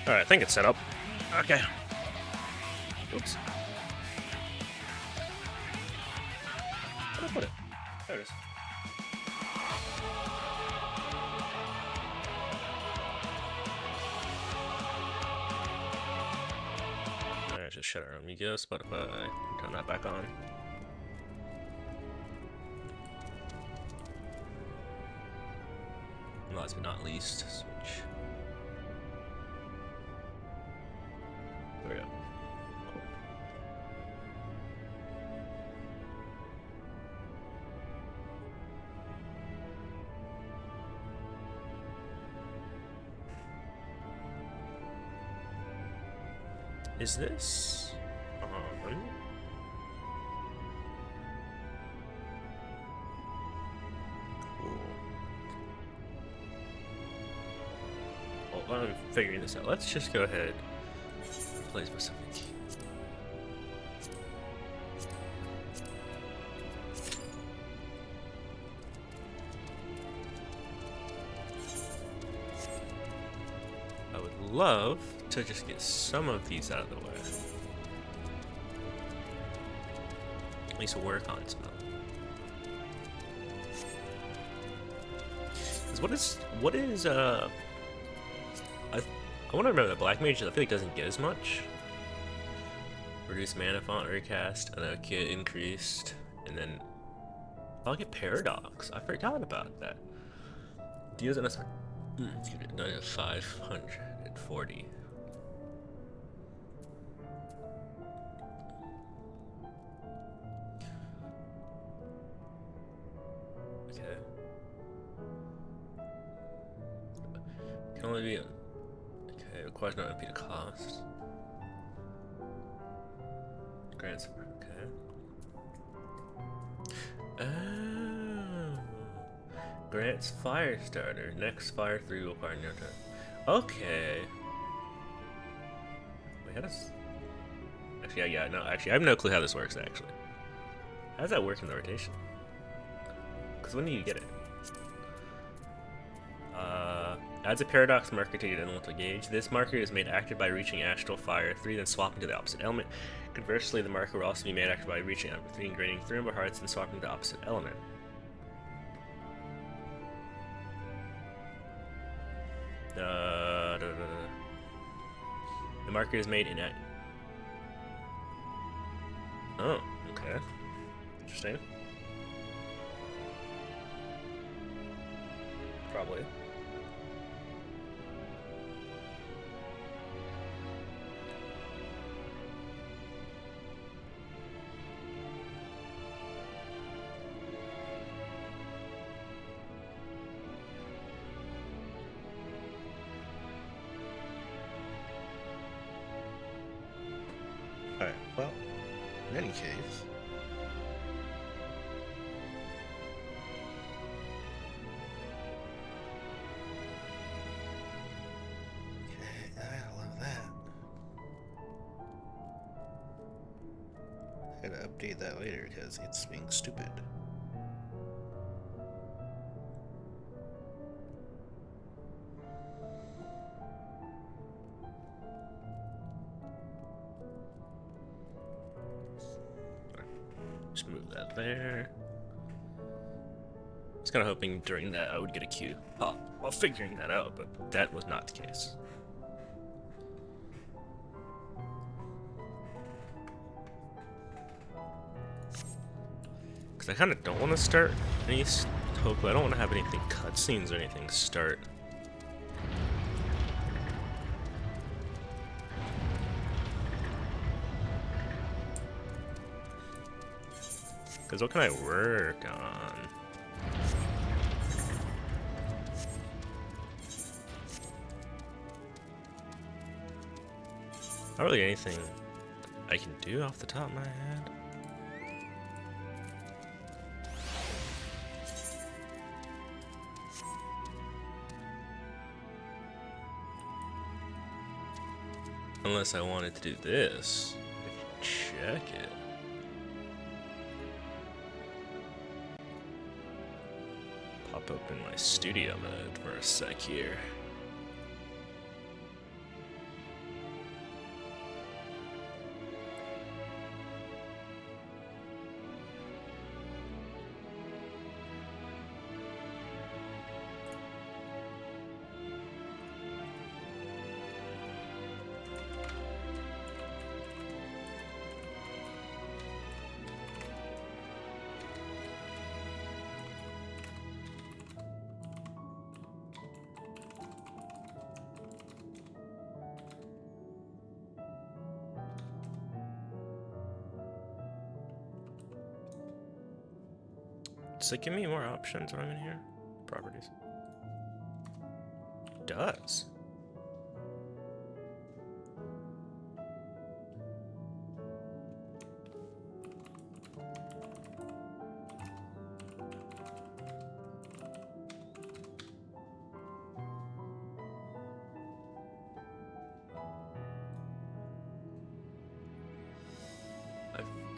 Alright, I think it's set up. Okay. Oops. Where did I put it? There it is. Alright, just shut our Amiga, Spotify, turn that back on. Last but not least, switch. There we go. Cool. Is this on? Cool. Well, I'm figuring this out. Let's just go ahead and play with something. I would love to just get some of these out of the way. At least work on some. Because what is I want to remember that Black Mage, I feel like doesn't get as much. Reduce mana font recast, and then kit increased, and then I'll get Paradox. I forgot about that. Deals on us. Excuse me, 540. Okay. Can only be. Okay, requires no MP to cost. Grants. Okay. Oh. Grants Fire Starter. Next Fire 3 will require no time. Okay. Wait, how does. Actually, yeah, no, actually, I have no clue how this works, actually. How does that work in the rotation? Because when do you get it? Adds a Paradox marker to your elemental gauge. This marker is made active by reaching Astral Fire 3, then swapping to the opposite element. Conversely, the marker will also be made active by reaching Amber 3 and draining 3 Ember Hearts, and swapping to the opposite element. The marker is made in. Oh, okay. Interesting. Probably. Alright, well, in any case. Okay, I love that. I gotta update that later because it's being stupid. Just move that there. I was kind of hoping during that I would get a queue. While figuring that out, but that was not the case. Because I kind of don't want to start any Toku. I don't want to have anything cutscenes or anything start. Because what can I work on? Not really anything I can do off the top of my head. Unless I wanted to do this. Check it. Pop open my studio mode for a sec here. Does it give me more options when I'm in here? Properties. It does.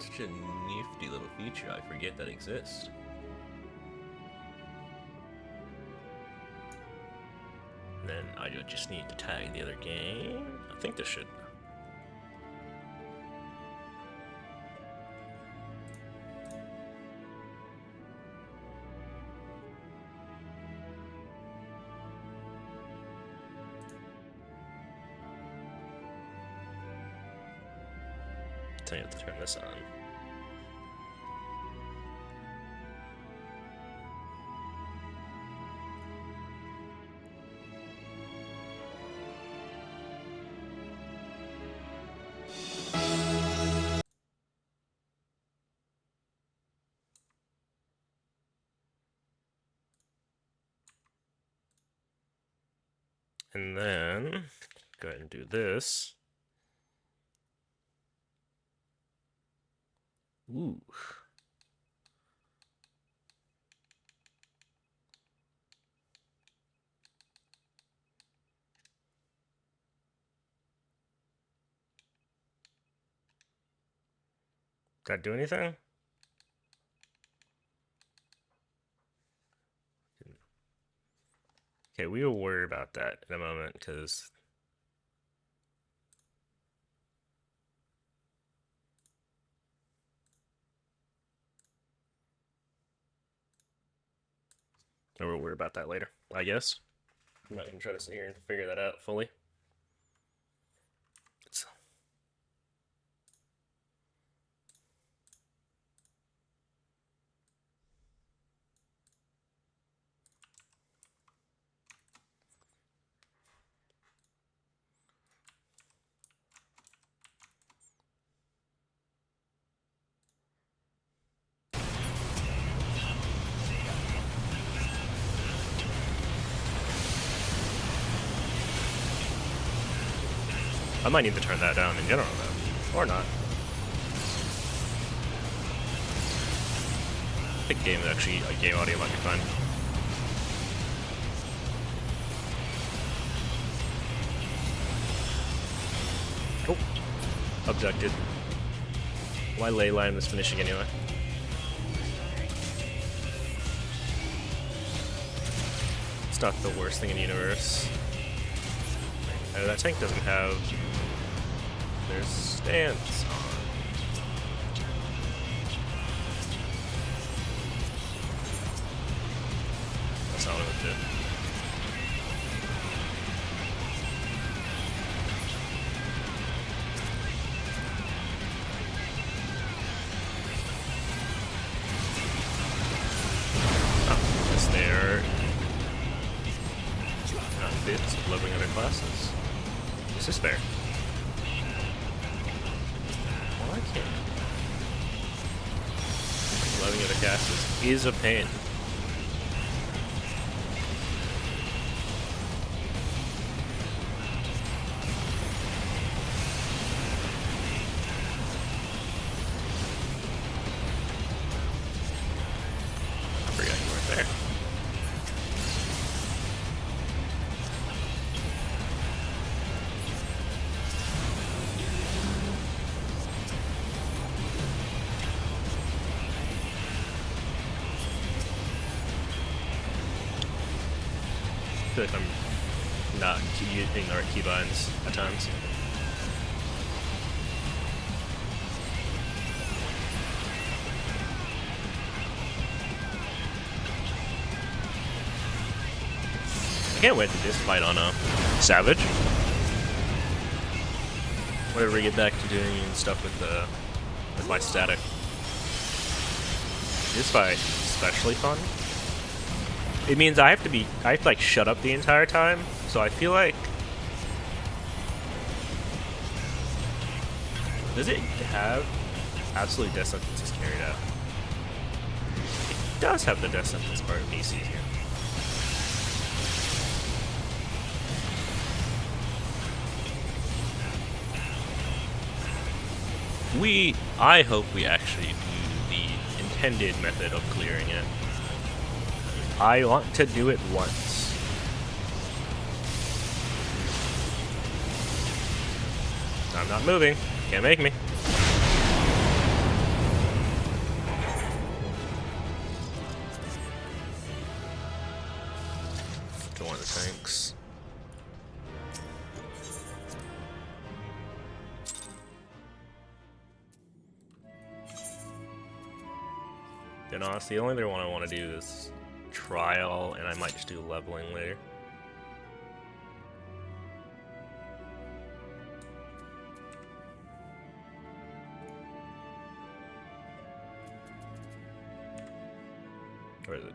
Such a nifty little feature, I forget that exists. And then I just need to tag the other game. I think this should. I have to turn this on. And then go ahead and do this. Ooh. Did that do anything? Okay, we will worry about that in a moment, because we'll worry about that later, I guess. I'm not gonna try to sit here and figure that out fully. I might need to turn that down in general, though. Or not. I think game audio might be fine. Oh. Abducted. My ley line was finishing anyway. It's not the worst thing in the universe. That tank doesn't have their stance on. That's not what it did. Oh, because they're not fit to loving other classes. This is fair. Why can't loving other classes is a pain. I forgot you weren't there. I feel like I'm not using the right keybinds at times. I can't wait to just fight on a Savage. Whenever we get back to doing stuff with my static. This fight is especially fun. It means I have to like shut up the entire time, so I feel like... Does it have absolute death sentence carried out? does have the death sentence part of BC here. I hope we actually do the intended method of clearing it. I want to do it once. I'm not moving. Can't make me. To one of the tanks. And honestly, the only other one I want to do is trial, and I might just do leveling later. Where is it?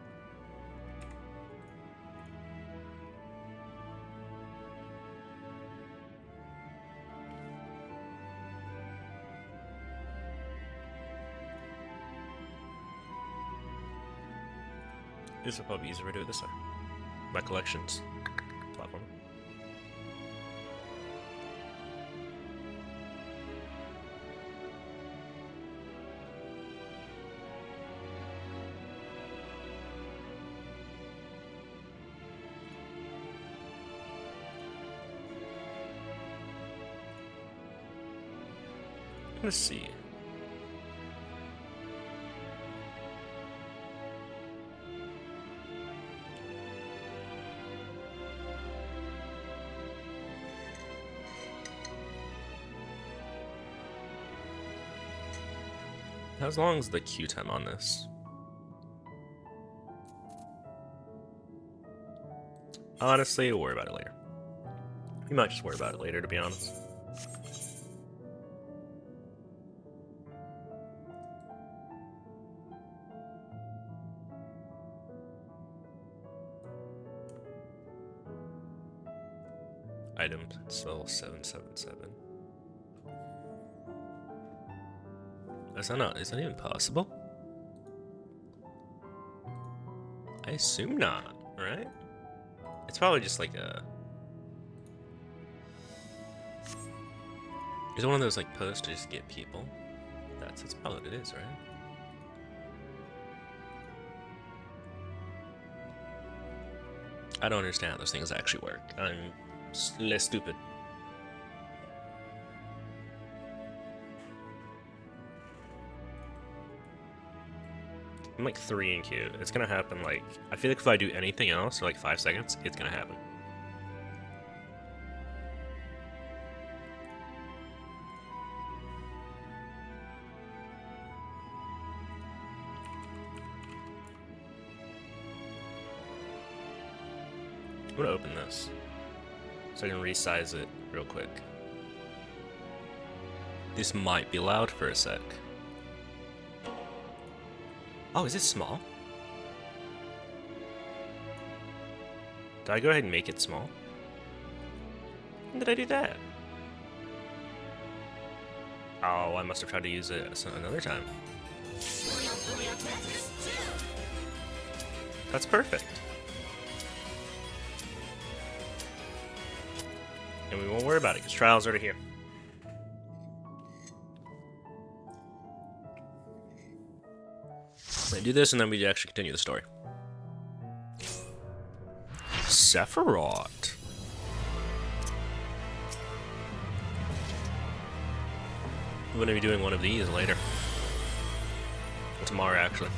This will probably be easier to do it this way. My collections platform. Let's see. How long is the queue time on this? Honestly, we'll worry about it later. We might just worry about it later, to be honest. Items still 777. Is that even possible? I assume not, right? It's probably just like a... Is it one of those like posts to just get people? That's probably what it is, right? I don't understand how those things actually work. I'm less stupid. I'm like 3 in queue. It's gonna happen like... I feel like if I do anything else for like 5 seconds, it's gonna happen. I'm gonna open this so I can resize it real quick. This might be loud for a sec. Oh, is it small? Did I go ahead and make it small? When did I do that? Oh, I must have tried to use it another time. That's perfect. And we won't worry about it because trial's already here. I do this and then we actually continue the story. Sephiroth. I'm gonna be doing one of these later. Well, tomorrow, actually.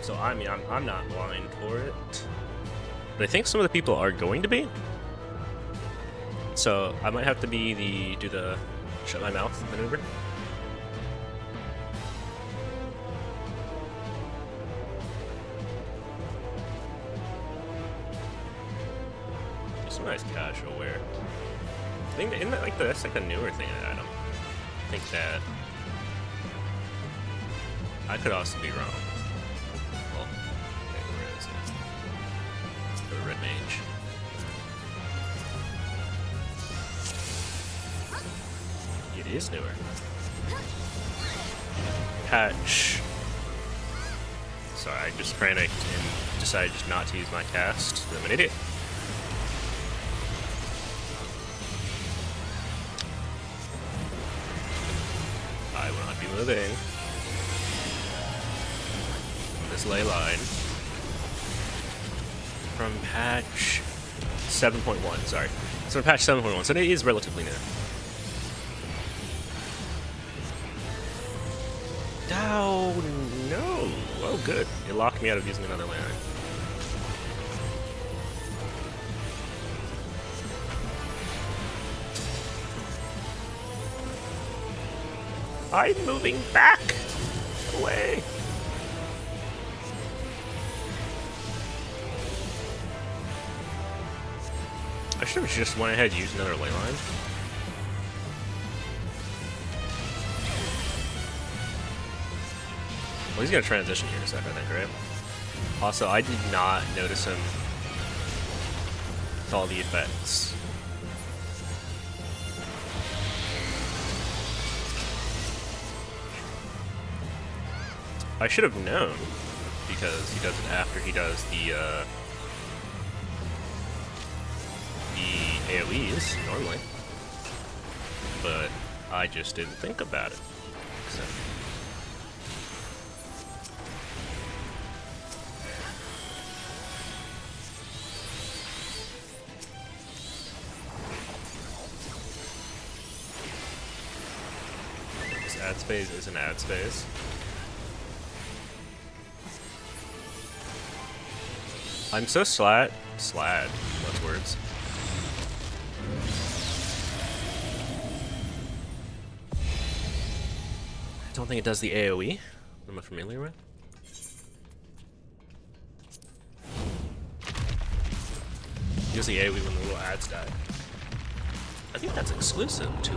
So I mean, I'm not blind for it, but I think some of the people are going to be. So I might have to be do the shut my mouth maneuver. Some nice casual wear. I think isn't that like that's like a newer thing? I don't think that. I could also be wrong. Well, okay, where is it? The red mage. It is newer. Patch. Sorry, I just panicked and decided just not to use my cast. I'm an idiot. I will not be moving. This ley line. From patch 7.1, sorry. It's from patch 7.1, so it is relatively new. Oh, no. Oh, good. It locked me out of using another ley line. I'm moving back! Away! I should have just went ahead and used another ley line. Well, he's gonna transition here in a second, I think, right? Also, I did not notice him with all the effects. I should have known, because he does it after he does the AoEs, normally. But I just didn't think about it. So. This ad space is an ad space. I'm so slad, what's words? I don't think it does the AoE. Am I familiar with? It does the AoE when the little ads die. I think that's exclusive to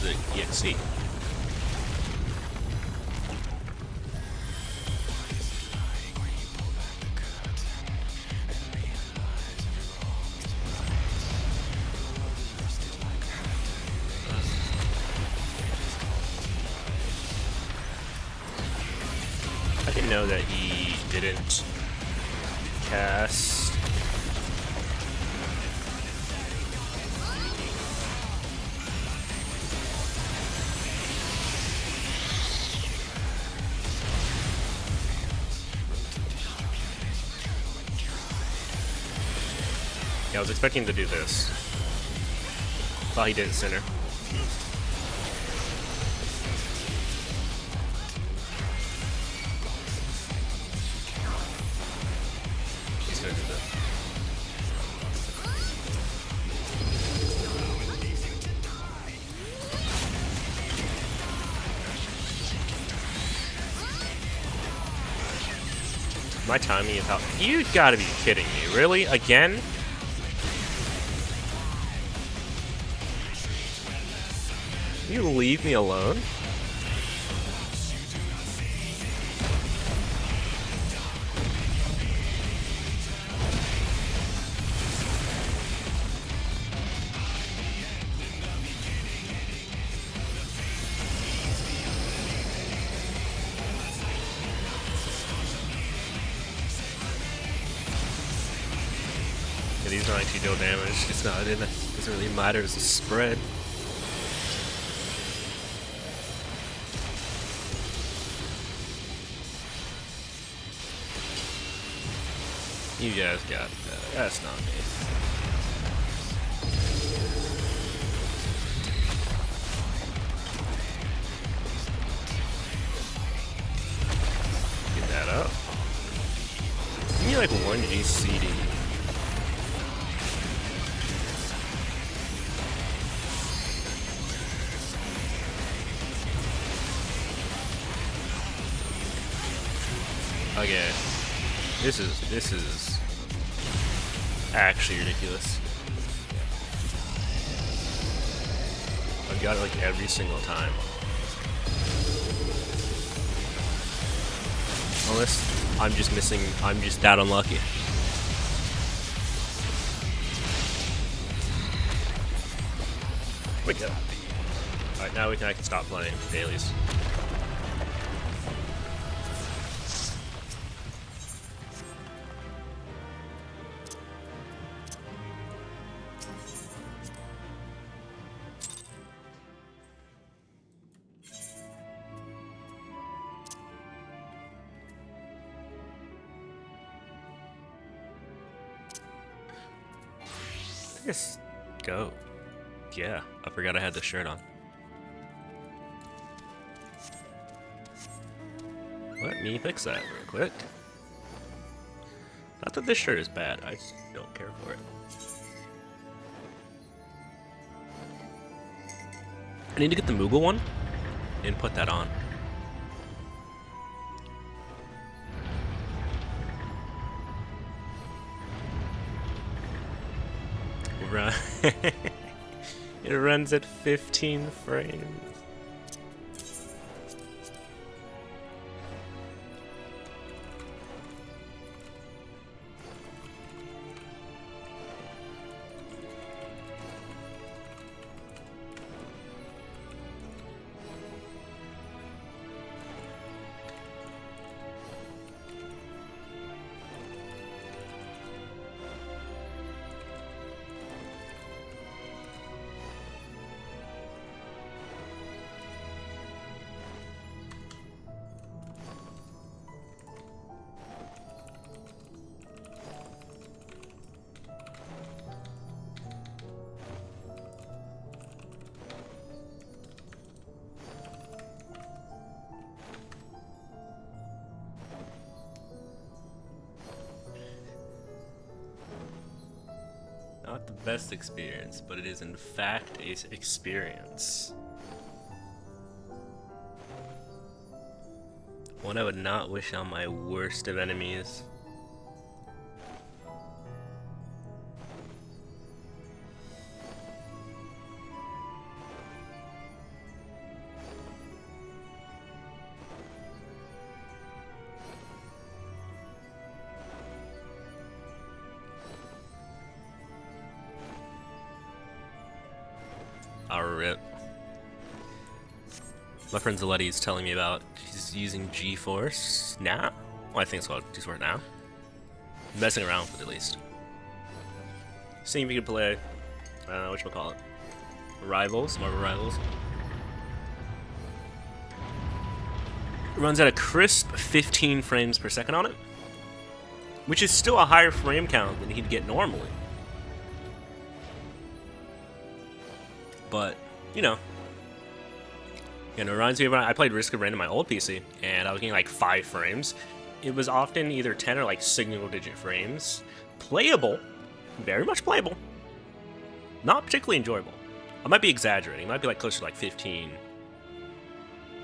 the EXE. I didn't know that he didn't cast. Yeah, I was expecting him to do this. Thought he did it sooner. He's gonna do that. My timing is how. You gotta be kidding me. Really? Again? You leave me alone? Yeah, these don't actually deal damage. It's not. It doesn't really matter as a spread. You guys got that. That's not me. Get that up. Give me like 1 GCD. Okay. This is actually ridiculous. I've got it like every single time. Unless I'm just missing, I'm just that unlucky. We go. Alright, now I can stop playing dailies. Just go. Yeah, I forgot I had the shirt on. Let me fix that real quick. Not that this shirt is bad, I just don't care for it. I need to get the Moogle one and put that on. Run. It runs at 15 frames. Not the best experience, but it is in fact a experience. One I would not wish on my worst of enemies. Rip. My friend Zaletti is telling me about he's using G-Force now. Well, I think it's called G-Force now. I'm messing around with it at least. Seeing if we can play, I don't know what you call it. Rivals, Marvel Rivals. It runs at a crisp 15 frames per second on it, which is still a higher frame count than he'd get normally. But, you know, it reminds me of when I played Risk of Rain on my old PC, and I was getting like 5 frames. It was often either 10 or like single-digit frames. Playable, very much playable. Not particularly enjoyable. I might be exaggerating. It might be like closer to like 15,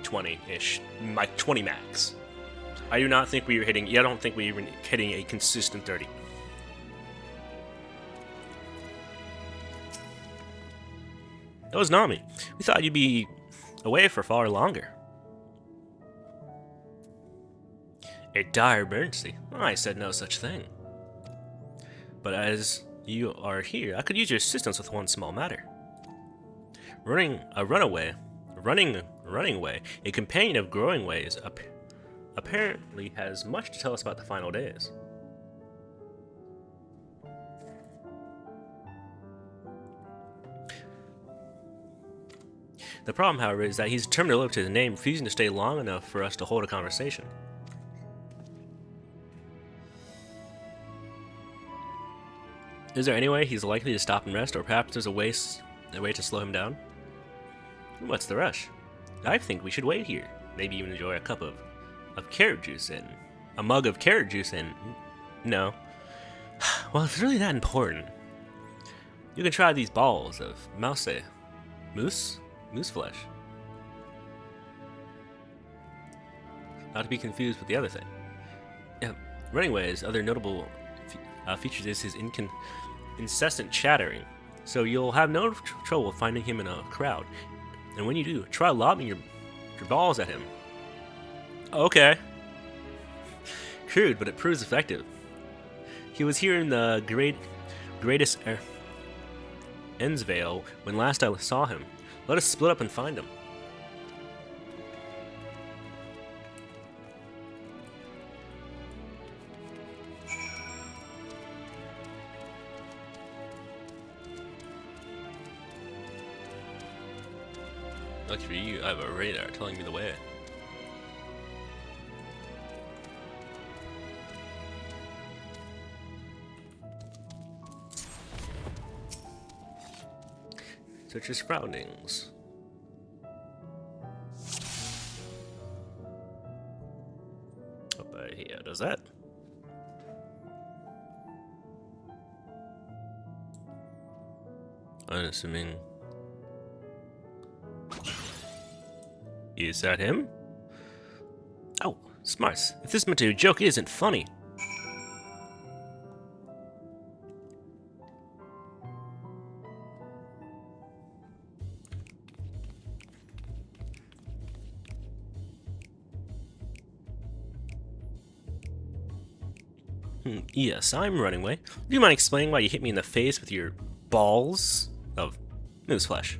20-ish, like 20 max. I do not think we were hitting. I don't think we were hitting a consistent 30. That was Nami. We thought you'd be away for far longer. A dire emergency? I said no such thing. But as you are here, I could use your assistance with one small matter. Running away, a companion of growing ways, apparently has much to tell us about the final days. The problem, however, is that he's determined to live to his name, refusing to stay long enough for us to hold a conversation. Is there any way he's likely to stop and rest, or perhaps there's a way to slow him down? What's the rush? I think we should wait here. Maybe even enjoy a cup of carrot juice and a mug of carrot juice and... No. Well, if it's really that important, you can try these balls of mouse flesh. Not to be confused with the other thing. Yeah, Running Away's other notable features is his incessant chattering, so you'll have no trouble finding him in a crowd. And when you do, try lobbing your balls at him. Okay. Crude, but it proves effective. He was here in the greatest Ensvale when last I saw him. Let us split up and find him. Lucky for you, I have a radar telling me the way. Search your surroundings. Oh, yeah, does that? Unassuming. Is that him? Oh, smarts. If this meant to be a joke, it isn't funny. Yes, I'm running away. Do you mind explaining why you hit me in the face with your balls of newsflash?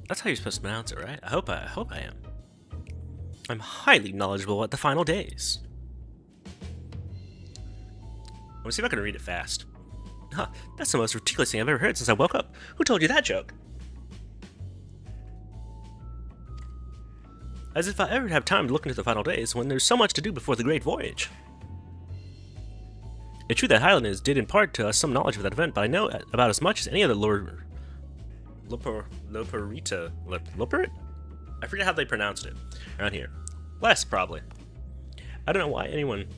That's how you're supposed to pronounce it, right? I hope I am. I'm highly knowledgeable at the final days. Let me see if I can read it fast. Huh, that's the most ridiculous thing I've ever heard since I woke up. Who told you that joke? As if I ever have time to look into the final days when there's so much to do before the great voyage. It's true that Highlanders did impart to us some knowledge of that event, but I know about as much as any other Loperita. I forget how they pronounced it around here. Less, probably. I don't know why anyone...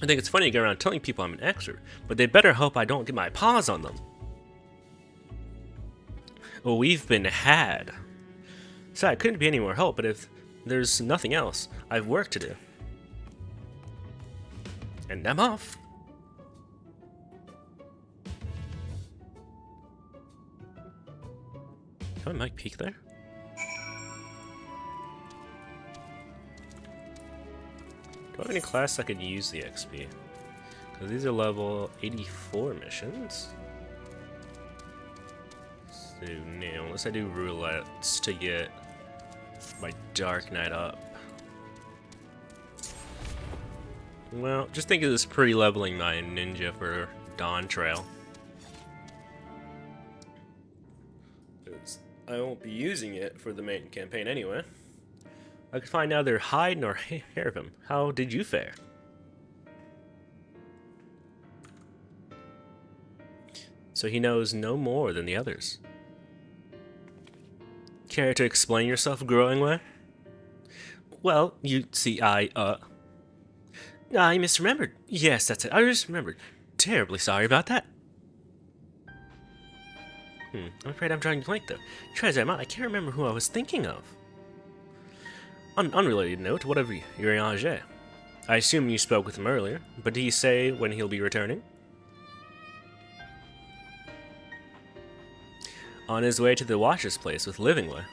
I think it's funny to go around telling people I'm an expert, but they better hope I don't get my paws on them. Well, we've been had. So I couldn't be any more help, but if there's nothing else, I've work to do. And I'm off. Can I mic peek there? Do I have any class that could use the XP? Because these are level 84 missions. So no, unless I do roulettes to get my Dark Knight up. Well, just think of this pre-leveling my ninja for Dawn Trail. I won't be using it for the main campaign anyway. I could find neither hide nor hair of him. How did you fare? So he knows no more than the others. Care to explain yourself, growing way? Well, you see, I misremembered. Yes, that's it. I just remembered. Terribly sorry about that. I'm afraid I'm drawing a blank, though. Try as I might, I can't remember who I was thinking of. On an unrelated note, what of Urianger? I assume you spoke with him earlier, but did he say when he'll be returning? On his way to the Watcher's place with Livingway.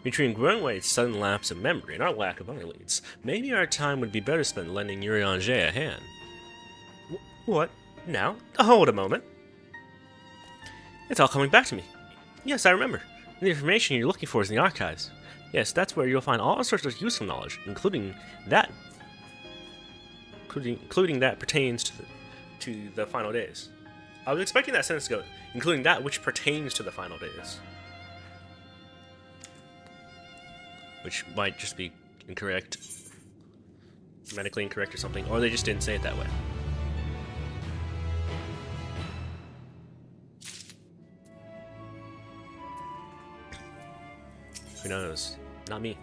Between Grunway's sudden lapse of memory and our lack of other leads, maybe our time would be better spent lending Urianger a hand. What? Now? Hold a moment. It's all coming back to me. Yes, I remember. The information you're looking for is in the archives. Yes, that's where you'll find all sorts of useful knowledge, including that pertains to the final days. I was expecting that sentence to go, including that which pertains to the final days. Which might just be incorrect, grammatically incorrect or something, or they just didn't say it that way. Who knows? Not me.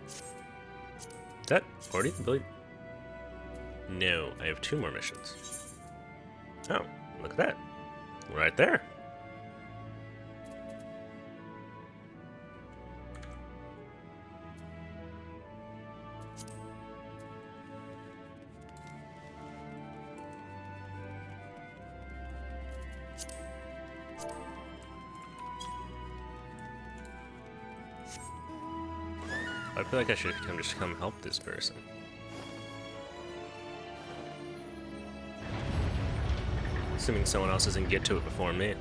Is that already complete? No, I have 2 more missions. Oh, look at that. Right there. I feel like I should just come help this person. Assuming someone else doesn't get to it before me.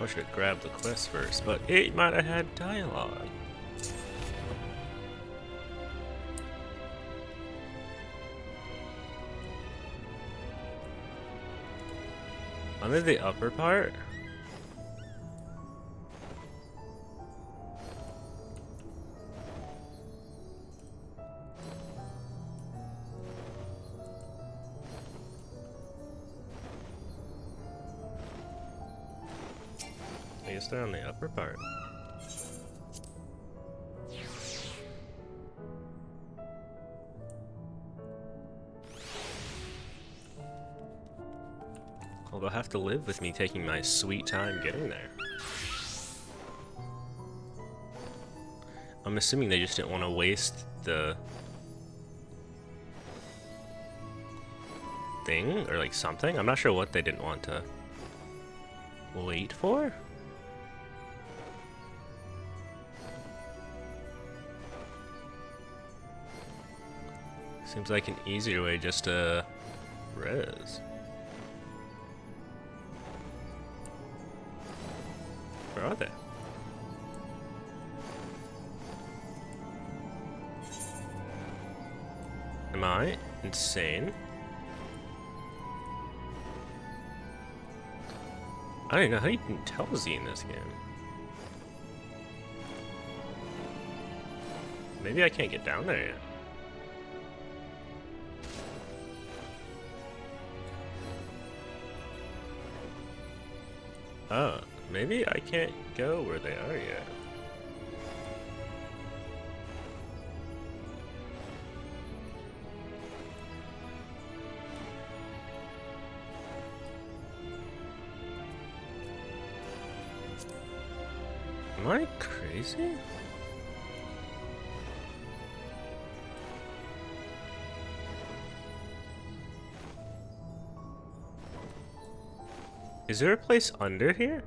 I should have grabbed the quest first, but it might have had dialogue. Under the upper part? I guess they're on the upper part. Well, they'll have to live with me taking my sweet time getting there. I'm assuming they just didn't want to waste the thing or like something. I'm not sure what they didn't want to wait for. Seems like an easier way just to res. Where are they? Am I insane? I don't even know how you can tell Z in this game. Maybe I can't get down there yet. Oh, maybe I can't go where they are yet. Am I crazy? Is there a place under here?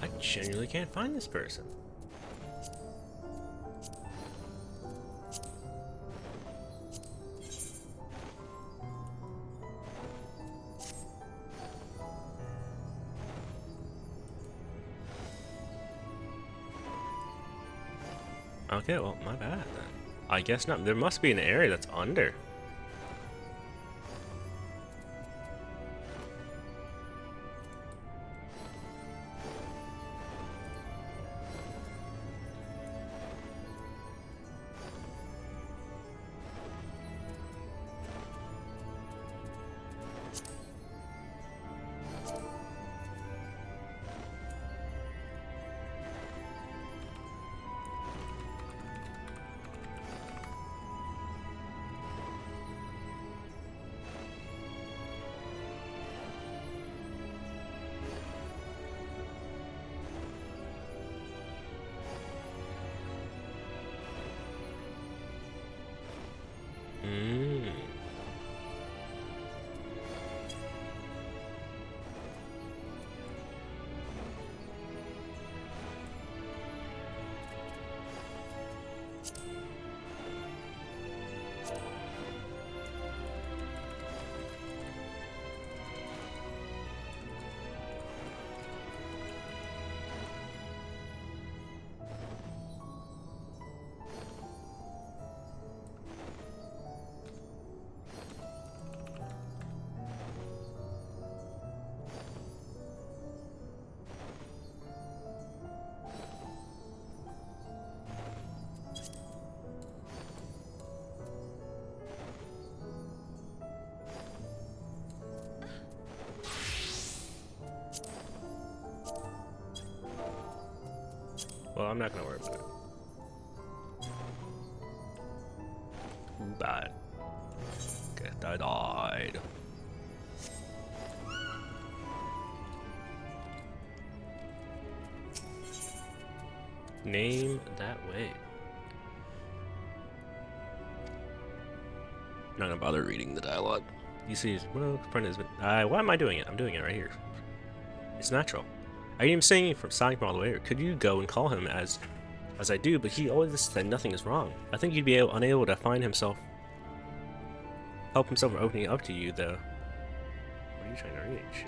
I genuinely can't find this person. Okay, well, my bad then. I guess not. There must be an area that's under. Well, I'm not gonna worry about it. Who died? Okay, I died. Name that way. Not gonna bother reading the dialogue. You see, well, friend has been. Why am I doing it? I'm doing it right here. It's natural. I am saying from signing from all the way. Or could you go and call him as I do? But he always said nothing is wrong. I think you'd be unable to find himself, help himself from opening up to you, though. What are you trying to reach?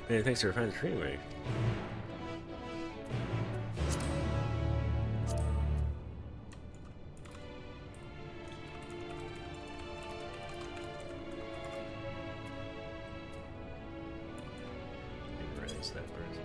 Man, thanks for finding the dream, right? Erase that person.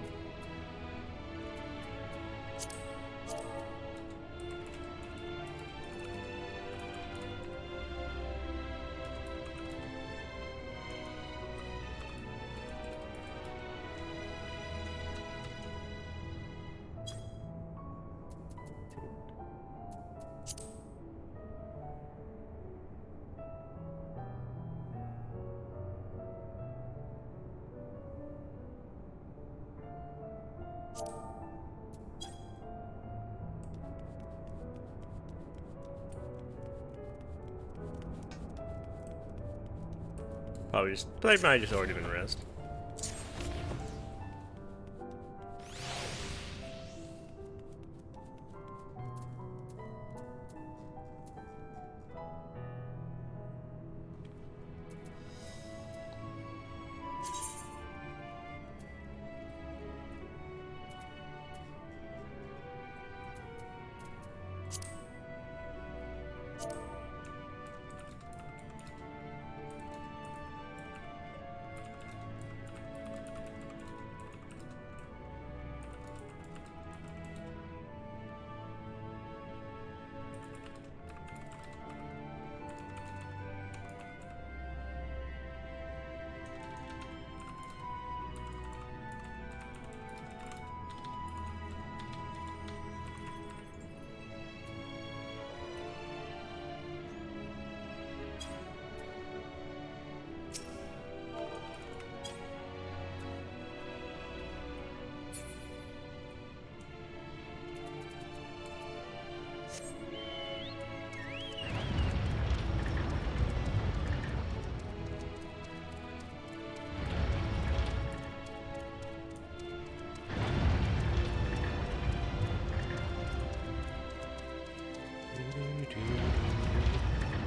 Probably just, they might just already been rest.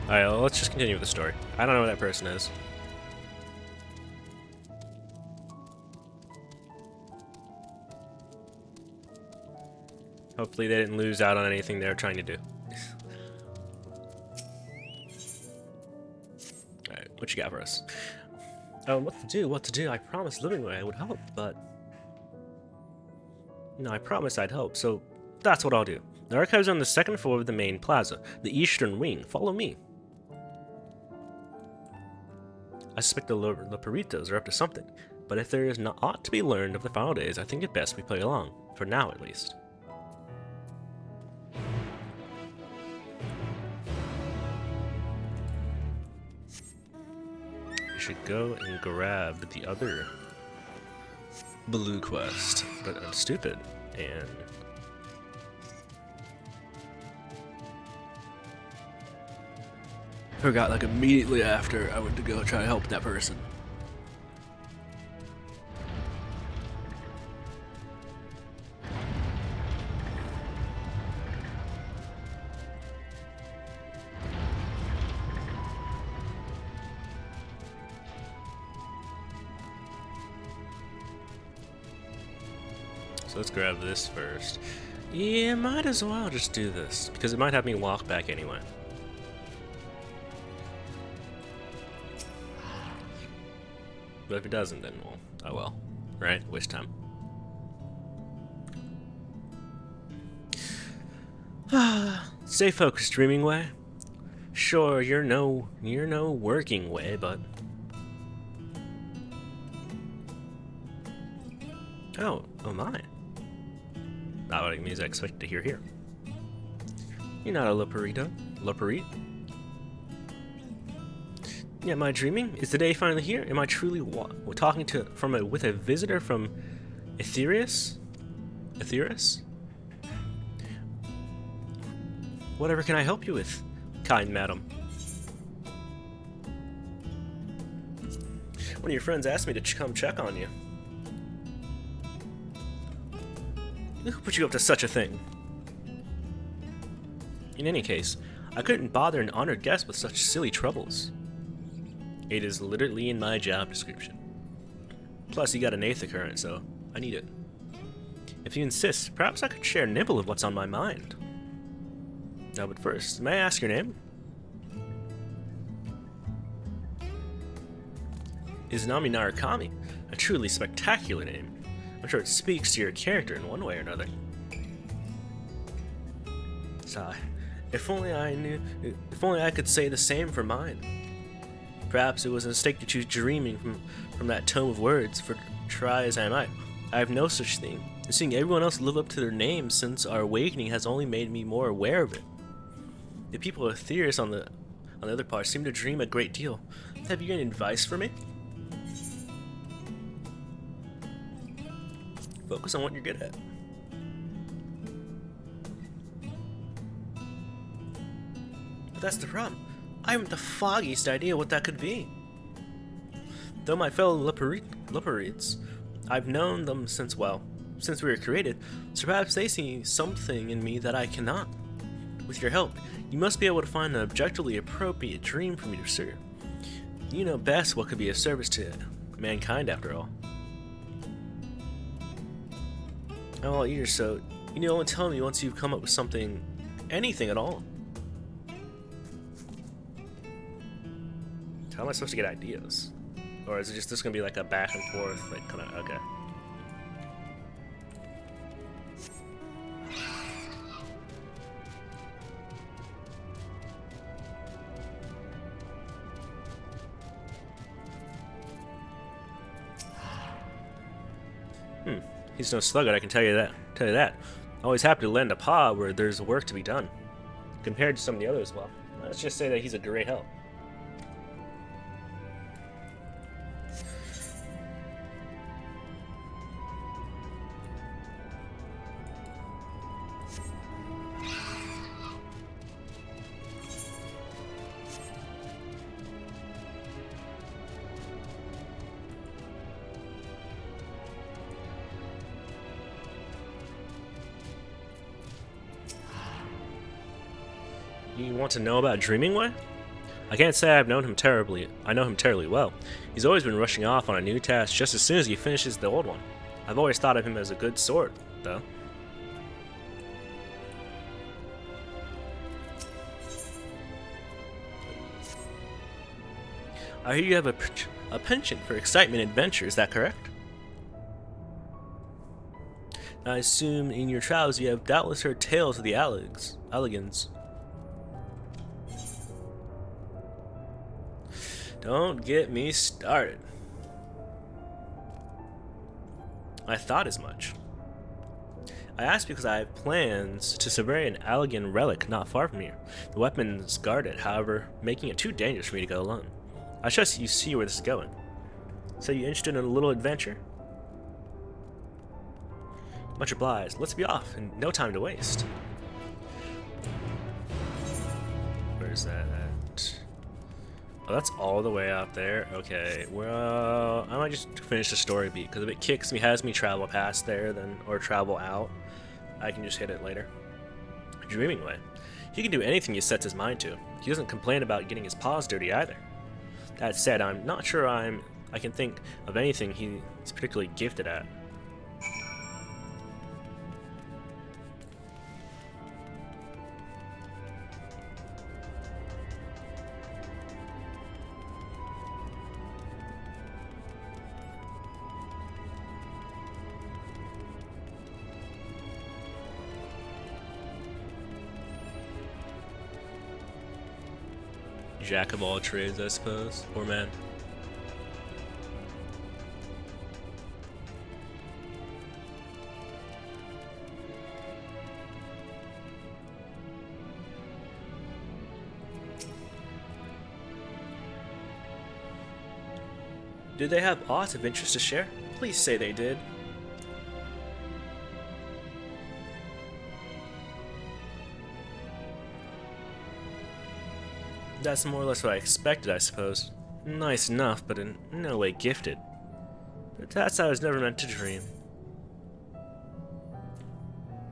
Alright, well, let's just continue with the story. I don't know who that person is. Hopefully they didn't lose out on anything they were trying to do. Alright, what you got for us? Oh, what to do? I promised Living Way I would help, but... No, I promised I'd help, so that's what I'll do. The archives are on the second floor of the main plaza, the eastern wing. Follow me. I suspect the Leperitos are up to something, but if there is not aught to be learned of the final days, I think it best we play along, for now at least. We should go and grab the other blue quest, but I'm stupid, and... forgot like immediately after I went to go try to help that person. So let's grab this first. Yeah, might as well just do this, because it might have me walk back anyway. But if it doesn't, then well, oh well. Right? Waste time. Stay focused, Dreaming Way. Sure, you're no working way, but oh my. Not what music I expect to hear here. You're not a Loperito. Loperit? Yeah, am I dreaming? Is the day finally here? Am I truly talking with a visitor from Ethereus? Ethereus? Whatever can I help you with, kind madam? One of your friends asked me to come check on you. Who put you up to such a thing? In any case, I couldn't bother an honored guest with such silly troubles. It is literally in my job description. Plus, you got an eighth occurrence, so I need it. If you insist, perhaps I could share a nibble of what's on my mind. Now, but first, may I ask your name? Izanami Narukami, a truly spectacular name. I'm sure it speaks to your character in one way or another. Sigh. If only I could say the same for mine. Perhaps it was a mistake to choose dreaming from that tome of words, for try as I might, I have no such thing. And seeing everyone else live up to their names since our awakening has only made me more aware of it. The people of Ethereus on the other part seem to dream a great deal. Have you any advice for me? Focus on what you're good at. But that's the problem. I haven't the foggiest idea what that could be. Though my fellow Leperites, I've known them since we were created, so perhaps they see something in me that I cannot. With your help, you must be able to find an objectively appropriate dream for me to serve. You know best what could be of service to mankind, after all. I'm all ears, so you can only tell me once you've come up with something, anything at all. How am I supposed to get ideas? Or is it just gonna be like a back and forth, like kind of, okay. He's no sluggard, I can tell you that. Always happy to lend a paw where there's work to be done. Compared to some of the others, well, let's just say that he's a great help. You want to know about Dreaming Way? I can't say I know him terribly well. He's always been rushing off on a new task just as soon as he finishes the old one. I've always thought of him as a good sort, though. I hear you have a penchant for excitement and adventure, is that correct? I assume in your travels you have doubtless heard tales of the Alligans. Don't get me started. I thought as much. I asked because I have plans to survey an Allegan relic not far from here. The weapons guard it, however, making it too dangerous for me to go alone. I trust you see where this is going. So you interested in a little adventure? Much obliged. Let's be off, and no time to waste. Where's that at? Oh, that's all the way out there? Okay, well, I might just finish the story beat, because if it kicks me, has me travel past there, then or travel out, I can just hit it later. Dreaming Way. He can do anything he sets his mind to. He doesn't complain about getting his paws dirty either. That said, I'm not sure I can think of anything he's particularly gifted at. Jack of all trades, I suppose. Poor man. Did they have aught of interest to share? Please say they did. That's more or less what I expected, I suppose. Nice enough, but in no way gifted. But that's how I was never meant to dream.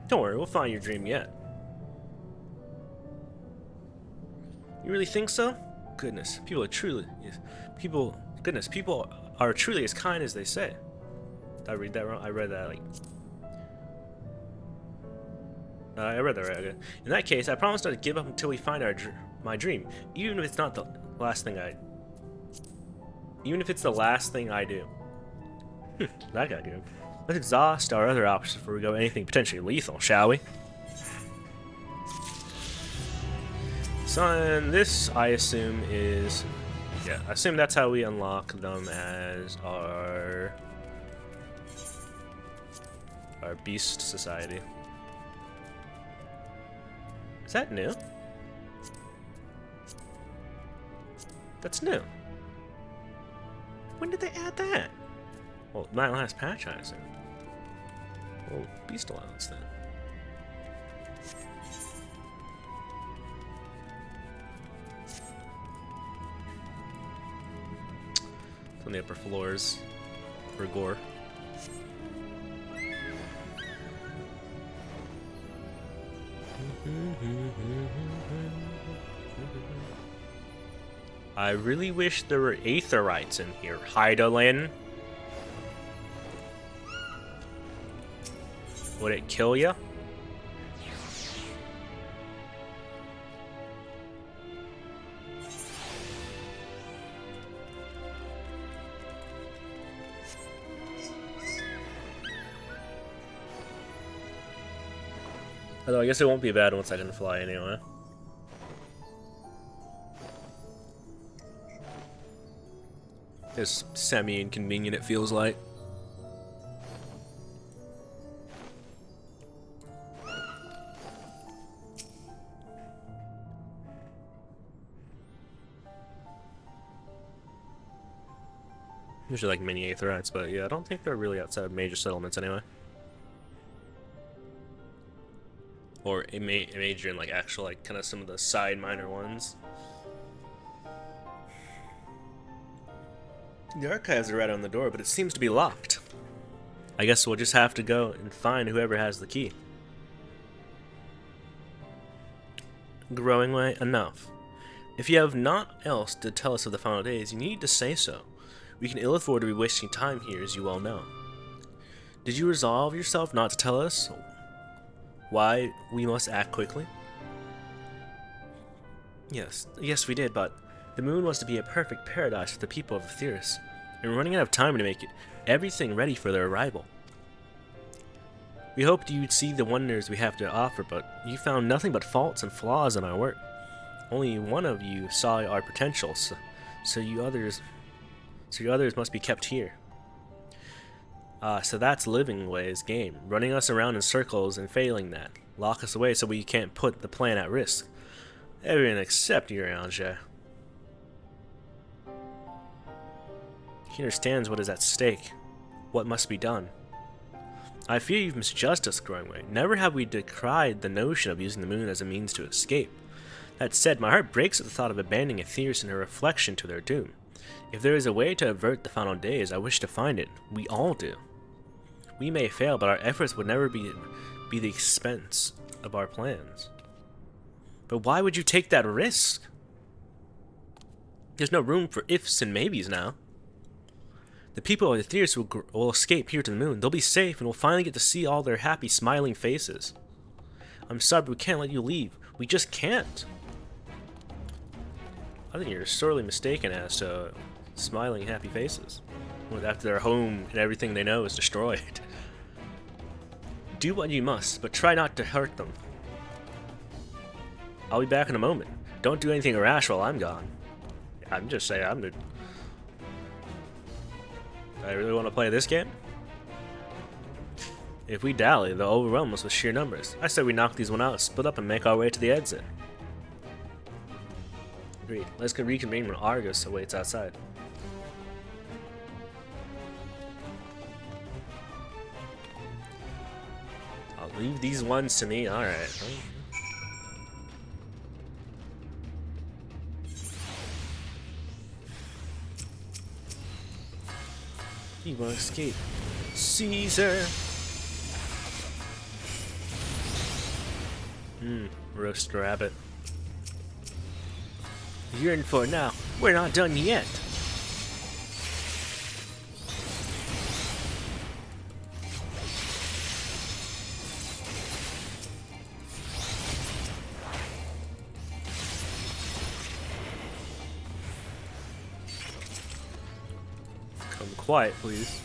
Don't worry, we'll find your dream yet. You really think so? Goodness, people are truly as kind as they say. Did I read that wrong? I read that like... I read that right. Okay. In that case, I promise not to give up until we find my dream, even if it's not the last thing I... Even if it's the last thing I do. That got good. Let's exhaust our other options before we go anything potentially lethal, shall we? So, and this, I assume, is... Yeah, I assume that's how we unlock them as our beast society. Is that new? That's new. When did they add that? Well, my last patch, I assume. Oh, beast allowance then. It's on the upper floors for gore. I really wish there were aetherites in here, Hydaelyn. Would it kill ya? Although I guess it won't be bad once I can fly anyway. It's semi-inconvenient, it feels like. Usually like mini aetherites, but yeah, I don't think they're really outside of major settlements anyway. Or a major in like actual like kind of some of the side minor ones. The archives are right on the door, but it seems to be locked. I guess we'll just have to go and find whoever has the key. Growing way, enough. If you have naught else to tell us of the final days, you need to say so. We can ill afford to be wasting time here, as you well know. Did you resolve yourself not to tell us why we must act quickly? Yes, we did, but the moon was to be a perfect paradise for the people of Aetheris, and we're running out of time to make everything ready for their arrival. We hoped you'd see the wonders we have to offer, but you found nothing but faults and flaws in our work. Only one of you saw our potential, so you others must be kept here. So that's living ways game, running us around in circles and failing that. Lock us away so we can't put the plan at risk. Everyone except Urianger. He understands what is at stake, what must be done. I fear you've misjudged us, Growing Way. Never have we decried the notion of using the moon as a means to escape. That said, my heart breaks at the thought of abandoning Aetheris and her reflection to their doom. If there is a way to avert the final days, I wish to find it. We all do. We may fail, but our efforts would never be the expense of our plans. But why would you take that risk? There's no room for ifs and maybes now. The people of Aetheris will escape here to the moon. They'll be safe, and we'll finally get to see all their happy, smiling faces. I'm sorry, but we can't let you leave. We just can't. I think you're sorely mistaken as to smiling, happy faces. After their home and everything they know is destroyed. Do what you must, but try not to hurt them. I'll be back in a moment. Don't do anything rash while I'm gone. I'm just saying, I really want to play this game? If we dally, they'll overwhelm us with sheer numbers. I say we knock these one out, split up, and make our way to the exit. Agreed. Let's reconvene when Argus awaits outside. I'll leave these ones to me. Alright. You wanna escape? Caesar! Roast rabbit. You're in for it now. We're not done yet. Come quiet, please.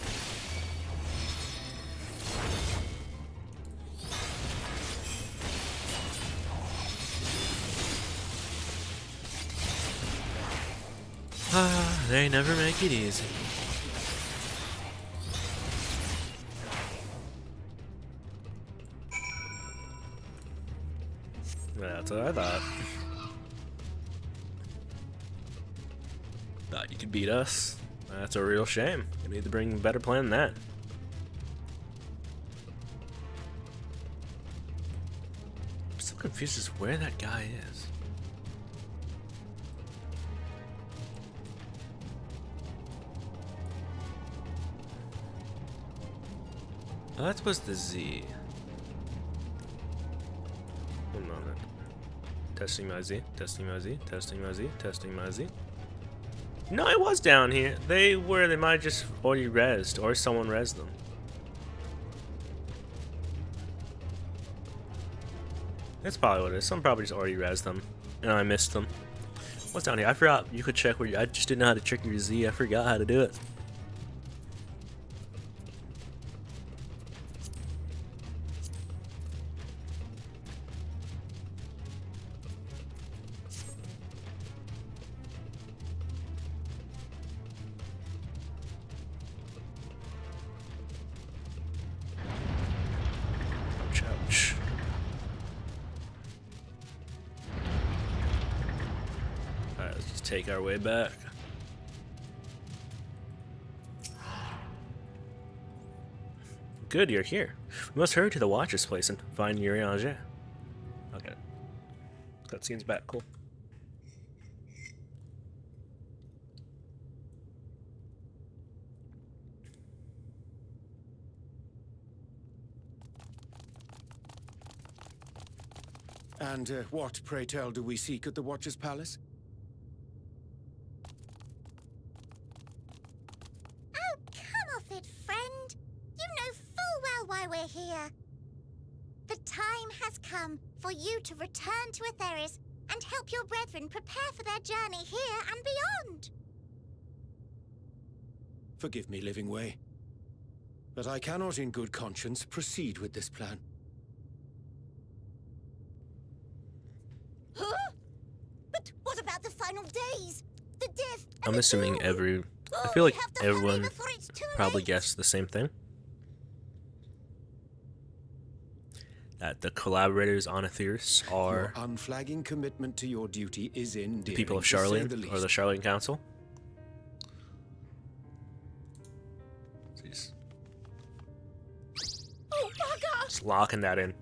They never make it easy. That's what I thought. Thought you could beat us. That's a real shame. You need to bring a better plan than that. I'm still confused as to where that guy is. Oh, that was the Z. One moment. Testing my Z, testing my Z, testing my Z, testing my Z. No, it was down here. They might have just already rezzed, or someone rezzed them. That's probably what it is. Someone probably just already rezzed them, and I missed them. What's down here? I forgot you could check where I just didn't know how to check your Z. I forgot how to do it. Ouch. Alright, let's just take our way back. Good, you're here. We must hurry to the Watcher's place and find Urianger. Okay. Cutscene's back, cool. And what, pray tell, do we seek at the Watcher's Palace? Oh, come off it, friend. You know full well why we're here. The time has come for you to return to Etheris and help your brethren prepare for their journey here and beyond. Forgive me, Living Way, but I cannot in good conscience proceed with this plan. Huh? But what about the final days? The death and I'm the assuming doom? I feel like We have to hurry everyone before it's too probably late. guessed the same thing. That the collaborators on Etheris are Your unflagging commitment to your duty is endearing, the people of to say Charlene, the or the least. Charlene Council. Jeez. Oh, bugger! Just locking that in.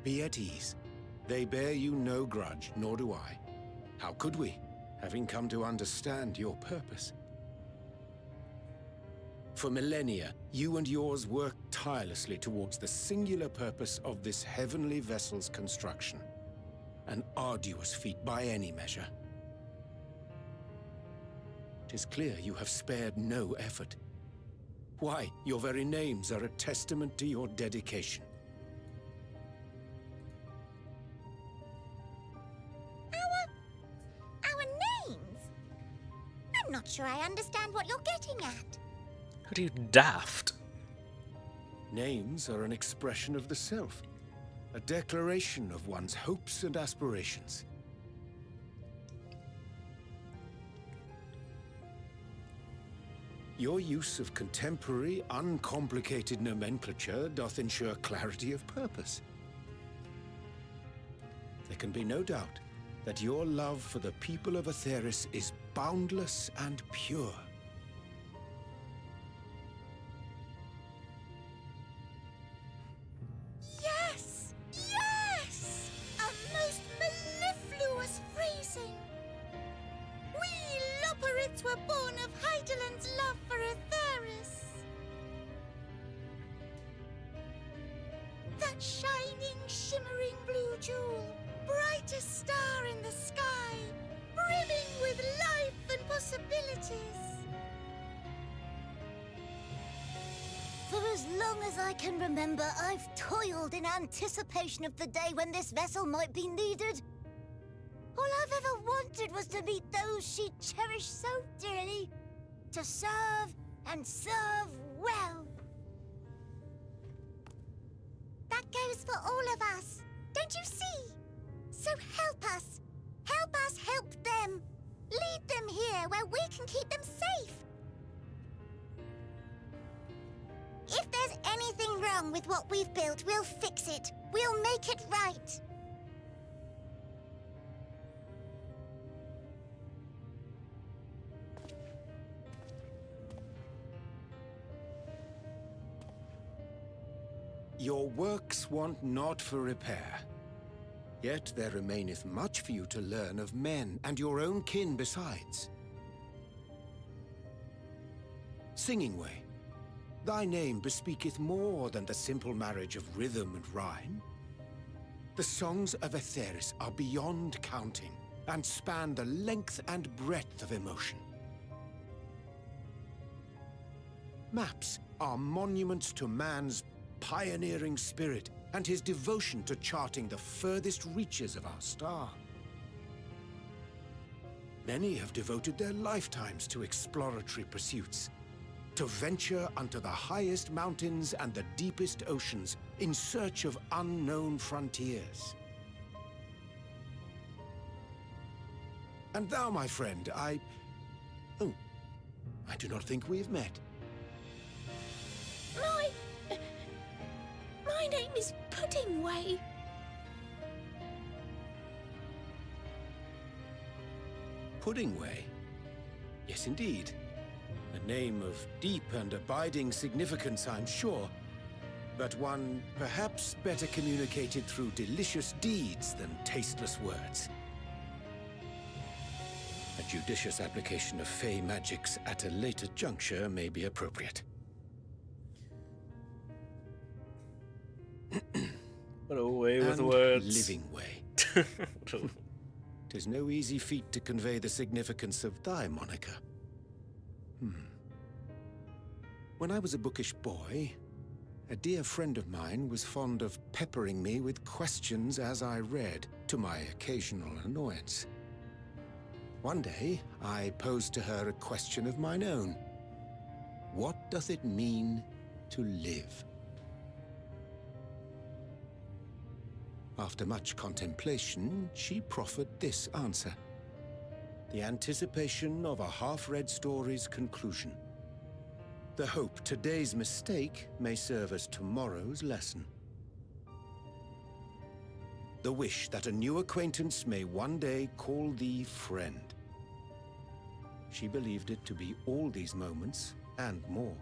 Be at ease. They bear you no grudge, nor do I. How could we, having come to understand your purpose? For millennia, you and yours worked tirelessly towards the singular purpose of this heavenly vessel's construction. An arduous feat by any measure. 'Tis clear you have spared no effort. Why, your very names are a testament to your dedication. Our names? I'm not sure I understand what you're getting at. How do you daft? Names are an expression of the self, a declaration of one's hopes and aspirations. Your use of contemporary, uncomplicated nomenclature doth ensure clarity of purpose. There can be no doubt that your love for the people of Aetheris is boundless and pure. Yes! Yes! A most mellifluous phrasing! We Loporrits were born of Hydaelyn's love for Aetheris. That shining, shimmering blue jewel, brightest star in the sky, brimming with life and possibilities. For as long as I can remember, I've toiled in anticipation of the day when this vessel might be needed. All I've ever wanted was to meet those she cherished so dearly, to serve and serve well. That goes for all of us, don't you see? So help us help them. Lead them here where we can keep them safe. If there's anything wrong with what we've built, we'll fix it. We'll make it right. Your works want not for repair. Yet there remaineth much for you to learn of men, and your own kin besides. Singing Way, thy name bespeaketh more than the simple marriage of rhythm and rhyme. The songs of Aetheris are beyond counting, and span the length and breadth of emotion. Maps are monuments to man's pioneering spirit and his devotion to charting the furthest reaches of our star. Many have devoted their lifetimes to exploratory pursuits, to venture unto the highest mountains and the deepest oceans in search of unknown frontiers. And thou, my friend, I do not think we've met. My name is Puddingway. Puddingway? Yes, indeed. A name of deep and abiding significance, I'm sure, but one perhaps better communicated through delicious deeds than tasteless words. A judicious application of fey magics at a later juncture may be appropriate. What a way with And words. living way. 'Tis no easy feat to convey the significance of thy moniker. When I was a bookish boy, a dear friend of mine was fond of peppering me with questions as I read, to my occasional annoyance. One day, I posed to her a question of mine own. What doth it mean to live? After much contemplation, she proffered this answer. The anticipation of a half-read story's conclusion. The hope today's mistake may serve as tomorrow's lesson. The wish that a new acquaintance may one day call thee friend. She believed it to be all these moments and more.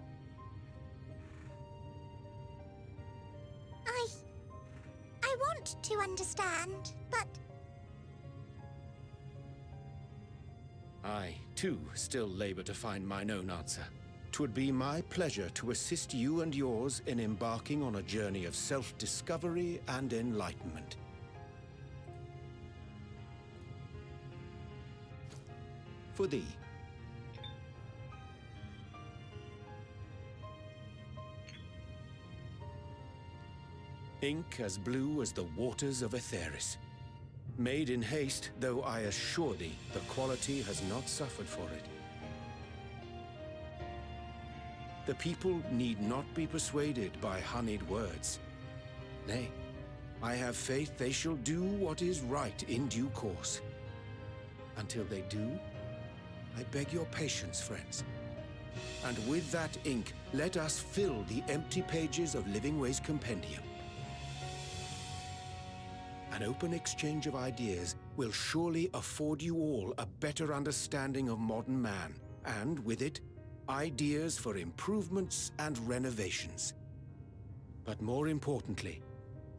I want to understand, but I, too, still labor to find mine own answer. 'Twould be my pleasure to assist you and yours in embarking on a journey of self-discovery and enlightenment. For thee. Ink as blue as the waters of Aetheris. Made in haste, though I assure thee, the quality has not suffered for it. the people need not be persuaded by honeyed words. Nay, I have faith they shall do what is right in due course. Until they do, I beg your patience, friends. And with that ink, let us fill the empty pages of Living Way's compendium. An open exchange of ideas will surely afford you all a better understanding of modern man, and with it, ideas for improvements and renovations. But more importantly,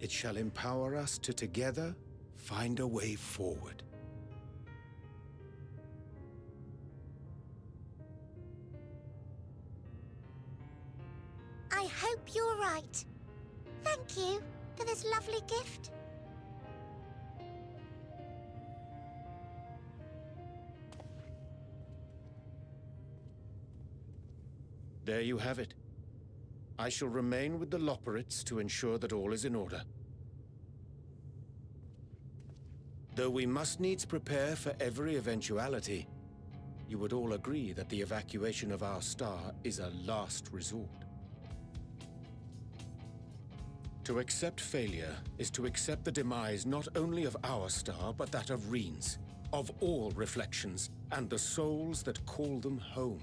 it shall empower us to together find a way forward. I hope you're right. Thank you for this lovely gift. There you have it. I shall remain with the Loporrits to ensure that all is in order. Though we must needs prepare for every eventuality, you would all agree that the evacuation of our star is a last resort. To accept failure is to accept the demise not only of our star, but that of Reen's, of all reflections, and the souls that call them home.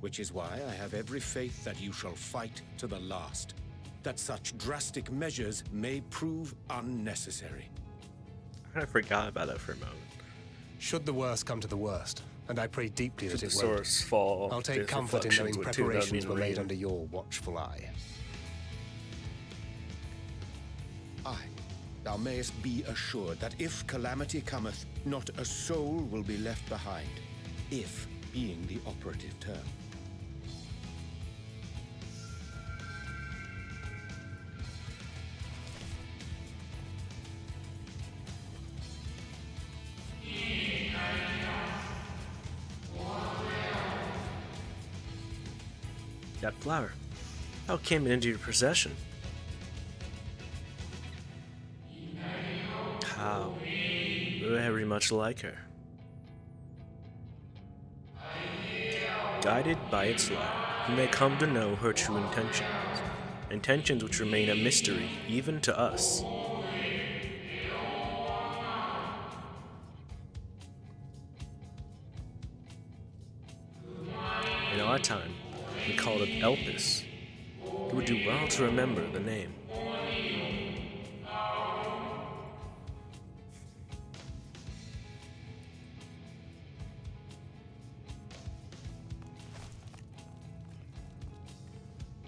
Which is why I have every faith that you shall fight to the last, that such drastic measures may prove unnecessary. I forgot about that for a moment. Should the worst come to the worst, and I pray deeply that Should it the won't, source fall, I'll take there's comfort in knowing reflections with two preparations Reen were made Reen. under your watchful eye. Aye, thou mayest be assured that if calamity cometh, not a soul will be left behind, if being the operative term. That flower. How came it into your possession? How? Very much like her. Guided by its light, you may come to know her true intentions. Intentions which remain a mystery even to us. In our time, we called it Elpis. You would do well to remember the name.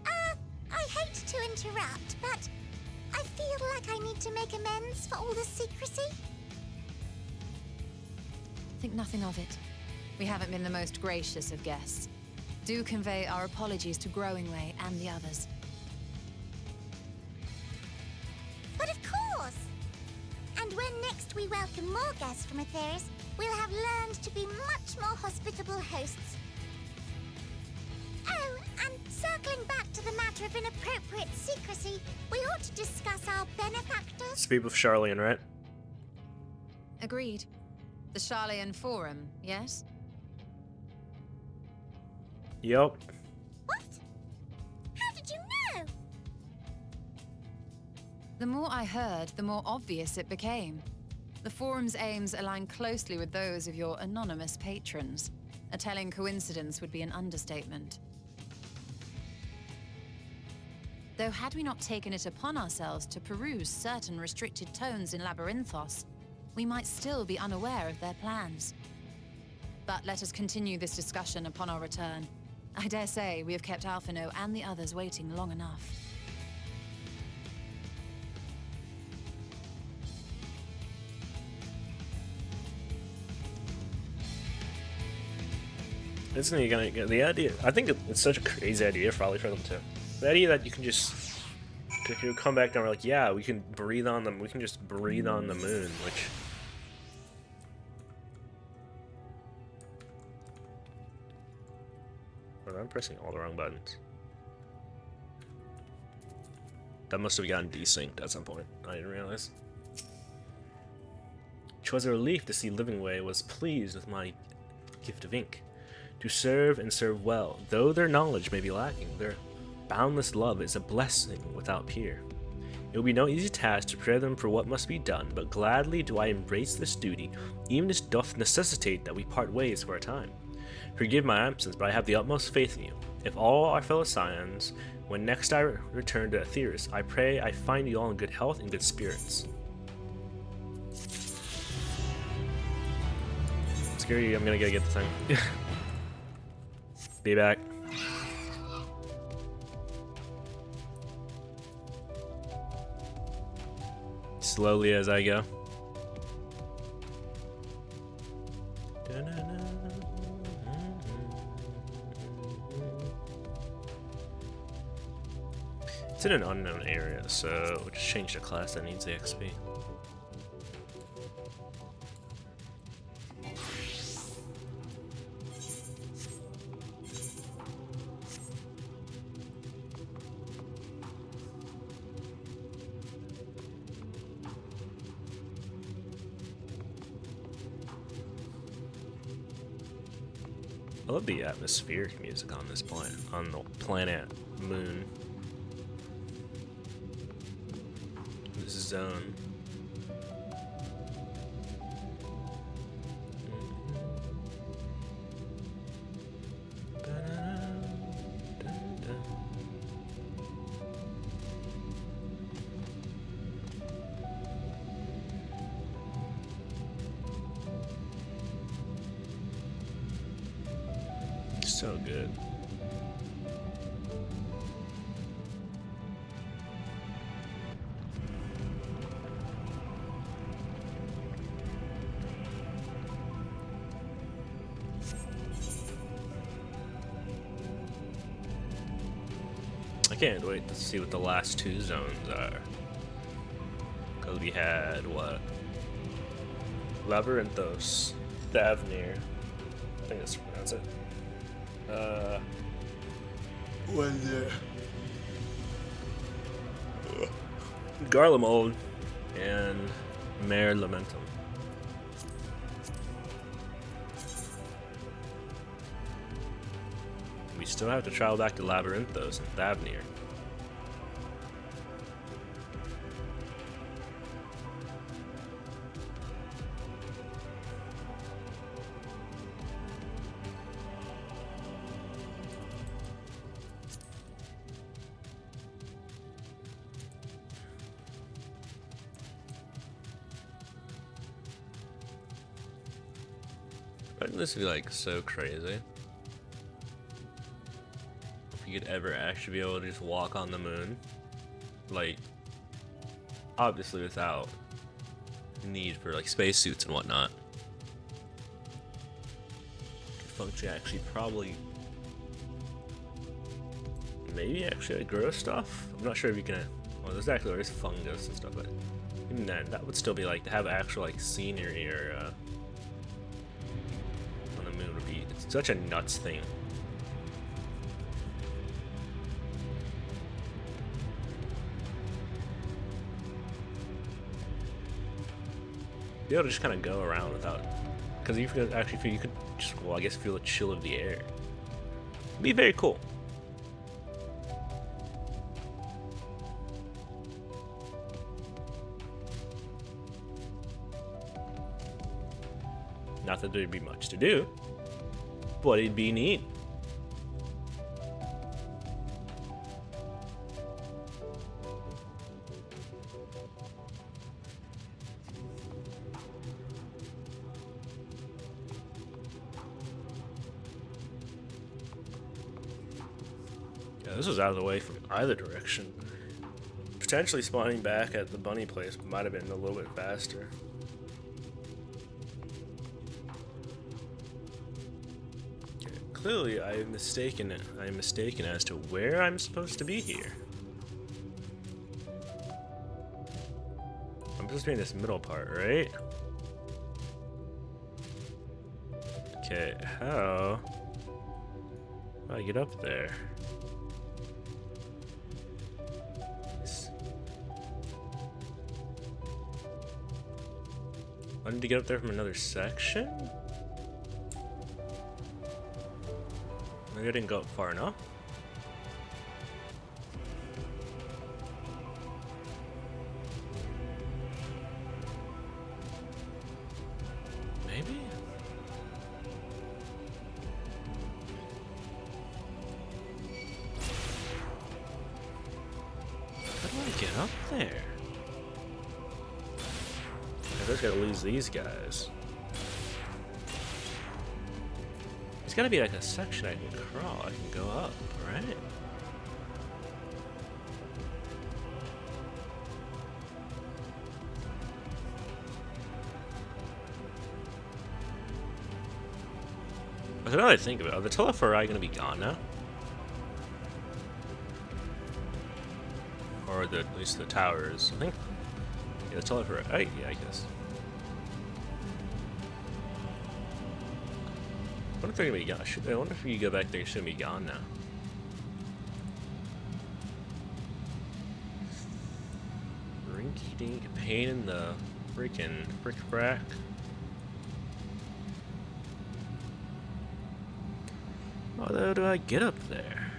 I hate to interrupt, but I feel like I need to make amends for all the secrecy. Think nothing of it. We haven't been the most gracious of guests. Do convey our apologies to Growingway and the others. But of course! And when next we welcome more guests from Aetheris, we'll have learned to be much more hospitable hosts. Oh, and circling back to the matter of inappropriate secrecy, we ought to discuss our benefactors. Speak with Charlian, right? Agreed. The Charlian Forum, yes? Yup. What? How did you know? The more I heard, the more obvious it became. The Forum's aims align closely with those of your anonymous patrons. A telling coincidence would be an understatement. Though had we not taken it upon ourselves to peruse certain restricted tones in Labyrinthos, we might still be unaware of their plans. But let us continue this discussion upon our return. I dare say we have kept Alphino and the others waiting long enough. Isn't he gonna get the idea? I think it's such a crazy idea, probably for them too. The idea that you can just, if you come back down, we're like, yeah, we can breathe on them. We can just breathe on the moon, which. Oh, I'm pressing all the wrong buttons. That must have gotten desynced at some point. I didn't realize. 'Twas a relief to see Livingway was pleased with my gift of ink. to serve and serve well. Though their knowledge may be lacking, their boundless love is a blessing without peer. It will be no easy task to prepare them for what must be done, but gladly do I embrace this duty, even as it doth necessitate that we part ways for a time. Forgive my absence, but I have the utmost faith in you. If all our fellow scions, when next I return to Aetheris, I pray I find you all in good health and good spirits. Scary, I'm gonna go get the thing. Be back. Slowly as I go. It's in an unknown area, so we'll just change the class that needs the XP. I love the atmospheric music on this planet, on the planet Moon. This zone. So good. I can't wait to see what the last two zones are. Because we had, what? Labyrinthos, Thavnir. I think that's pronounce it. Was it? Garlemald and Mare Lamentum. We still have to travel back to Labyrinthos and Thavnir. Wouldn't this be like so crazy? If you could ever actually be able to just walk on the moon, like obviously without need for like spacesuits and whatnot. Could function actually probably, maybe actually like grow stuff. I'm not sure if you can. Well, there's fungus and stuff, but even then, that would still be like to have actual like scenery or. It's such a nuts thing. Be able to just kind of go around without, because you could actually feel, you could just, well, I guess feel the chill of the air. It'd be very cool. Not that there'd be much to do, but it'd be neat. Yeah, this was out of the way from either direction. Potentially spawning back at the bunny place might have been a little bit faster. Clearly, I am mistaken as to where I'm supposed to be here. I'm supposed to be in this middle part, right? Okay, how do I get up there? I need to get up there from another section? Maybe I didn't go up far enough. Maybe? How do I get up there? I just gotta lose these guys. There's gotta be like a section I can crawl, I can go up, right? So now that I think about it, are the telephori gonna be gone now? Or at least the towers, I think. Yeah, the telephori, yeah, I guess. I wonder if they're gonna be gone. I wonder if you go back there, you shouldn't be gone now. Rinky dink, pain in the freaking brick rack. How do I get up there?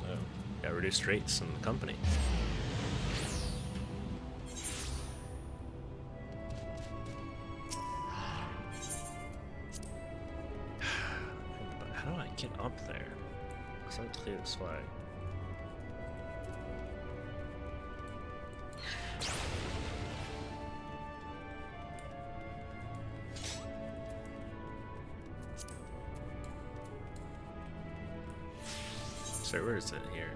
Oh, got reduced rates in the company. How do I get up there? Because I'm clear this way. So where is it here?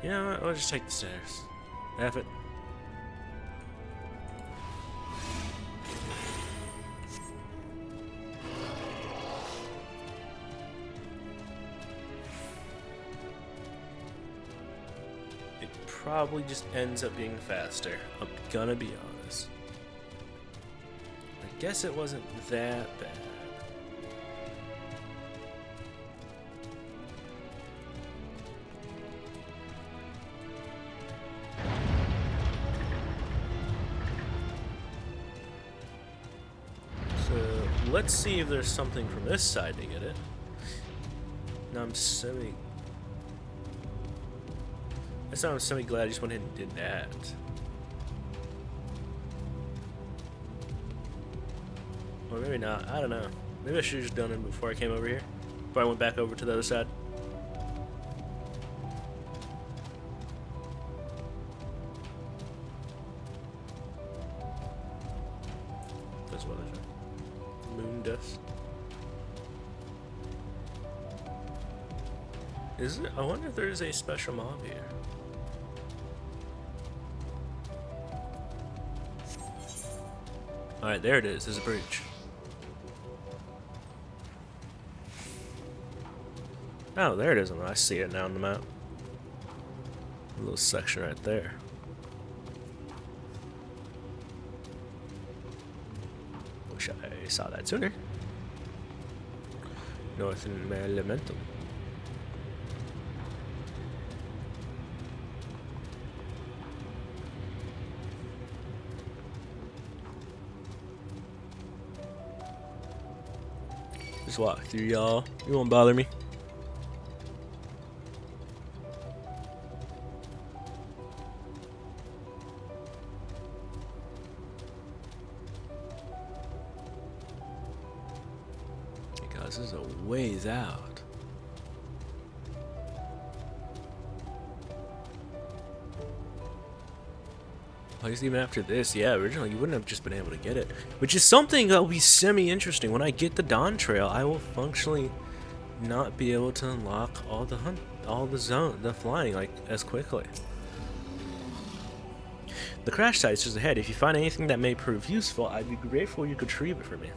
You know what? I'll just take the stairs. F it. It probably just ends up being faster. I'm gonna be honest. I guess it wasn't that bad. So let's see if there's something from this side to get it. Now I'm semi. That's why I'm semi glad I just went ahead and did that. Or maybe not. I don't know. Maybe I should have just done it before I came over here. Before I went back over to the other side. That's what I said. Moon dust. Is it? I wonder if there's a special mob here. Alright, there it is. There's a bridge. Oh, there it is. I see it now on the map. A little section right there. Wish I saw that sooner. Northern Elemental. Just walk through, y'all. You won't bother me. Because this is a ways out. At least even after this, yeah, originally you wouldn't have just been able to get it. Which is something that will be semi-interesting. When I get the Dawn Trail, I will functionally not be able to unlock all the flying like as quickly. The crash site is just ahead. If you find anything that may prove useful, I'd be grateful you could retrieve it for me.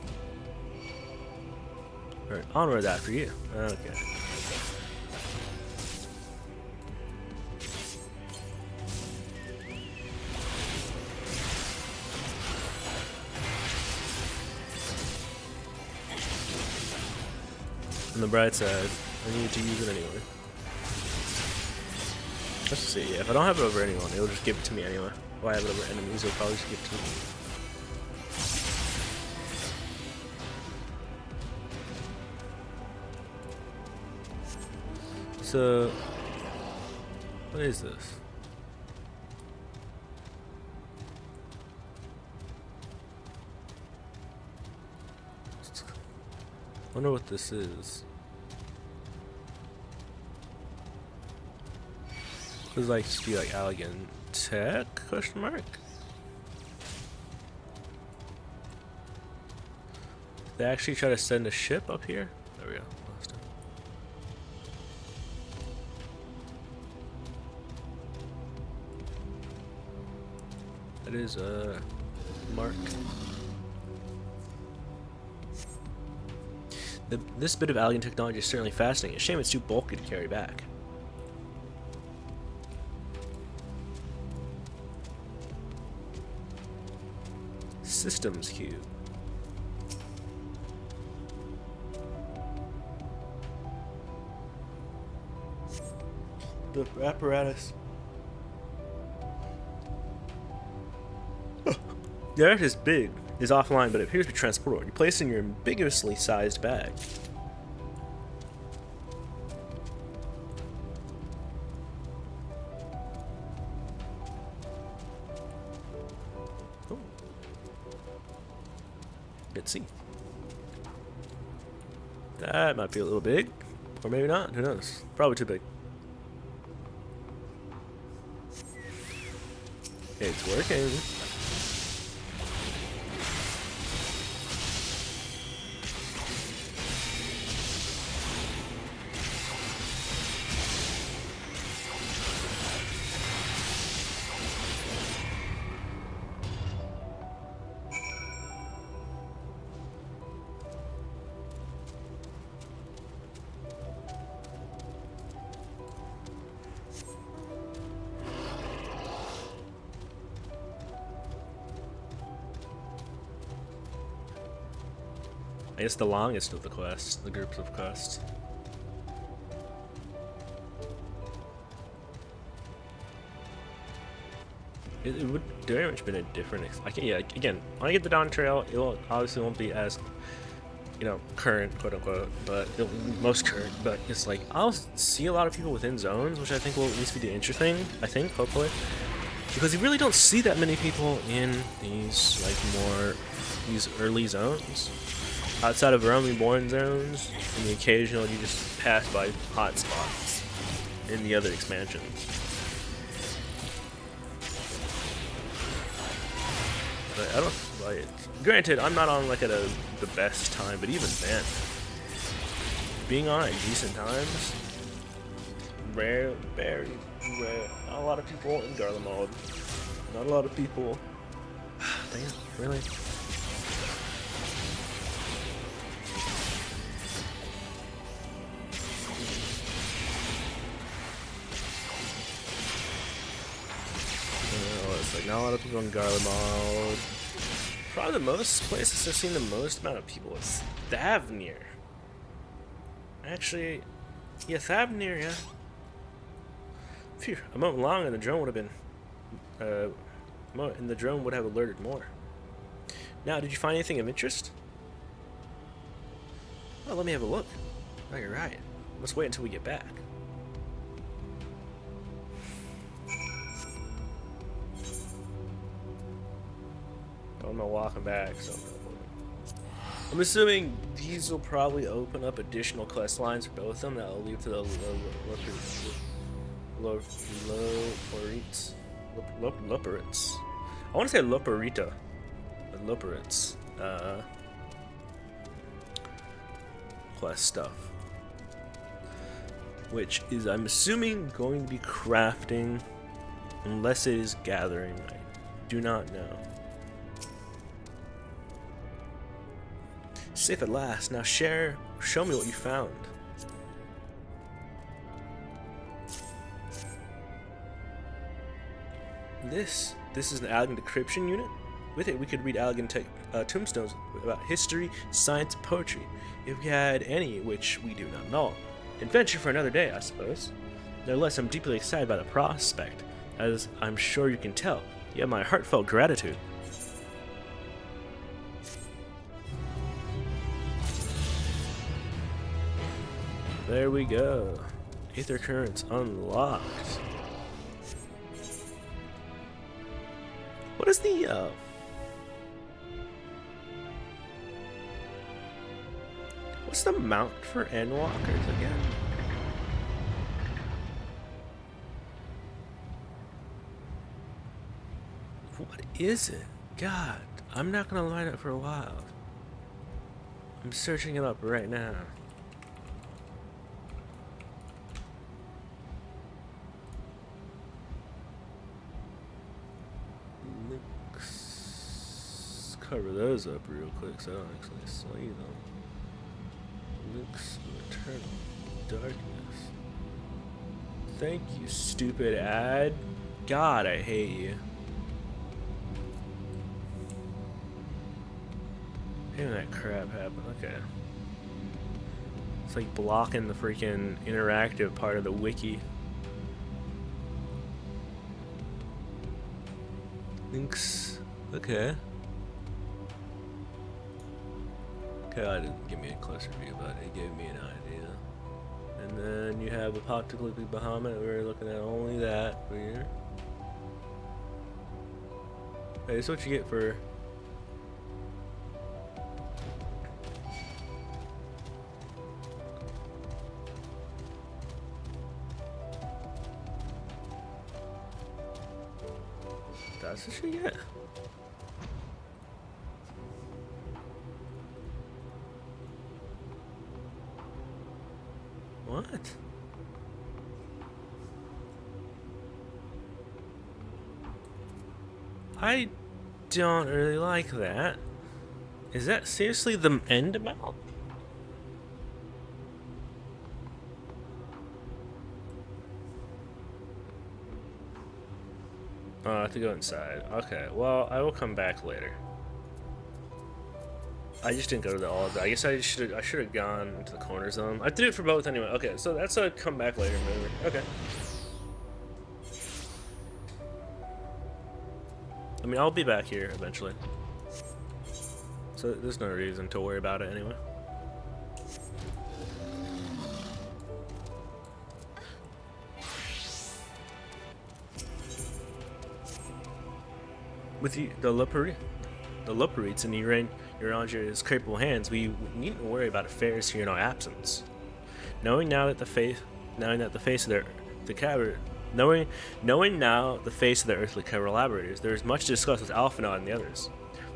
Alright, onward after you. Okay. On the bright side, I need to use it anyway. Let's see. Yeah, if I don't have it over anyone, it'll just give it to me anyway. If I have it over enemies, it'll probably just give it to me. So, what is this? I wonder what this is. Does like just be like Allegan Tech question mark? They actually try to send a ship up here? There we go. Lost it. That is a mark. This bit of Allegan technology is certainly fascinating. A shame it's too bulky to carry back. Systems cube. The apparatus. The apparatus is big, is offline, but it appears to be transportable. You place it in your ambiguously sized bag. Oh. Let's see. That might be a little big, or maybe not. Who knows? Probably too big. It's working. I guess the longest of the quests, the groups of quests. It would very much been a different. Yeah, again, when I get the Dawn Trail, it obviously won't be as, current, quote unquote, but most current. But it's like I'll see a lot of people within zones, which I think will at least be the interesting. I think, hopefully, because you really don't see that many people in these these early zones. Outside of Rome Reborn zones, and the occasional you just pass by hotspots in the other expansions. But I don't like. Granted, I'm not on the best time, but even then, being on at decent times, rare, very rare. Not a lot of people in Garlemald mode. Not a lot of people. Damn, really. Not a lot of people in Garlemald. Probably the most places I've seen the most amount of people is Thavnir. Actually, yeah, Thavnir, yeah. Phew, a moment long and the drone would have been, alerted more. Now, did you find anything of interest? Oh, let me have a look. Oh, you're right. Let's wait until we get back. I'm not walking back, so I'm assuming these will probably open up additional quest lines for both of them that will lead to the Loperites. I want to say Loperita. Loperites. Quest stuff. Which is, I'm assuming, going to be crafting, unless it is gathering. I do not know. Safe at last. Now show me what you found. This is the Allegan decryption unit. With it, we could read Allegan tombstones about history, science, poetry, if we had any, which we do not know. Adventure for another day, I suppose. Nevertheless, I'm deeply excited by the prospect, as I'm sure you can tell. You have my heartfelt gratitude. There we go. Aether currents unlocked. What is the what's the mount for Endwalkers again? What is it? God, I'm not gonna line up for a while. I'm searching it up right now. Let's cover those up real quick so I don't actually see them. Links of Eternal Darkness. Thank you, stupid ad. God, I hate you. Damn, that crap happened. Okay. It's like blocking the freaking interactive part of the wiki. Links. Okay. Okay, I didn't give me a closer view, but it gave me an idea. And then you have Apocalyptic Bahamut. We're looking at only that here. Hey, this is what you get for. That's what you get. What? I don't really like that. Is that seriously the end amount? Oh, I have to go inside. Okay, well, I will come back later. I just didn't go to the all of that. I guess I should have gone into the corner zone. I did it for both anyway. Okay, so that's a come back later movie. Okay. I mean, I'll be back here eventually. So there's no reason to worry about it anyway. With the Loperites and Uranger's capable hands, we needn't worry about affairs here in our absence. Knowing now the face of their earthly collaborators, there is much to discuss with Alphinaud and the others.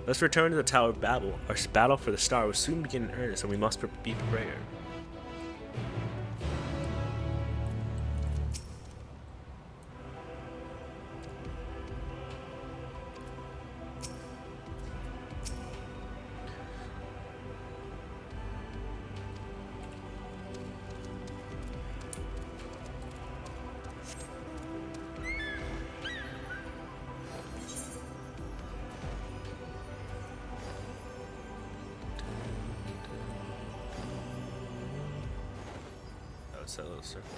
Let's return to the Tower of Babel. Our battle for the star will soon begin in earnest, and we must be prepared. That little circle.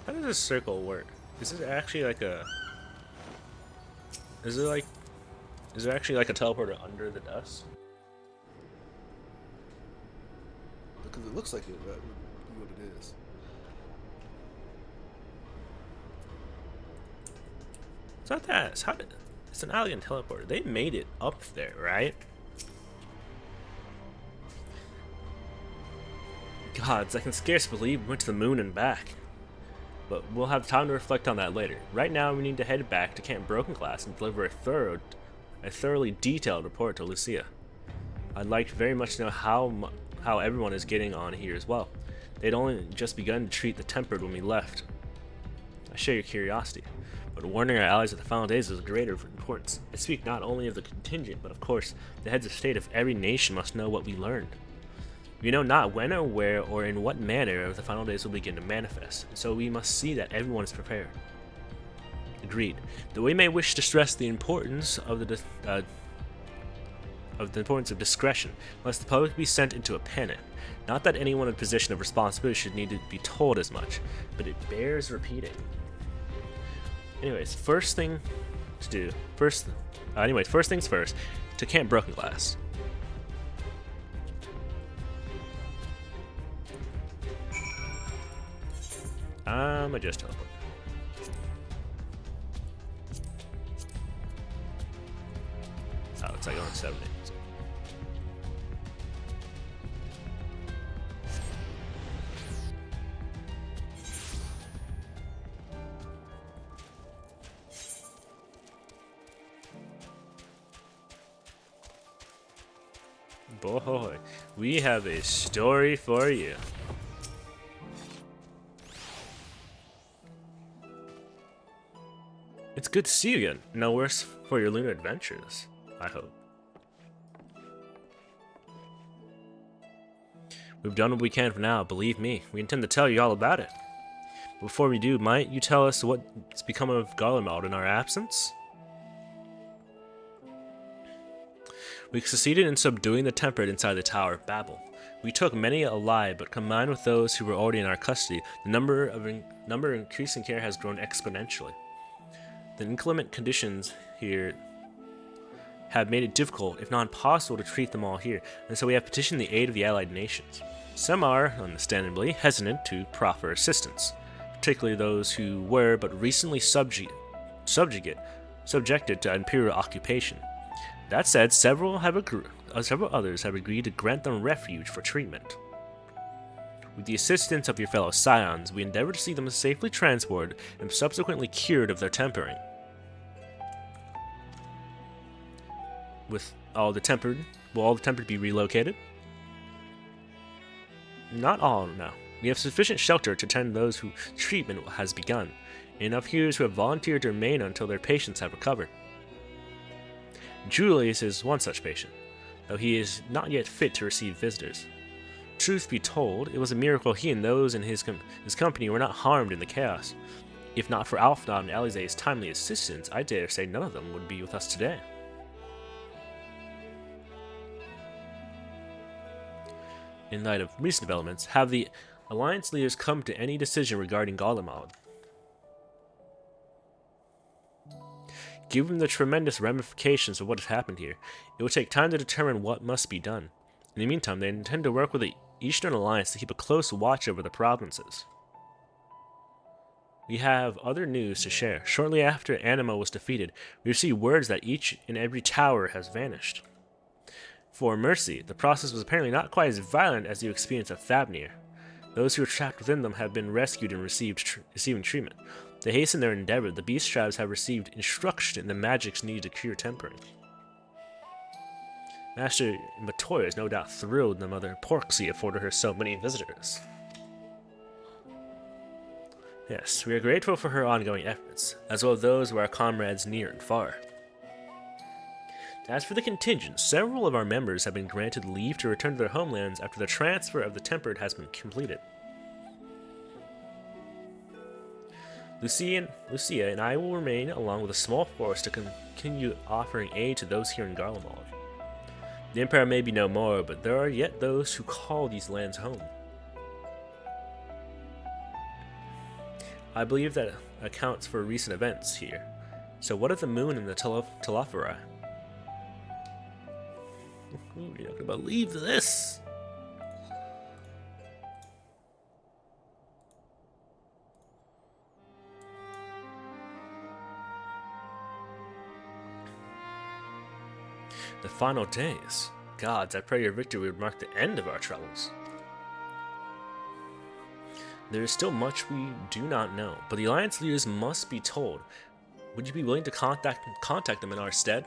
How does this circle work? Is it actually like a? Is there actually like a teleporter under the dust? Because it looks like it, that would be what it is. It's not that. It's an alien teleporter. They made it up there, right? Gods, I can scarce believe we went to the moon and back. But we'll have time to reflect on that later. Right now, we need to head back to Camp Broken Glass and deliver a thoroughly detailed report to Lucia. I'd like very much to know how everyone is getting on here as well. They'd only just begun to treat the tempered when we left. I share your curiosity, but warning our allies of the final days is of greater importance. I speak not only of the contingent, but of course, the heads of state of every nation must know what we learned. We know not when or where or in what manner the final days will begin to manifest, and so we must see that everyone is prepared. Agreed. Though we may wish to stress the importance of of discretion, lest the public be sent into a panic. Not that anyone in a position of responsibility should need to be told as much, but it bears repeating. Anyways, first things first, to Camp Broken Glass. I just teleport. Oh, it's like on 7 days. Boy, we have a story for you. It's good to see you again. No worse for your lunar adventures, I hope. We've done what we can for now, believe me. We intend to tell you all about it. Before we do, might you tell us what's become of Garlemald in our absence? We succeeded in subduing the tempered inside the Tower of Babel. We took many alive, but combined with those who were already in our custody, the number of increasing care has grown exponentially. The inclement conditions here have made it difficult, if not impossible, to treat them all here, and so we have petitioned the aid of the allied nations. Some are, understandably, hesitant to proffer assistance, particularly those who were but recently subjected to imperial occupation. That said, several others have agreed to grant them refuge for treatment. With the assistance of your fellow scions, we endeavor to see them safely transported and subsequently cured of their tempering. Will all the tempered be relocated? Not all, no. We have sufficient shelter to tend those whose treatment has begun, and enough healers who have volunteered to remain until their patients have recovered. Julius is one such patient, though he is not yet fit to receive visitors. Truth be told, it was a miracle he and those in his company were not harmed in the chaos. If not for Alfnod and Alize's timely assistance, I dare say none of them would be with us today. In light of recent developments, have the Alliance leaders come to any decision regarding Garlemald? Given the tremendous ramifications of what has happened here, it will take time to determine what must be done. In the meantime, they intend to work with the Eastern Alliance to keep a close watch over the provinces. We have other news to share. Shortly after Anima was defeated, we received words that each and every tower has vanished. For Mercy, the process was apparently not quite as violent as the experience of Thabnir. Those who were trapped within them have been rescued and receiving treatment. To hasten their endeavor, the beast tribes have received instruction in the magics needed to cure tempering. Master Matoya is no doubt thrilled the Mother Porxie afforded her so many visitors. Yes, we are grateful for her ongoing efforts, as well as those of our comrades near and far. As for the contingent, several of our members have been granted leave to return to their homelands after the transfer of the Tempered has been completed. Lucia and I will remain along with a small force to continue offering aid to those here in Garlemald. The Empire may be no more, but there are yet those who call these lands home. I believe that accounts for recent events here. So what of the moon and the Telophori? You're not gonna believe this! The final days. Gods, I pray your victory would mark the end of our troubles. There is still much we do not know, but the Alliance leaders must be told. Would you be willing to contact them in our stead?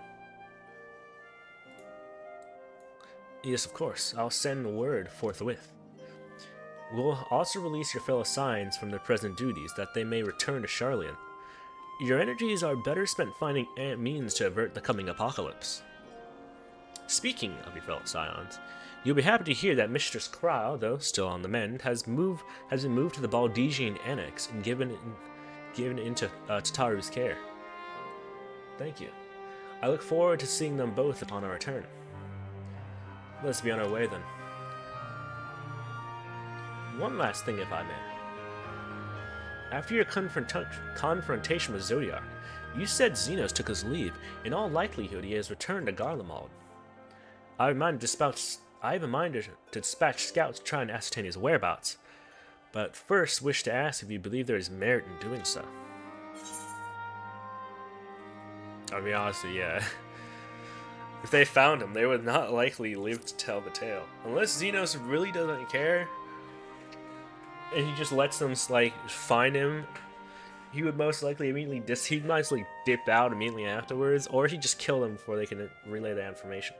Yes, of course. I'll send word forthwith. We'll also release your fellow Scions from their present duties, that they may return to Charlian. Your energies are better spent finding means to avert the coming apocalypse. Speaking of your fellow Scions, you'll be happy to hear that Mistress Krau, though still on the mend, has been moved to the Baldegian Annex and given into Tataru's care. Thank you. I look forward to seeing them both upon our return. Let's be on our way then. One last thing, if I may. After your confrontation with Zodiac, you said Xenos took his leave. In all likelihood, he has returned to Garlemald. I have a mind to dispatch scouts to try and ascertain his whereabouts, but first wish to ask if you believe there is merit in doing so. I'll be honest with you, yeah. If they found him, they would not likely live to tell the tale. Unless Xenos really doesn't care, and he just lets them like find him, he would most likely immediately he'd nicely dip out immediately afterwards, or he'd just kill them before they can relay the information.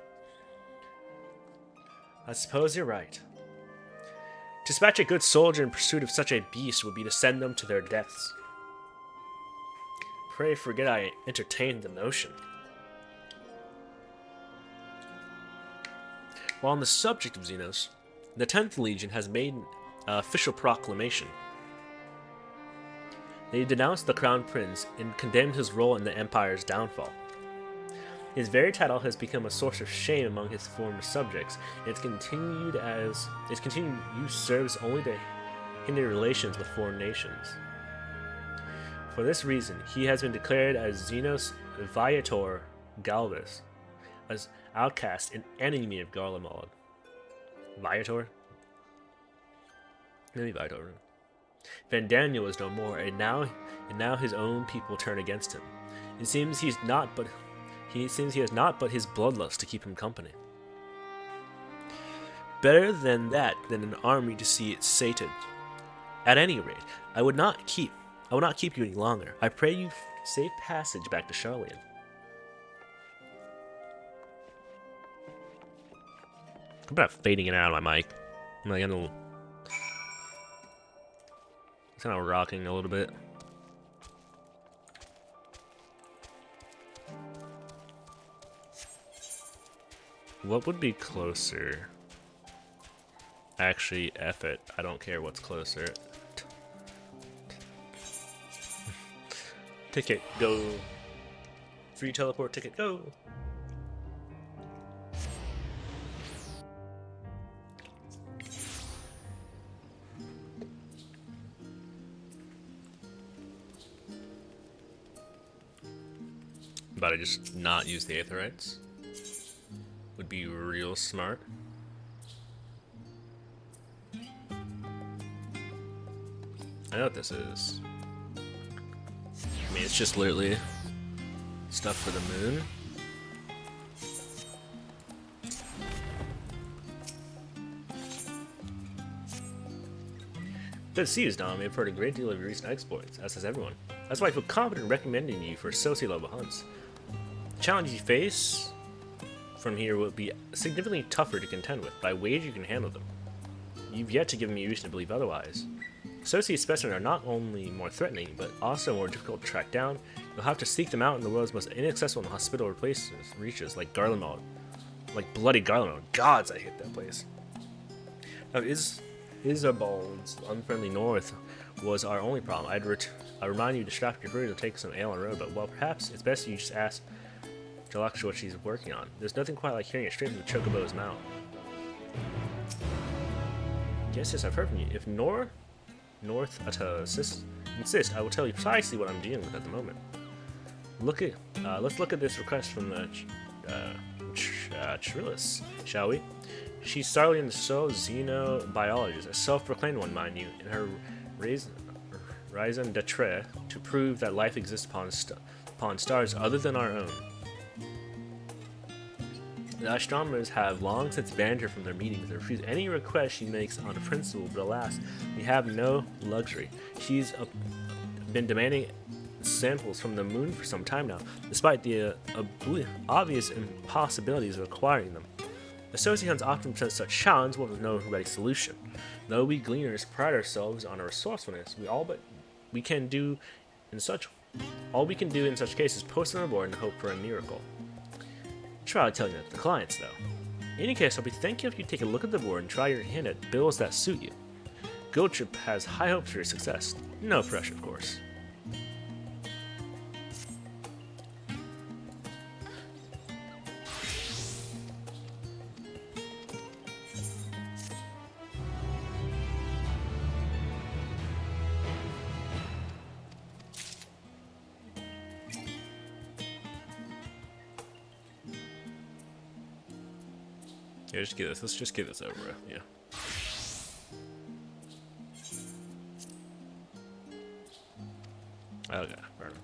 I suppose you're right. To dispatch a good soldier in pursuit of such a beast would be to send them to their deaths. Pray forget I entertained the notion. While on the subject of Xenos, the 10th Legion has made an official proclamation. They denounced the Crown Prince and condemned his role in the Empire's downfall. His very title has become a source of shame among his former subjects, and its continued use serves only to hinder relations with foreign nations. For this reason, he has been declared as Xenos Viator Galvus, as outcast and enemy of Garlemald. Viator? Maybe Viator. Van Daniel is no more, and now his own people turn against him. It seems he has not but his bloodlust to keep him company. Better than that than an army to see it sated. At any rate, I will not keep you any longer. I pray you safe passage back to Charlian. I'm about fading it out of my mic. I'm like kind of rocking a little bit. What would be closer? Actually, F it. I don't care what's closer. Ticket, go. Free teleport ticket, go. About to just not use the Aetherites. Would be real smart. I know what this is. I mean, it's just literally stuff for the moon. Good to see you, Dom. I've heard a great deal of your recent exploits, as has everyone. That's why I feel confident in recommending you for associate level hunts. The challenge you face from here will be significantly tougher to contend with, but I wager you can handle them. You've yet to give me reason to believe otherwise. Associate specimens are not only more threatening, but also more difficult to track down. You'll have to seek them out in the world's most inaccessible and hospitable reaches, like Garlemald. Like bloody Garlemald. Gods, I hate that place. Now, Isabald's unfriendly north was our only problem. I remind you to strap your herd to take some ale on the road, but well, perhaps it's best you just ask Jalaksha what she's working on. There's nothing quite like hearing it straight from the Chocobo's mouth. Yes, I've heard from you. If North insist, I will tell you precisely what I'm dealing with at the moment. Let's look at this request from the Trillis, shall we? She's Sarlian's sole xenobiologist, a self-proclaimed one, mind you, in her raison d'etre to prove that life exists upon stars other than our own. The astronomers have long since banned her from their meetings and refused any request she makes on principle, but alas, we have no luxury. She's been demanding samples from the moon for some time now, despite the obvious impossibilities of acquiring them. Associate hunts often present such challenges with no ready solution. Though we gleaners pride ourselves on our resourcefulness, all we can do in such cases is post on our board and hope for a miracle. Try telling that to the clients, though. In any case, I'll be thankful if you take a look at the board and try your hand at bills that suit you. Goldtrip has high hopes for your success. No pressure, of course. Yeah, just get this. Let's just get this over with. Yeah. Okay, fair enough.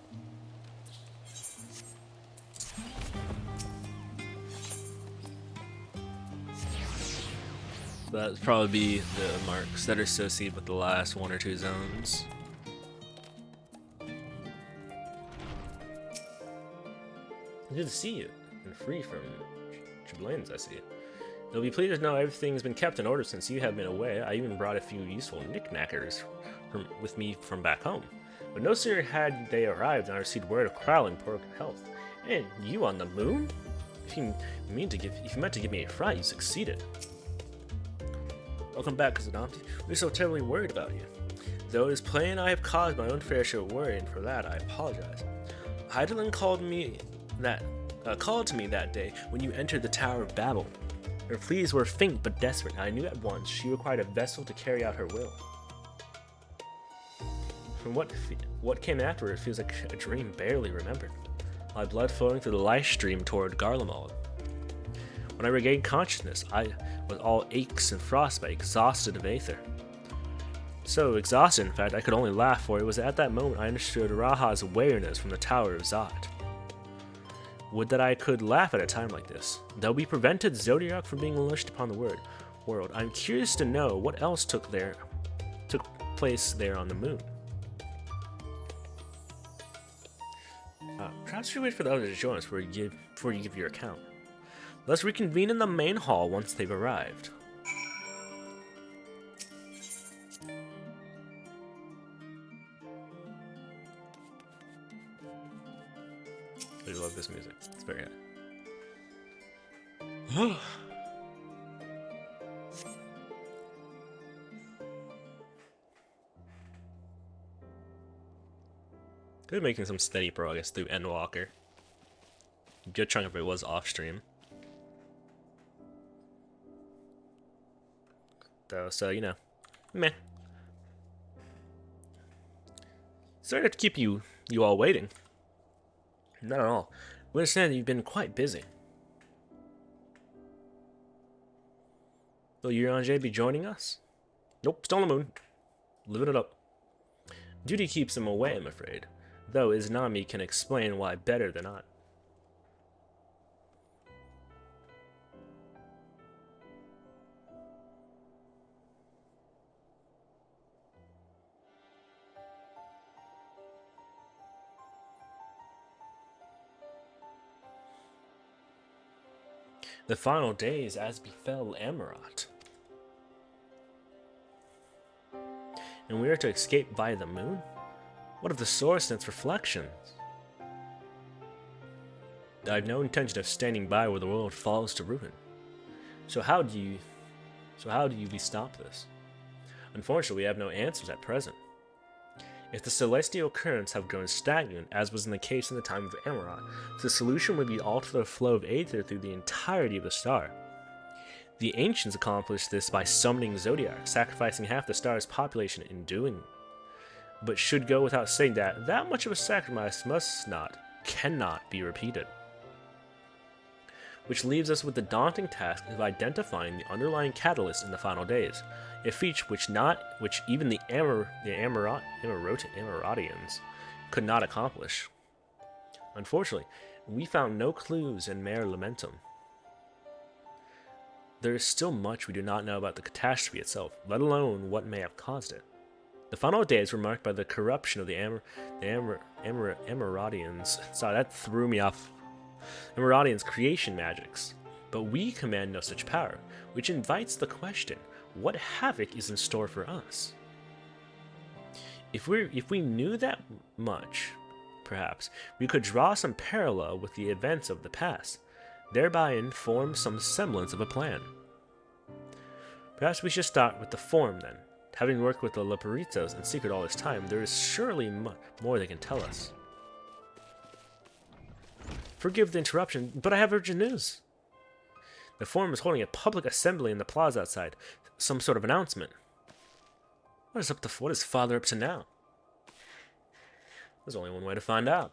That'd probably be the marks that are associated with the last 1 or 2 zones. Good to see you, and free from Chiblains, I see. You'll be pleased to know everything's been kept in order since you have been away. I even brought a few useful knickknackers with me from back home. But no sooner had they arrived than I received word of Crowley in poor health. And you on the moon? If you meant to give me a fright, you succeeded. Welcome back, Kazadamti. We're so terribly worried about you. Though it is plain I have caused my own fair share of worry, and for that I apologize. Heidelin called to me that day when you entered the Tower of Babel. Her pleas were faint but desperate, and I knew at once she required a vessel to carry out her will. From what came afterward, it feels like a dream barely remembered. My blood flowing through the life stream toward Garlemald. When I regained consciousness, I was all aches and frostbite, exhausted of aether. So exhausted, in fact, I could only laugh, for it was at that moment I understood Raha's awareness from the Tower of Zod. Would that I could laugh at a time like this. Though we prevented Zodiac from being unleashed upon the world, I'm curious to know what else took place there on the moon. Perhaps you wait for the others to join us before you give your account. Let's reconvene in the main hall once they've arrived. I love this music. It's very good. Good, making some steady progress through Endwalker. Good chunk of it was off stream. Though, so you know, meh. Sorry to have to keep you all waiting. Not at all. We understand that you've been quite busy. Will Uranger be joining us? Nope, still on the moon. Living it up. Duty keeps him away, I'm afraid. Though Izanami can explain why better than not. The final days as befell Amarat. And we are to escape via the moon? What of the source and its reflections? I have no intention of standing by where the world falls to ruin. So how do we stop this? Unfortunately, we have no answers at present. If the celestial currents have grown stagnant, as was in the case in the time of Amarat, the solution would be to alter the flow of aether through the entirety of the star. The ancients accomplished this by summoning Zodiac, sacrificing half the star's population in doing. But should go without saying that much of a sacrifice cannot be repeated. Which leaves us with the daunting task of identifying the underlying catalyst in the final days, a feat which even the Amaratians could not accomplish. Unfortunately, we found no clues in Mare Lamentum. There is still much we do not know about the catastrophe itself, let alone what may have caused it. The final days were marked by the corruption of the Amaratians. Sorry, that threw me off. Amaratians' creation magics. But we command no such power, which invites the question, what havoc is in store for us? If we knew that much, perhaps, we could draw some parallel with the events of the past, thereby inform some semblance of a plan. Perhaps we should start with the form then. Having worked with the Leperitos in secret all this time, there is surely more they can tell us. Forgive the interruption, but I have urgent news. The Forum is holding a public assembly in the plaza outside. Some sort of announcement. What is Father up to now? There's only one way to find out.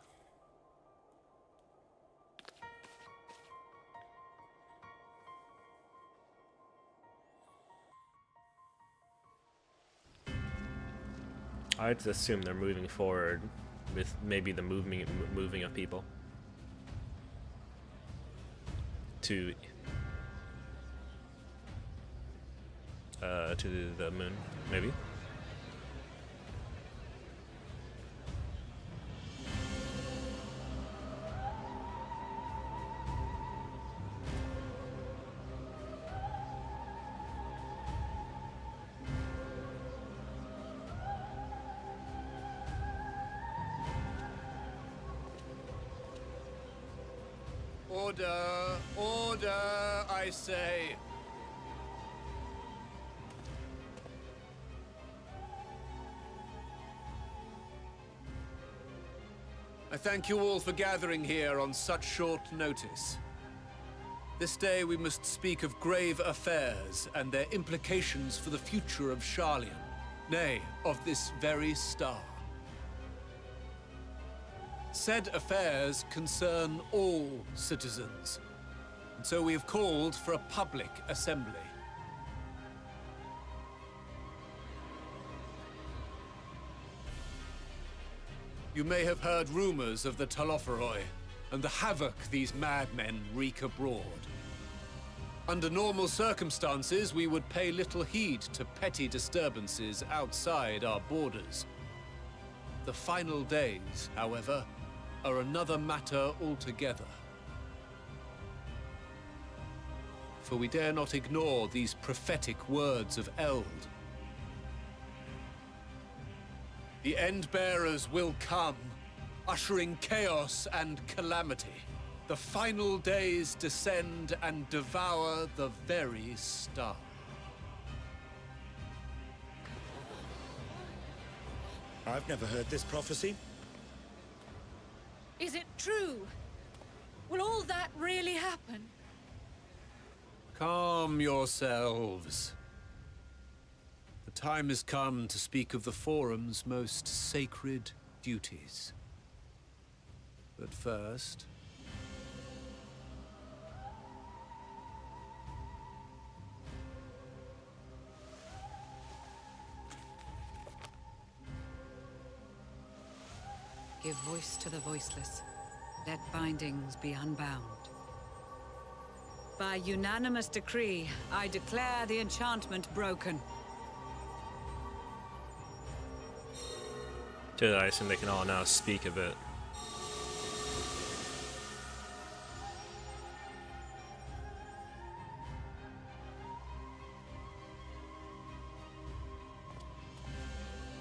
I'd assume they're moving forward with maybe the moving of people to the moon, maybe. Order! Order, I say! I thank you all for gathering here on such short notice. This day we must speak of grave affairs and their implications for the future of Sharlayan, nay, of this very star. Said affairs concern all citizens, and so we have called for a public assembly. You may have heard rumors of the Telophoroi and the havoc these madmen wreak abroad. Under normal circumstances, we would pay little heed to petty disturbances outside our borders. The final days, however, are another matter altogether. For we dare not ignore these prophetic words of Eld. The End-Bearers will come, ushering chaos and calamity. The final days descend and devour the very star. I've never heard this prophecy. Is it true? Will all that really happen? Calm yourselves. The time has come to speak of the Forum's most sacred duties. But first... Give voice to the voiceless. Let bindings be unbound. By unanimous decree, I declare the enchantment broken. So I assume they can all now speak of it.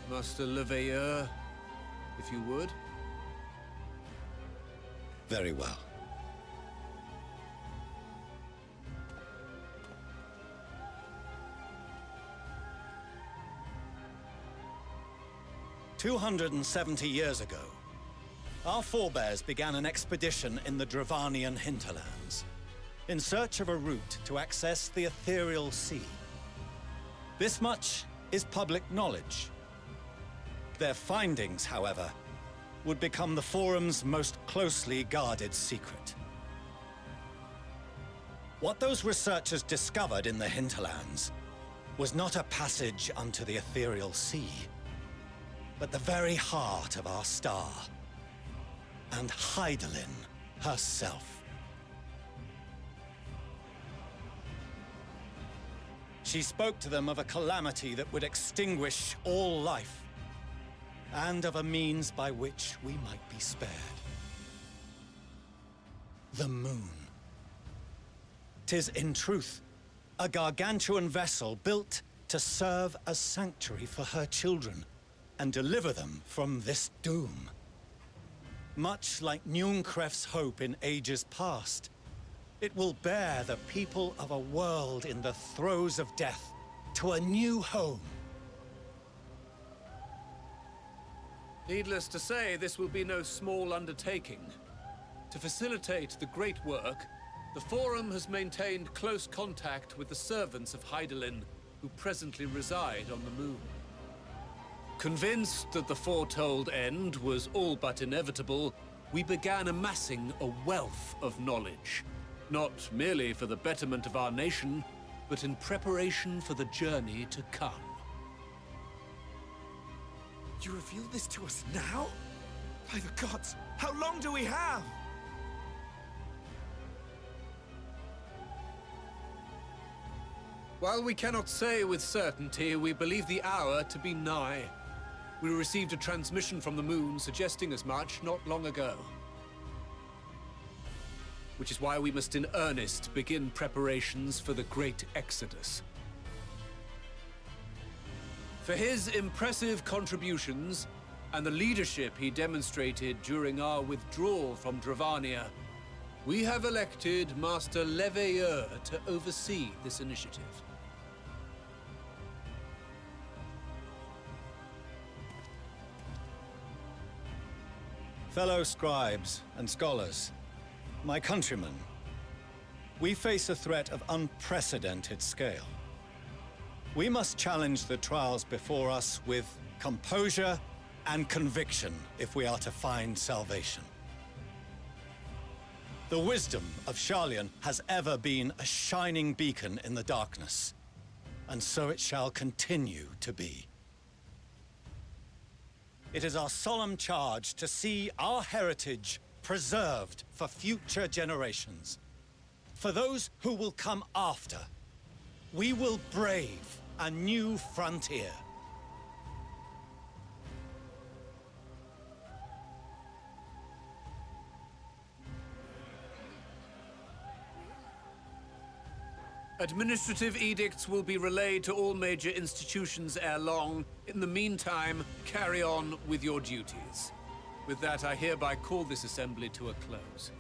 Master Leveilleur, if you would. Very well. "270 years ago, our forebears began an expedition in the Dravanian hinterlands, in search of a route to access the ethereal sea. This much is public knowledge. Their findings, however, would become the Forum's most closely guarded secret. What those researchers discovered in the hinterlands was not a passage unto the ethereal sea, but the very heart of our star, and Hydaelyn herself. She spoke to them of a calamity that would extinguish all life, and of a means by which we might be spared. The moon. 'Tis in truth a gargantuan vessel built to serve as sanctuary for her children and deliver them from this doom. Much like Nunkref's hope in ages past, it will bear the people of a world in the throes of death to a new home. Needless to say, this will be no small undertaking. To facilitate the great work, the Forum has maintained close contact with the servants of Hydaelyn, who presently reside on the moon. Convinced that the foretold end was all but inevitable, we began amassing a wealth of knowledge, not merely for the betterment of our nation, but in preparation for the journey to come. You reveal this to us now? By the gods, how long do we have? While we cannot say with certainty, we believe the hour to be nigh. We received a transmission from the moon suggesting as much not long ago. Which is why we must in earnest begin preparations for the Great Exodus. For his impressive contributions and the leadership he demonstrated during our withdrawal from Dravania, we have elected Master Leveilleur to oversee this initiative. Fellow scribes and scholars, my countrymen, we face a threat of unprecedented scale. We must challenge the trials before us with composure and conviction if we are to find salvation. The wisdom of Sharlayan has ever been a shining beacon in the darkness, and so it shall continue to be. It is our solemn charge to see our heritage preserved for future generations. For those who will come after, we will brave a new frontier. Administrative edicts will be relayed to all major institutions ere long. In the meantime, carry on with your duties. With that, I hereby call this assembly to a close.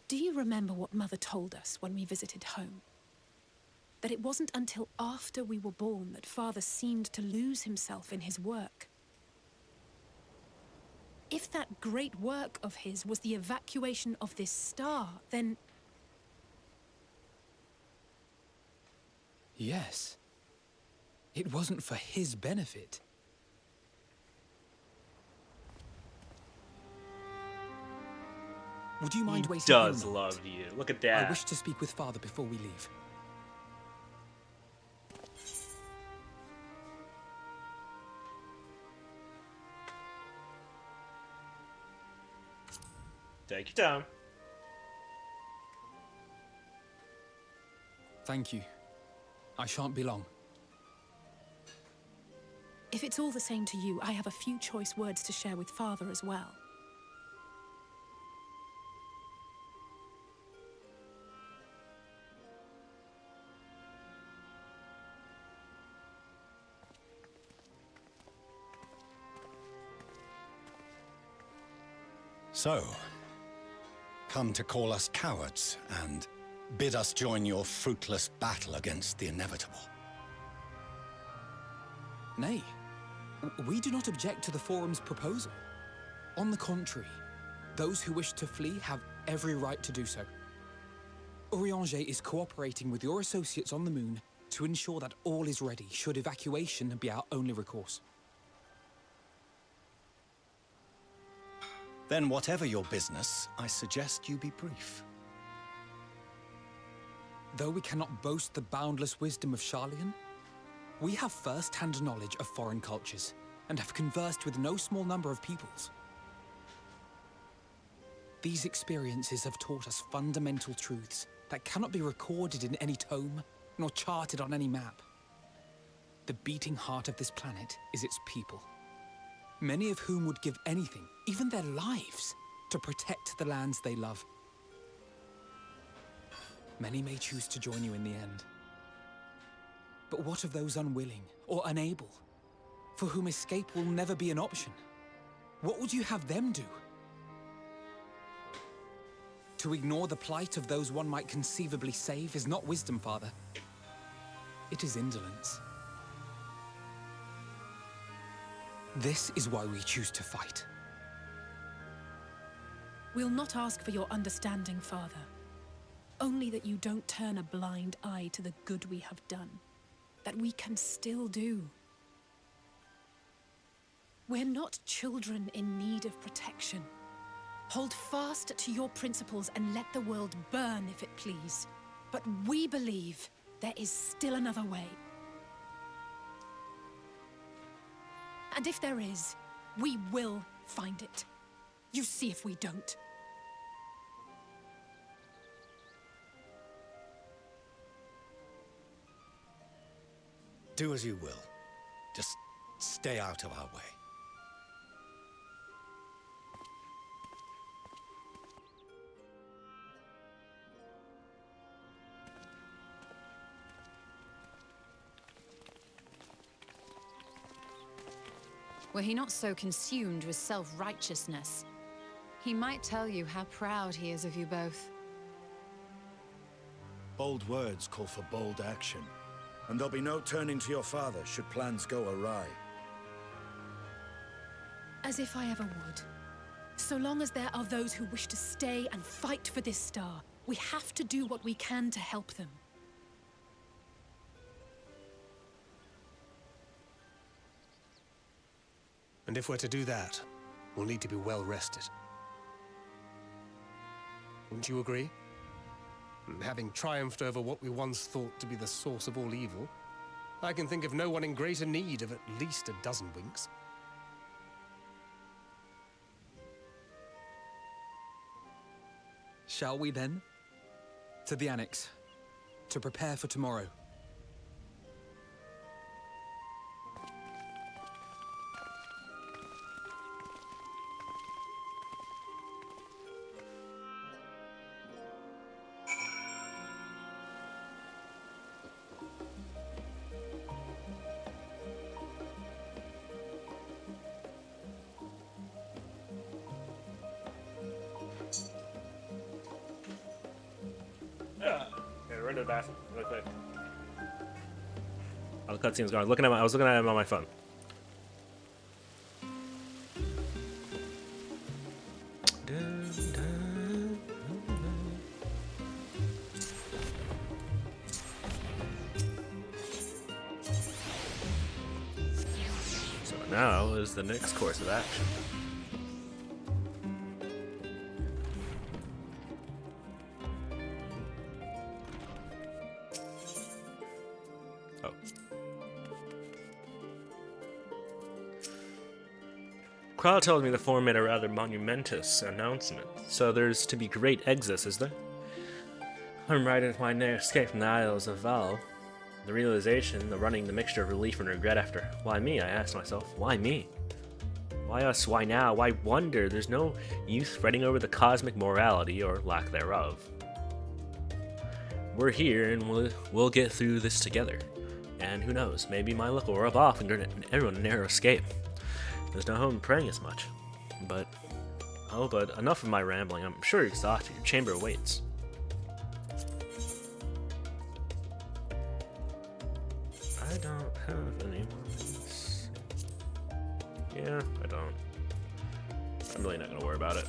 Do you remember what Mother told us when we visited home? That it wasn't until after we were born that Father seemed to lose himself in his work. If that great work of his was the evacuation of this star, then... Yes. It wasn't for his benefit. Would you mind He waiting here a does moment? love you. Look at I that. wish to speak with Father before we leave. Take your time. Thank you. I shan't be long. If it's all the same to you, I have a few choice words to share with Father as well. So, come to call us cowards and bid us join your fruitless battle against the inevitable. Nay, we do not object to the Forum's proposal. On the contrary, those who wish to flee have every right to do so. Urianger is cooperating with your associates on the moon to ensure that all is ready should evacuation be our only recourse. Then whatever your business, I suggest you be brief. Though we cannot boast the boundless wisdom of Sharlayan, we have first-hand knowledge of foreign cultures and have conversed with no small number of peoples. These experiences have taught us fundamental truths that cannot be recorded in any tome nor charted on any map. The beating heart of this planet is its people, many of whom would give anything, even their lives, to protect the lands they love. Many may choose to join you in the end. But what of those unwilling or unable, for whom escape will never be an option? What would you have them do? To ignore the plight of those one might conceivably save is not wisdom, Father. It is indolence. This is why we choose to fight. We'll not ask for your understanding, Father. Only that you don't turn a blind eye to the good we have done. That we can still do. We're not children in need of protection. Hold fast to your principles and let the world burn if it please. But we believe there is still another way. And if there is, we will find it. You see if we don't. Do as you will. Just stay out of our way. Were he not so consumed with self-righteousness, he might tell you how proud he is of you both. Bold words call for bold action. And there'll be no turning to your father should plans go awry. As if I ever would. So long as there are those who wish to stay and fight for this star, we have to do what we can to help them. And if we're to do that, we'll need to be well rested. Wouldn't you agree? And having triumphed over what we once thought to be the source of all evil, I can think of no one in greater need of at least a dozen winks. Shall we then? To the Annex, to prepare for tomorrow. Run to the bathroom really quick. Oh, the cutscene's gone. I was looking at him on my phone. So now is the next course of action. Krall told me the Forum made a rather monumentous announcement, so there's to be great exodus, is there? I'm riding with my near escape from the Isles of Val. The realization, the running, the mixture of relief and regret after. Why me, I asked myself. Why me? Why us? Why now? Why wonder? There's no use fretting over the cosmic morality, or lack thereof. We're here, and we'll get through this together. And who knows, maybe my luck will rub off and grant everyone a narrow escape. There's no home praying as much. But enough of my rambling. I'm sure you're exhausted. Your chamber awaits. I don't have any ones. Yeah, I don't. I'm really not gonna worry about it.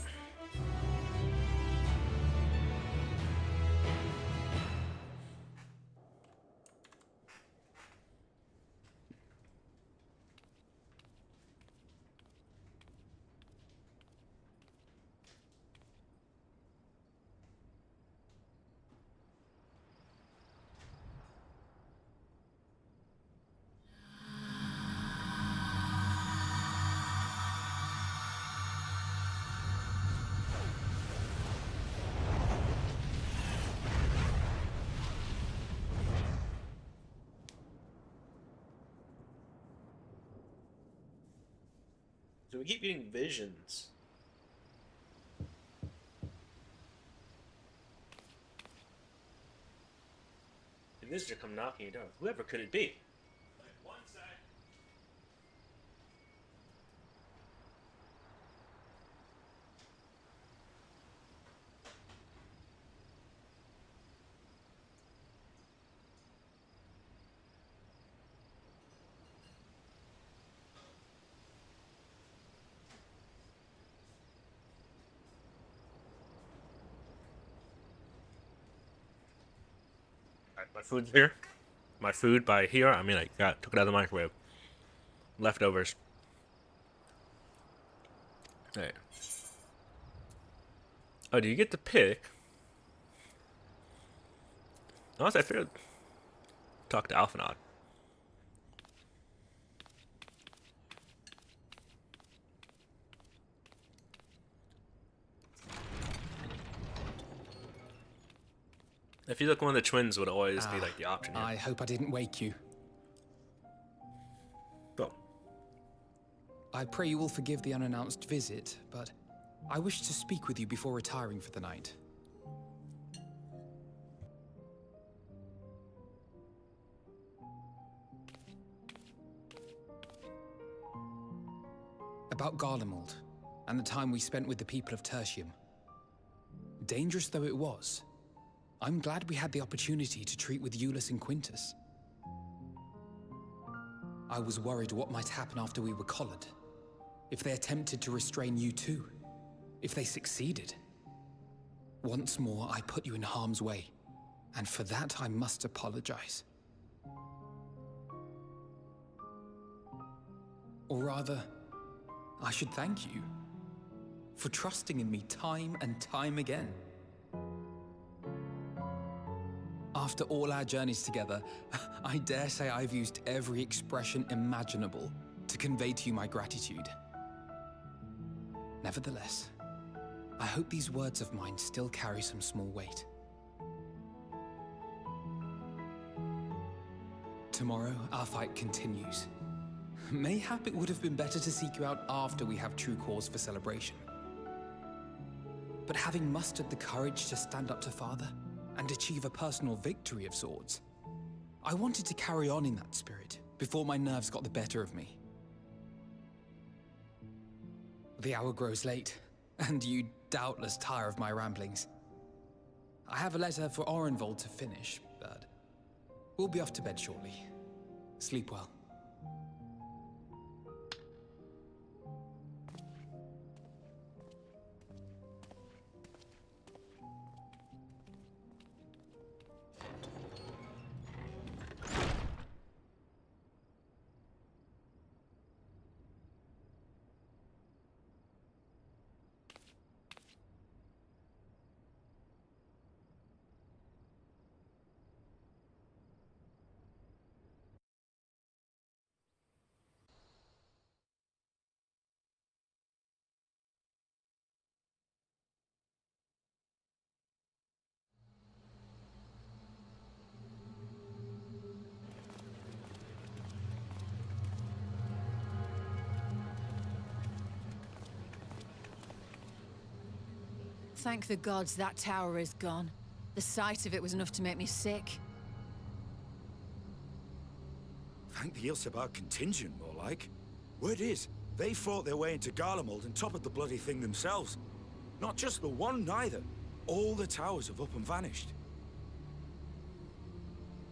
So we keep getting visions. A visitor come knocking your door. Whoever could it be? My food's here. My food by here, I mean, I took it out of the microwave. Leftovers. Hey. Oh, do you get to pick? Honestly, I figured talk to Alphinaud. I feel like one of the twins would always be like the option here. I hope I didn't wake you. Well, I pray you will forgive the unannounced visit, but I wish to speak with you before retiring for the night. About Garlemald, and the time we spent with the people of Tertium. Dangerous though it was, I'm glad we had the opportunity to treat with Eulus and Quintus. I was worried what might happen after we were collared. If they attempted to restrain you too. If they succeeded. Once more, I put you in harm's way, and for that I must apologize. Or rather, I should thank you for trusting in me time and time again. After all our journeys together, I dare say I've used every expression imaginable to convey to you my gratitude. Nevertheless, I hope these words of mine still carry some small weight. Tomorrow, our fight continues. Mayhap it would have been better to seek you out after we have true cause for celebration. But having mustered the courage to stand up to Father and achieve a personal victory of sorts, I wanted to carry on in that spirit before my nerves got the better of me. The hour grows late, and you doubtless tire of my ramblings. I have a letter for Orenvold to finish, but we'll be off to bed shortly. Sleep well. Thank the gods that tower is gone. The sight of it was enough to make me sick. Thank the Ilsebar contingent, more like. Word is, they fought their way into Garlemald and toppled the bloody thing themselves. Not just the one, neither. All the towers have up and vanished.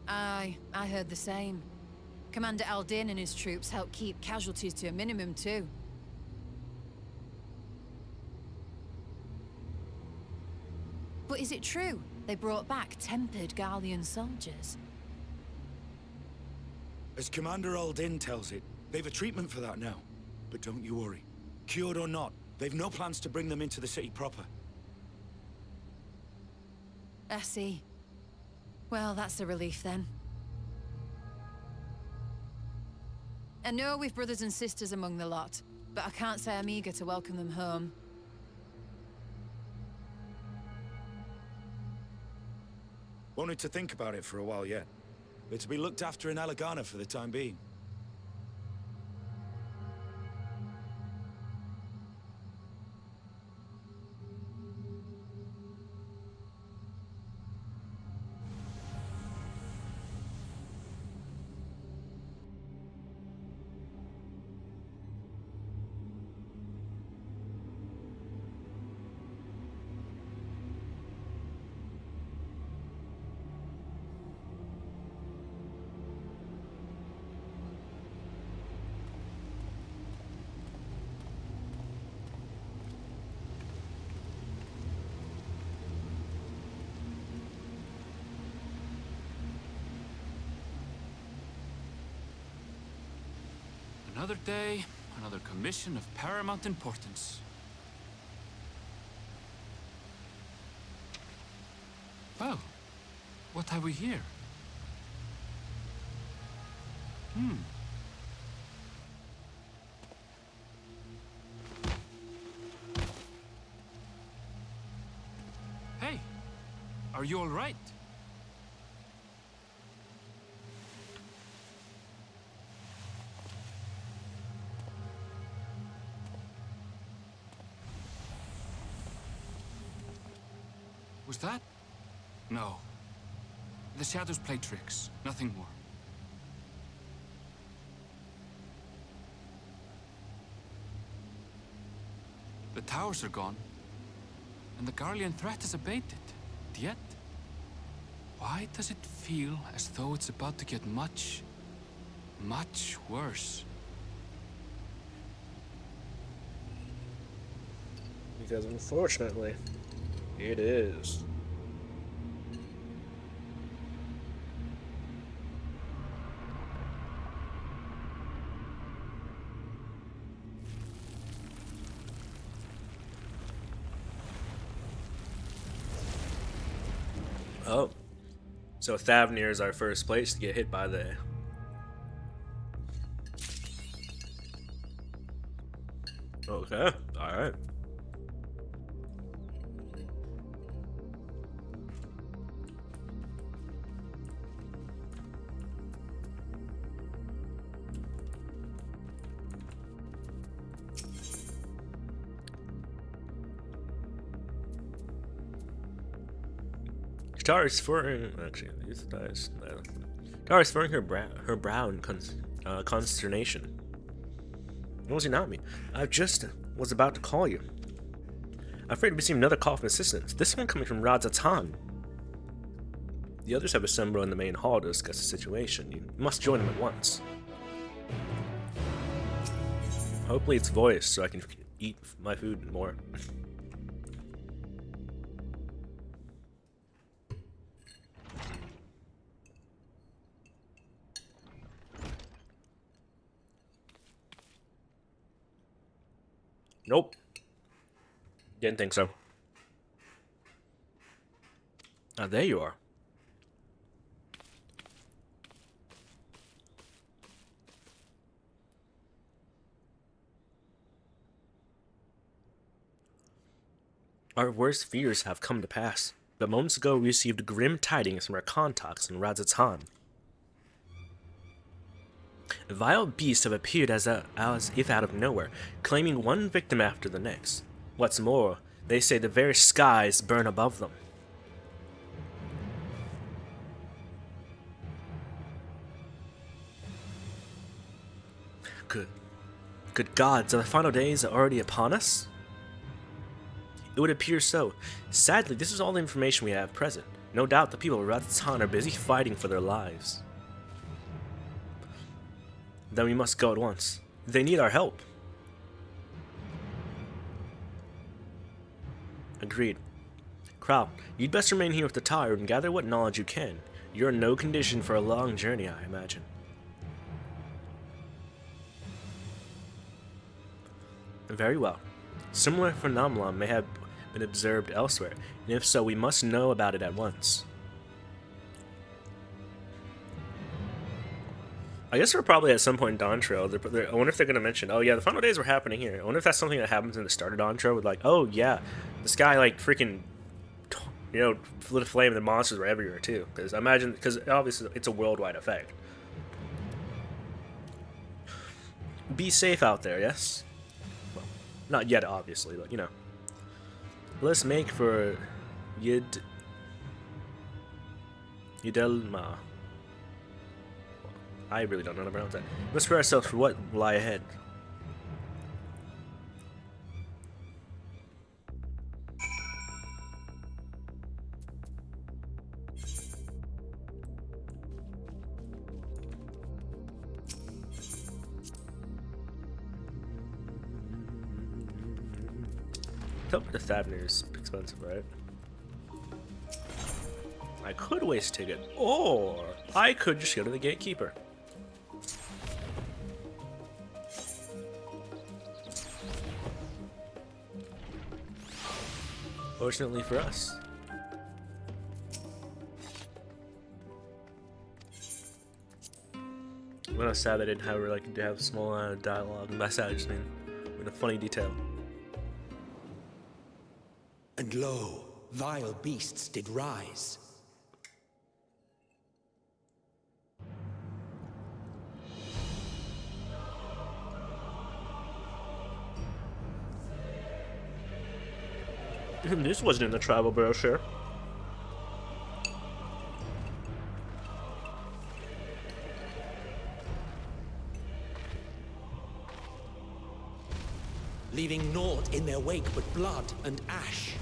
Aye, I heard the same. Commander Aldin and his troops helped keep casualties to a minimum, too. But is it true they brought back tempered Garlean soldiers? As Commander Aldin tells it, they've a treatment for that now. But don't you worry. Cured or not, they've no plans to bring them into the city proper. I see. Well, that's a relief then. I know we've brothers and sisters among the lot, but I can't say I'm eager to welcome them home. Wanted to think about it for a while yet. They're to be looked after in Alagana for the time being. Another day, another commission of paramount importance. Well, what have we here? Hey, are you all right? Was that? No. The shadows play tricks, nothing more. The towers are gone, and the Garlean threat is abated. Yet, why does it feel as though it's about to get much, much worse? Because unfortunately, it is. Oh. So Thavnir is our first place to get hit by the... Okay, alright. Tara's furring, actually, these dice. Tara's furring her brow in consternation. What was he not me? I just was about to call you. I'm afraid to receive another call from assistance. This one coming from Radzatan. The others have assembled in the main hall to discuss the situation. You must join them at once. Hopefully it's voiced so I can eat my food more. Nope. Didn't think so. Ah, there you are. Our worst fears have come to pass, but moments ago we received grim tidings from our contacts in Radzatan. Vile beasts have appeared as if out of nowhere, claiming one victim after the next. What's more, they say the very skies burn above them. Good gods, are the final days already upon us? It would appear so. Sadly, this is all the information we have present. No doubt the people of Radzatan are busy fighting for their lives. Then we must go at once. They need our help. Agreed. Crow, you'd best remain here with the tower and gather what knowledge you can. You're in no condition for a long journey, I imagine. Very well. Similar phenomena may have been observed elsewhere, and if so, we must know about it at once. I guess we're probably at some point in Dawn Trail. I wonder if they're going to mention, oh yeah, the final days were happening here. I wonder if that's something that happens in the start of Dawn Trail with like, oh yeah, this guy like freaking, you know, lit a flame and the monsters were everywhere too. Because I imagine, because obviously it's a worldwide effect. Be safe out there, yes? Well, not yet obviously, but you know. Let's make for Yidelma. I really don't know how to pronounce that. Let's prepare ourselves for what lie ahead. Tell me the Thavnir is expensive, right? I could waste a ticket, or I could just go to the gatekeeper. Fortunately for us. When I was sad I didn't have to have small dialogue. And by sad I just mean with a funny detail. And lo, vile beasts did rise. This wasn't in the travel brochure. Leaving naught in their wake but blood and ash.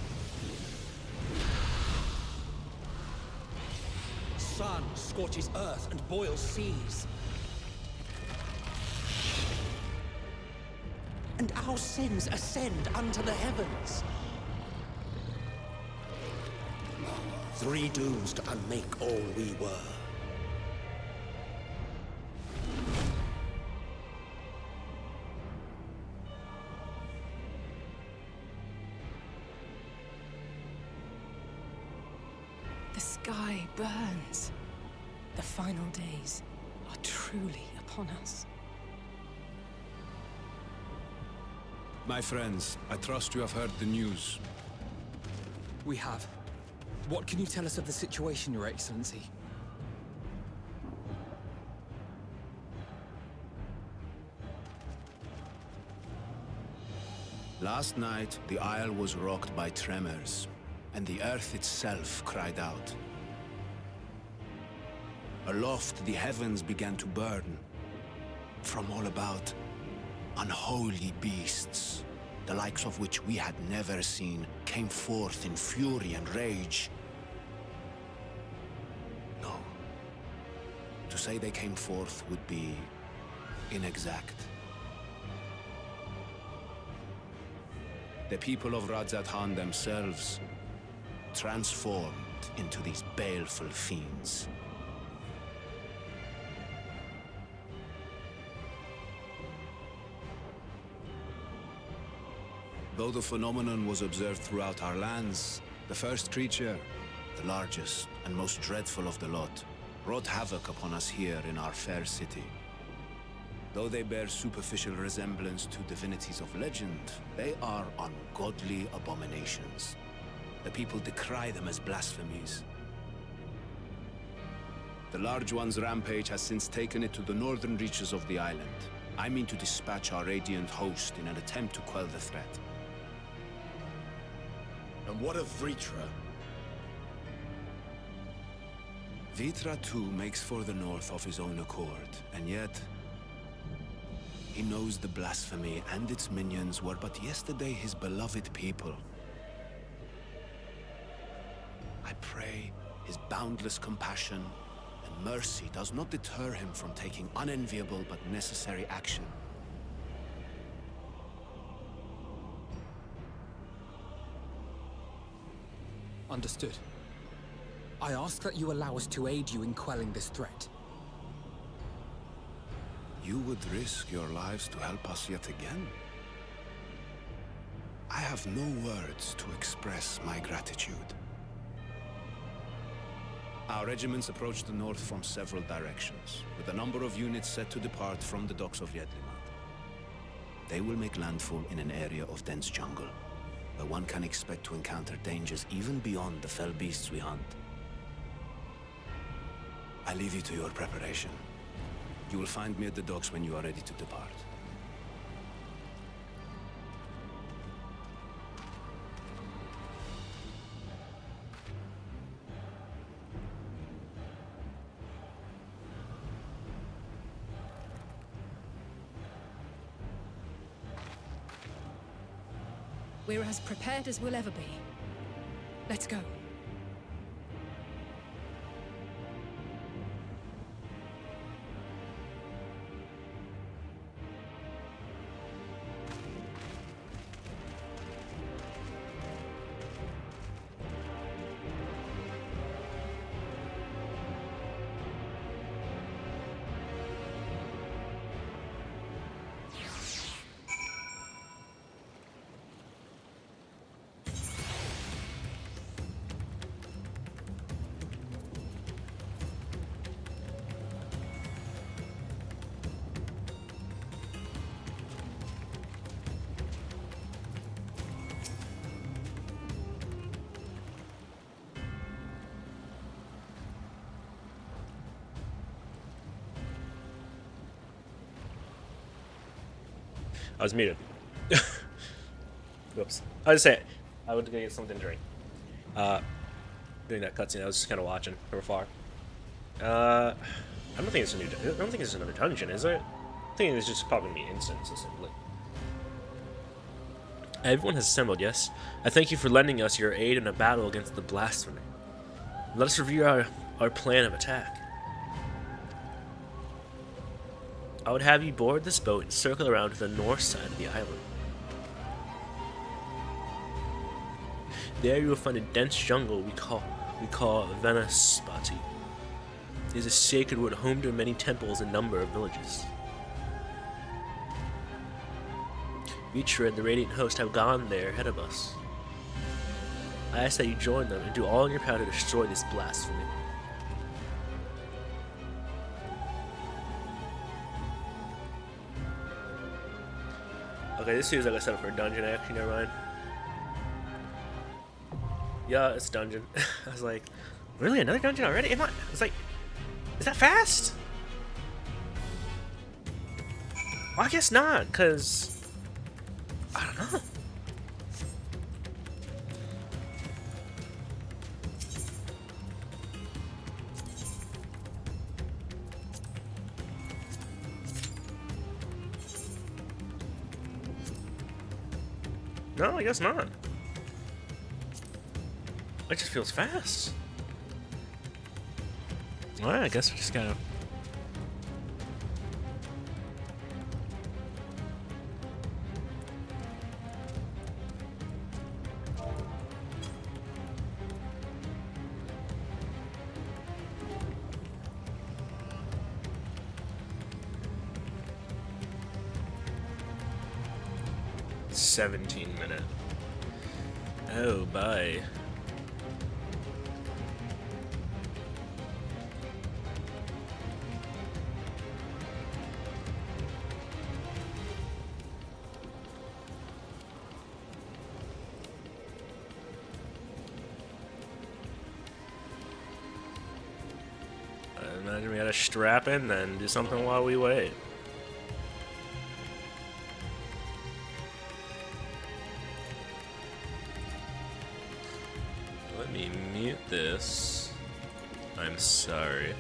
Sun scorches earth and boils seas. And our sins ascend unto the heavens. 3 dooms to unmake all we were. The sky burns. The final days are truly upon us. My friends, I trust you have heard the news. We have. What can you tell us of the situation, Your Excellency? Last night, the Isle was rocked by tremors, and the earth itself cried out. Aloft, the heavens began to burn. From all about, unholy beasts, the likes of which we had never seen, came forth in fury and rage. No. To say they came forth would be inexact. The people of Radzat-Han themselves transformed into these baleful fiends. Though the phenomenon was observed throughout our lands, the first creature, the largest and most dreadful of the lot, wrought havoc upon us here in our fair city. Though they bear superficial resemblance to divinities of legend, they are ungodly abominations. The people decry them as blasphemies. The Large One's rampage has since taken it to the northern reaches of the island. I mean to dispatch our radiant host in an attempt to quell the threat. And what of Vritra? Vitra too makes for the north of his own accord, and yet he knows the blasphemy and its minions were but yesterday his beloved people. I pray his boundless compassion and mercy does not deter him from taking unenviable but necessary action. Understood. I ask that you allow us to aid you in quelling this threat. You would risk your lives to help us yet again? I have no words to express my gratitude. Our regiments approach the north from several directions, with a number of units set to depart from the docks of Yedlimat. They will make landfall in an area of dense jungle, where one can expect to encounter dangers even beyond the fell beasts we hunt. I leave you to your preparation. You will find me at the docks when you are ready to depart. We're as prepared as we'll ever be. Let's go. I was muted. Whoops. I was say I went to go get something to drink. Doing that cutscene, I was just kind of watching from afar. I don't think it's a new. I don't think it's another dungeon, is it? I think it's just probably me instances simply. Everyone has assembled, yes. I thank you for lending us your aid in a battle against the blasphemy. Let us review our plan of attack. I would have you board this boat and circle around to the north side of the island. There you will find a dense jungle we call Vanaspati. It is a sacred wood home to many temples and a number of villages. Mitra and the Radiant Host have gone there ahead of us. I ask that you join them and do all in your power to destroy this blasphemy. Okay, this seems like a setup for a dungeon, actually, never mind. Yeah, it's dungeon. I was like, really? Another dungeon already? I was like, is that fast? Well, I guess not, because I don't know. No, I guess not. It just feels fast. Alright, I guess we just gotta... $17 minutes. Oh, bye. I imagine we gotta strap in then, do something while we wait. Let me mute this. I'm sorry.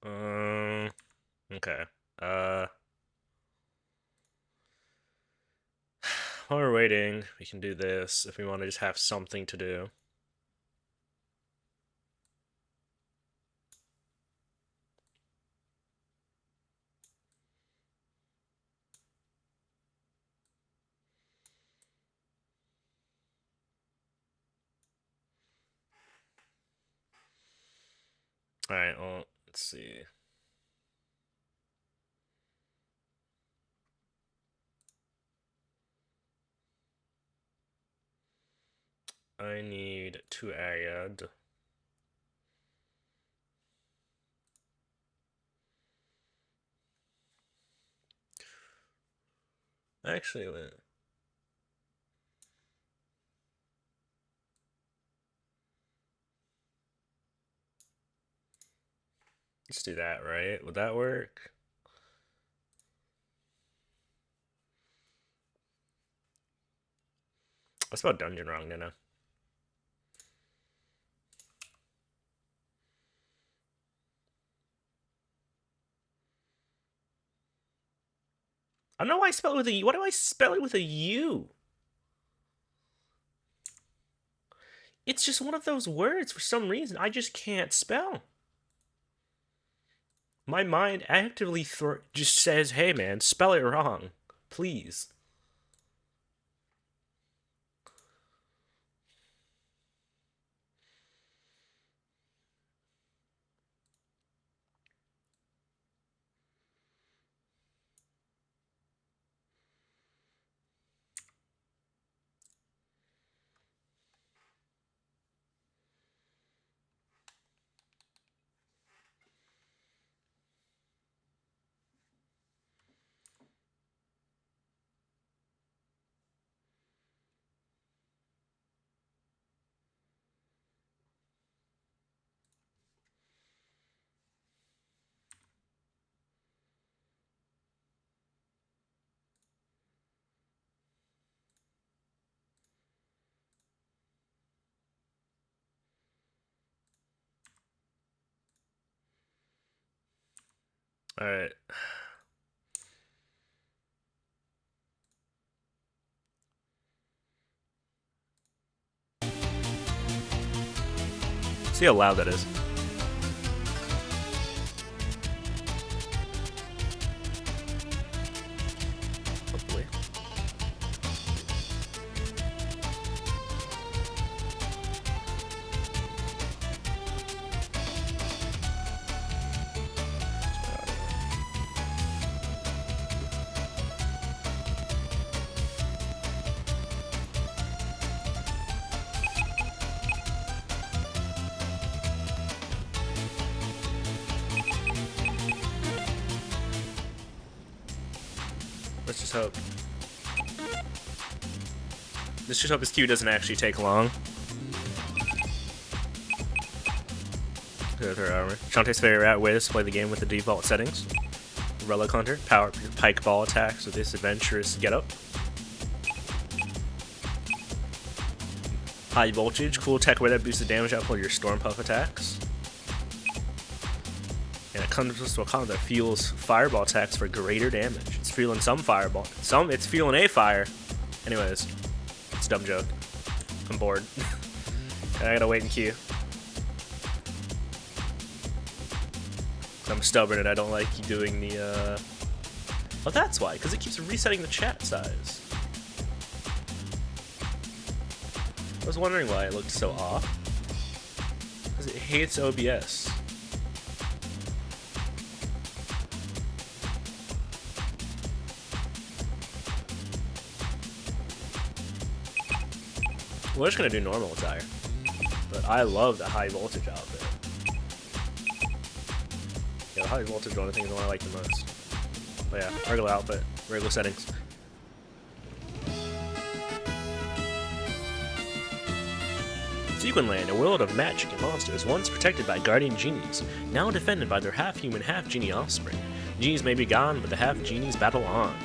Okay. While we're waiting, we can do this if we want to just have something to do. Alright, well, let's see. I need to add... Actually, wait. Let's do that, right? Would that work? I spelled dungeon wrong, didn't I? I don't know why I spell it with a U. Why do I spell it with a U? It's just one of those words for some reason I just can't spell. My mind actively just says, hey man, spell it wrong. Please. Alright. See how loud that is. Hopefully. Let's just hope. Let's just hope this queue doesn't actually take long. Good her armor. Shantae's favorite way to play the game with the default settings. Relic Hunter, power pike ball attacks with this adventurous getup. High voltage, cool tech where that boosts the damage output of your storm puff attacks. And it comes to a combo that fuels fireball attacks for greater damage. It's fueling some fireball. It's fueling a fire. Anyways, it's a dumb joke. I'm bored. I gotta wait in queue. I'm stubborn and I don't like doing the, Oh, that's why, because it keeps resetting the chat size. I was wondering why it looked so off. Because it hates OBS. We're just gonna do normal attire. But I love the high voltage outfit. Yeah, the high voltage one I think is the one I like the most. But yeah, regular outfit, regular settings. Sequinland, a world of magic and monsters, once protected by guardian genies, now defended by their half-human, half-genie offspring. Genies may be gone, but the half-genies battle on.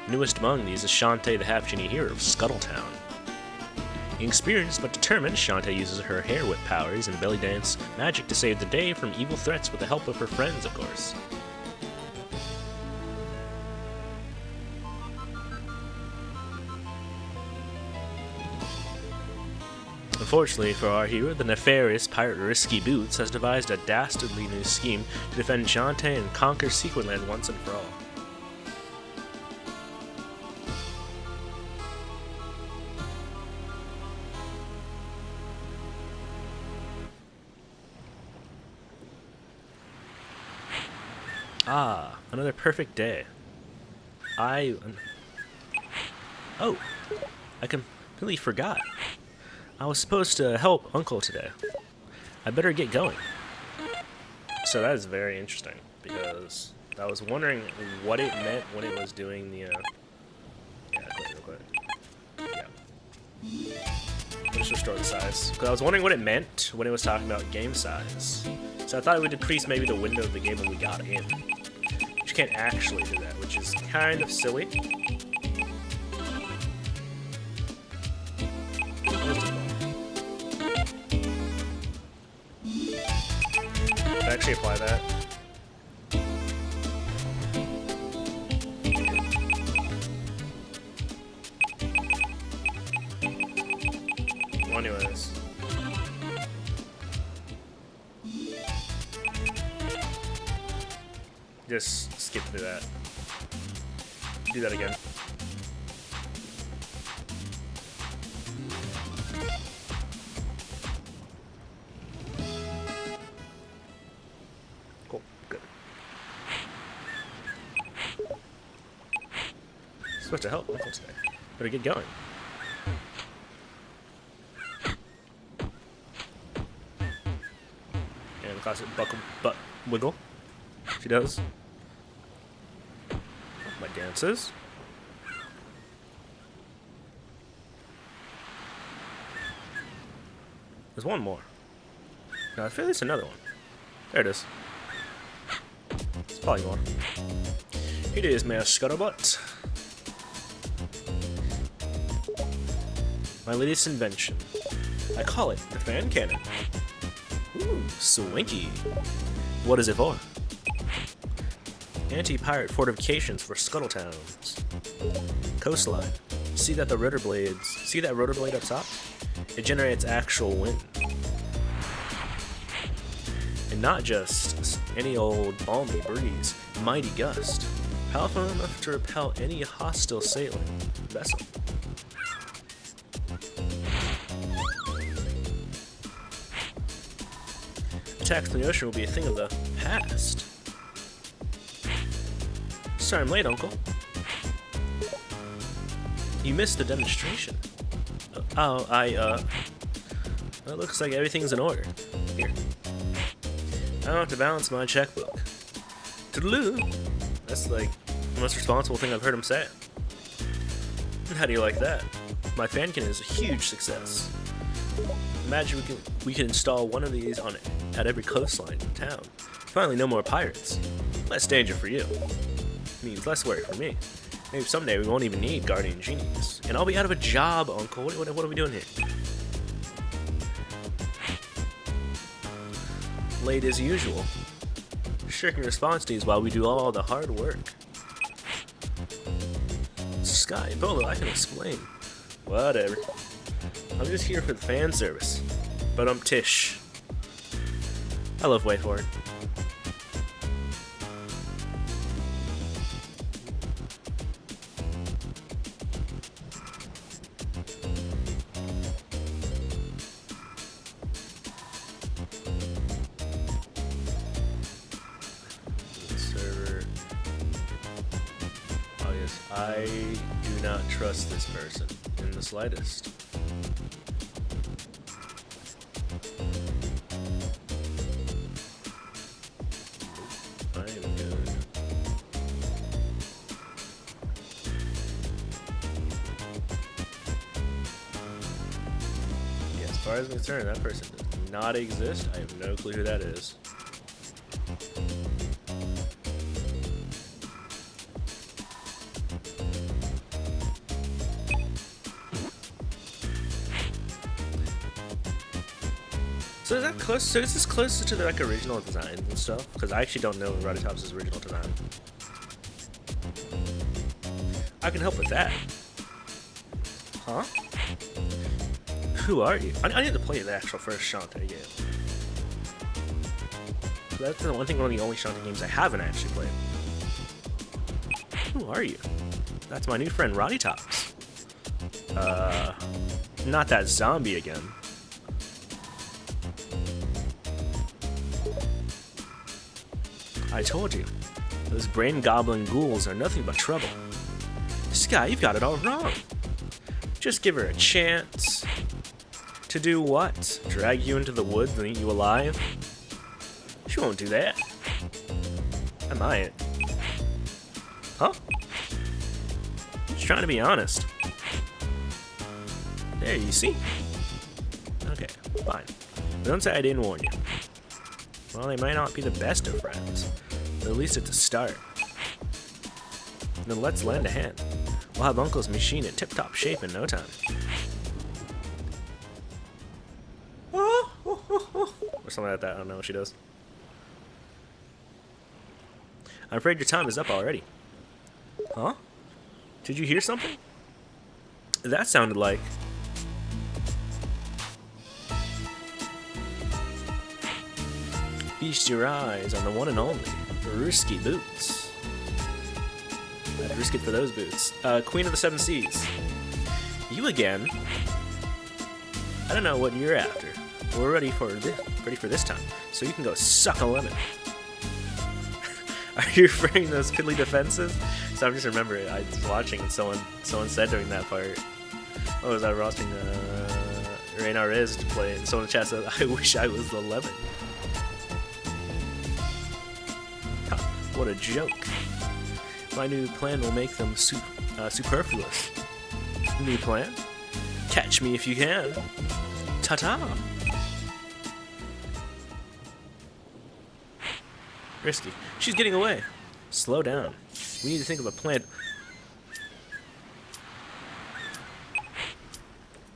Newest among these is Shantae, the half-genie hero of Scuttletown. Experienced but determined, Shantae uses her hair whip powers and belly dance magic to save the day from evil threats with the help of her friends, of course. Unfortunately for our hero, the nefarious pirate Risky Boots has devised a dastardly new scheme to defend Shantae and conquer Sequinland once and for all. Ah, another perfect day. Oh, I completely forgot. I was supposed to help Uncle today. I better get going. So that is very interesting, because I was wondering what it meant when it was doing the, yeah, real quick. Yeah. Let's restore the size. Because I was wondering what it meant when it was talking about game size. So I thought it would decrease maybe the window of the game when we got in. But you can't actually do that, which is kind of silly. Actually apply that. Well, anyways. Just skip through that. Do that again. Supposed to help Uncle today. Better get going. And the classic butt wiggle. She does. My dances. There's one more. No, I feel there's another one. There it is. It's probably more. Here it is, Mayor Scuttlebutt. My latest invention. I call it the fan cannon. Ooh, swanky. What is it for? Anti-pirate fortifications for Scuttletown's coastline. See that rotor blade up top? It generates actual wind. And not just any old balmy breeze, mighty gust. Powerful enough to repel any hostile sailing vessel. Attacks from the ocean will be a thing of the past. Sorry I'm late, Uncle. You missed the demonstration. It looks like everything's in order. Here. I don't have to balance my checkbook. Toodaloo! That's like the most responsible thing I've heard him say. How do you like that? My fan cannon is a huge success. Imagine we can install one of these at every coastline in town. Finally, no more pirates. Less danger for you. Means less worry for me. Maybe someday we won't even need guardian genies. And I'll be out of a job, Uncle. What are we doing here? Late as usual. Shirking responsibilities while we do all the hard work. Sky, Bolo, I can explain. Whatever. I'm just here for the fan service. But I'm Tish. I love Wait For It. Server. Oh yes, I do not trust this person in the slightest. I am good. Yeah, as far as I'm concerned, that person does not exist. I have no clue who that is. So is that close? So is this closer to the like original design and stuff? Because I actually don't know Raditop's original design. I can help with that. Huh? Who are you? I need to play the actual first Shantae game. That's the one thing, one of the only Shantae games I haven't actually played. Who are you? That's my new friend Raditops. Not that zombie again. I told you, those brain goblin ghouls are nothing but trouble. Sky, you've got it all wrong. Just give her a chance. To do what? Drag you into the woods and eat you alive? She won't do that. I might. Huh? Just trying to be honest. There, you see? Okay, fine. But don't say I didn't warn you. Well, they might not be the best of friends, but at least it's a start. Then let's lend a hand. We'll have Uncle's machine in tip-top shape in no time. Or something like that, I don't know what she does. I'm afraid your time is up already. Huh? Did you hear something? That sounded like... Feast your eyes on the one and only Risky Boots. I'd risk it for those boots. Queen of the Seven Seas. You again? I don't know what you're after. We're ready for this time, so you can go suck a lemon. Are you referring to those piddly defenses? So I'm just remembering, I was watching and someone said during that part, what was I watching? Reyna Riz to play, and someone in the chat said, I wish I was the lemon. Ha, what a joke. My new plan will make them superfluous. New plan? Catch me if you can. Ta-ta! Risky. She's getting away. Slow down. We need to think of a plan.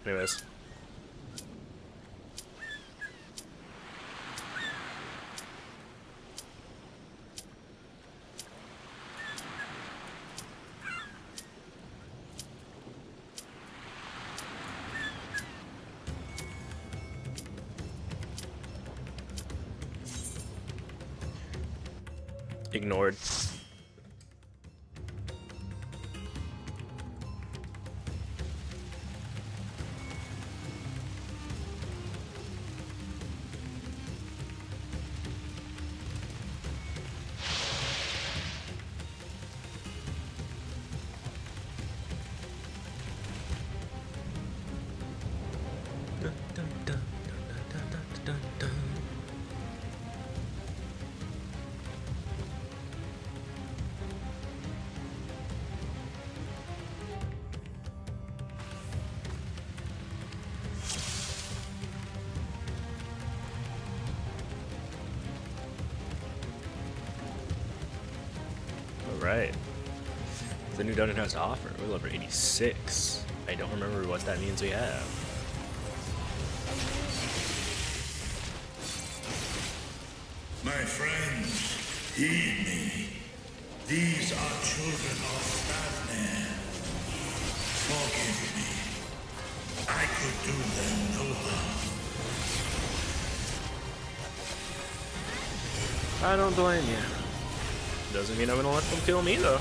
Anyways. Ignored. Right. The new dungeon has to offer. We're level 86. I don't remember what that means we have. My friends, heed me. These are children of Stavner. Forgive me. I could do them no harm. I don't blame you. Doesn't mean I'm gonna let them kill me though.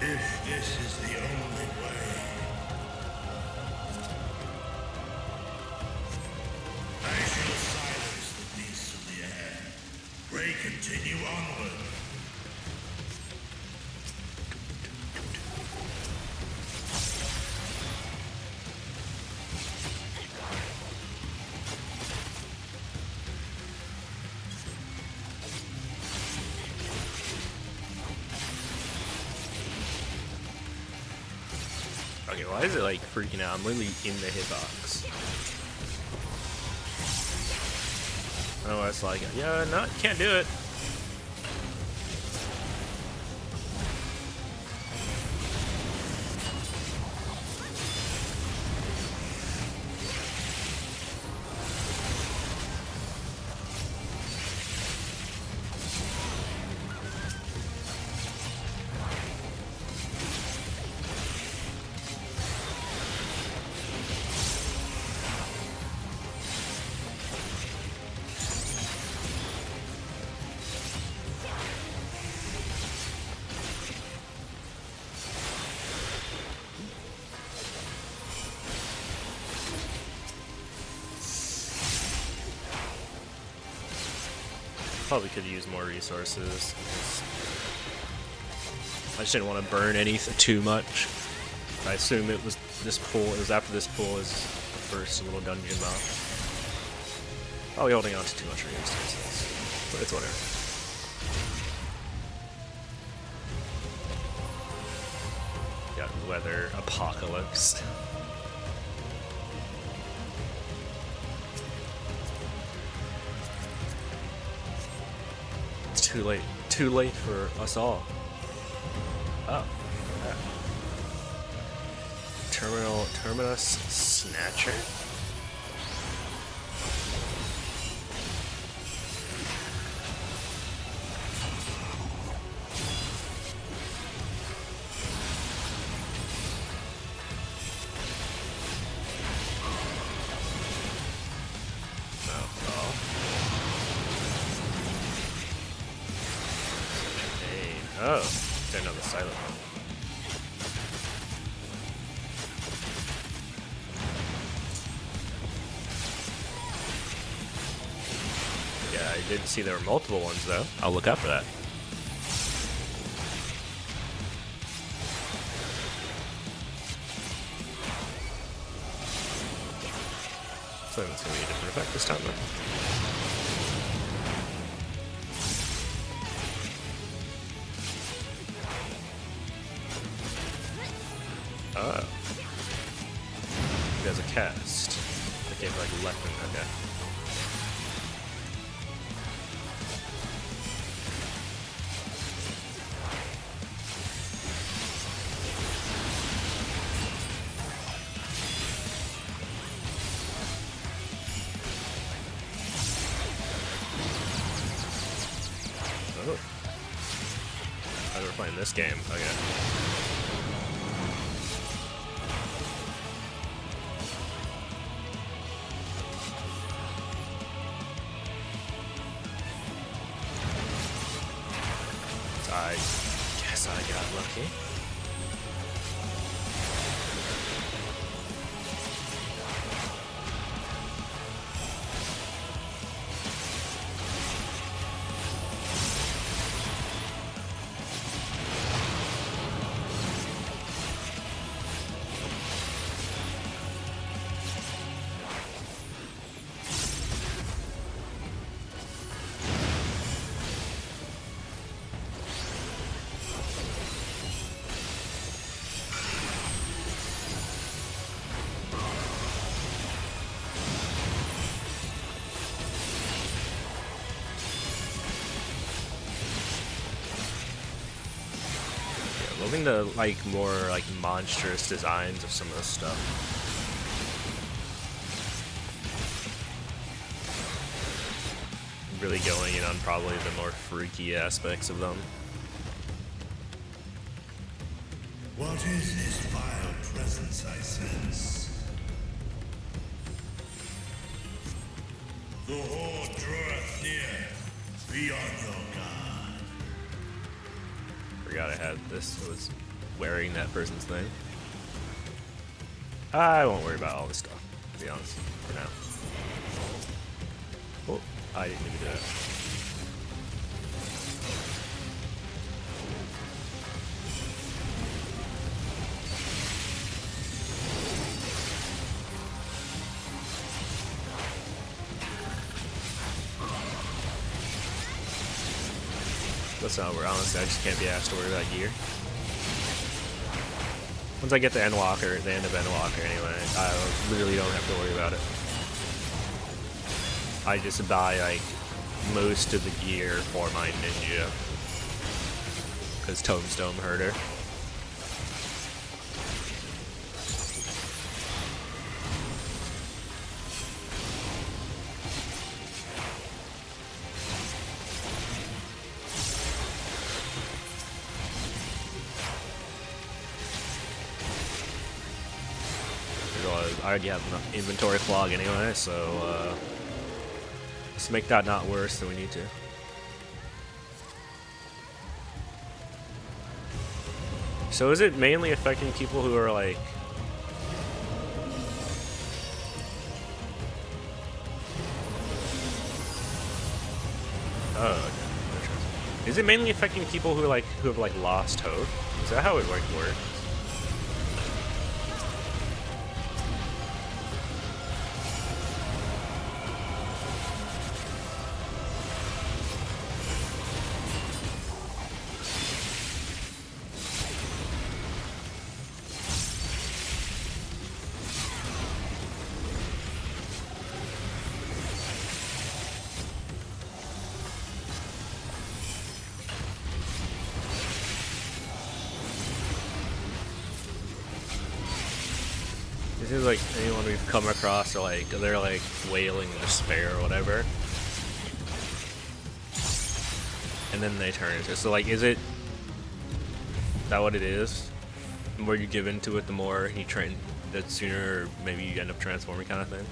If this is the only way, I shall silence the beasts of the air. Pray continue onward. Why is it like freaking out? I'm literally in the hitbox. Oh, it's like, yeah, no, can't do it. Probably could use more resources. I just didn't want to burn anything too much. I assume it was this pool. It was after this pool is the first little dungeon map. Probably holding on to too much resources, but it's whatever. Got weather apocalypse. Too late for us all. Oh. Yeah. Terminus Snatcher? Oh, didn't know the silent one. Yeah, I didn't see there were multiple ones though. I'll look out for that. So it's gonna be a different effect this time though. Oh. He has a cast. I gave like left and okay. Oh. Oh, we're playing this game. Okay. I guess I got lucky. Loving the like more like monstrous designs of some of this stuff. Really going in on probably the more freaky aspects of them. What is this vile presence I sense? The horde draweth near. Be on your guard. Forgot I had this. Was wearing that person's thing. I won't worry about all this stuff, to be honest, for now. Oh, I didn't even do that. That's not where, honestly, I just can't be asked to worry about gear. Once I get the Endwalker, the end of Endwalker anyway, I literally don't have to worry about it. I just buy like most of the gear for my ninja. Because Tombstone Herder. I already have enough inventory fog anyway, so let's make that not worse than we need to. So is it mainly affecting people who are like... Oh, okay. Is it mainly affecting people who have like lost hope? Is that how it like works? It seems like anyone we've come across are like, they're like wailing in despair or whatever. And then they turn into it. So like, is it that what it is? The more you give into it, the more you train, the sooner maybe you end up transforming kind of thing?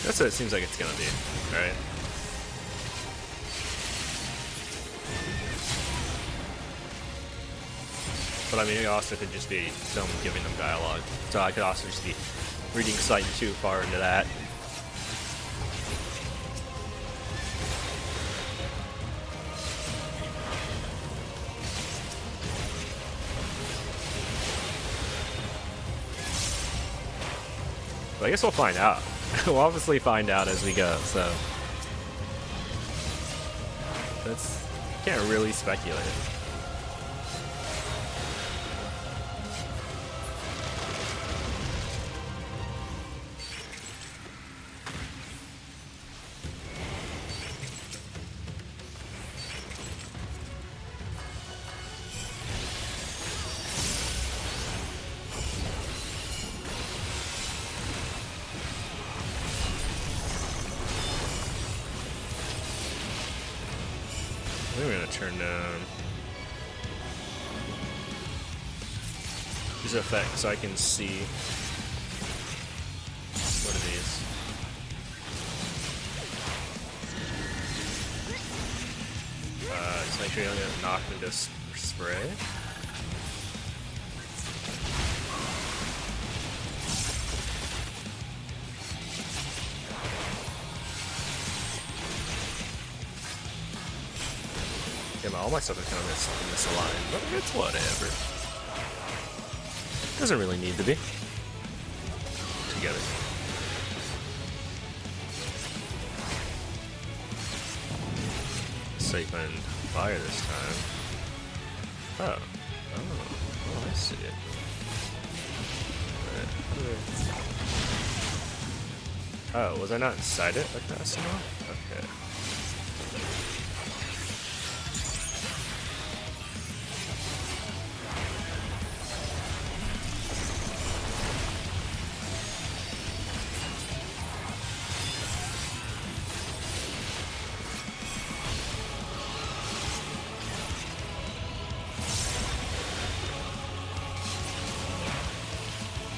That's what it seems like it's gonna be, right? But I mean, it also could just be someone giving them dialogue. So I could also just be reading slightly too far into that. But I guess we'll find out. We'll obviously find out as we go, so that's can't really speculate. I'm gonna turn down these effects so I can see what it is. Just make sure you don't get knocked into spray. Yeah, all my stuff is kind of misaligned, but it's whatever. Doesn't really need to be. Together. Safe and fire this time. Oh, I see it. Oh, was I not inside it like that somehow? Okay.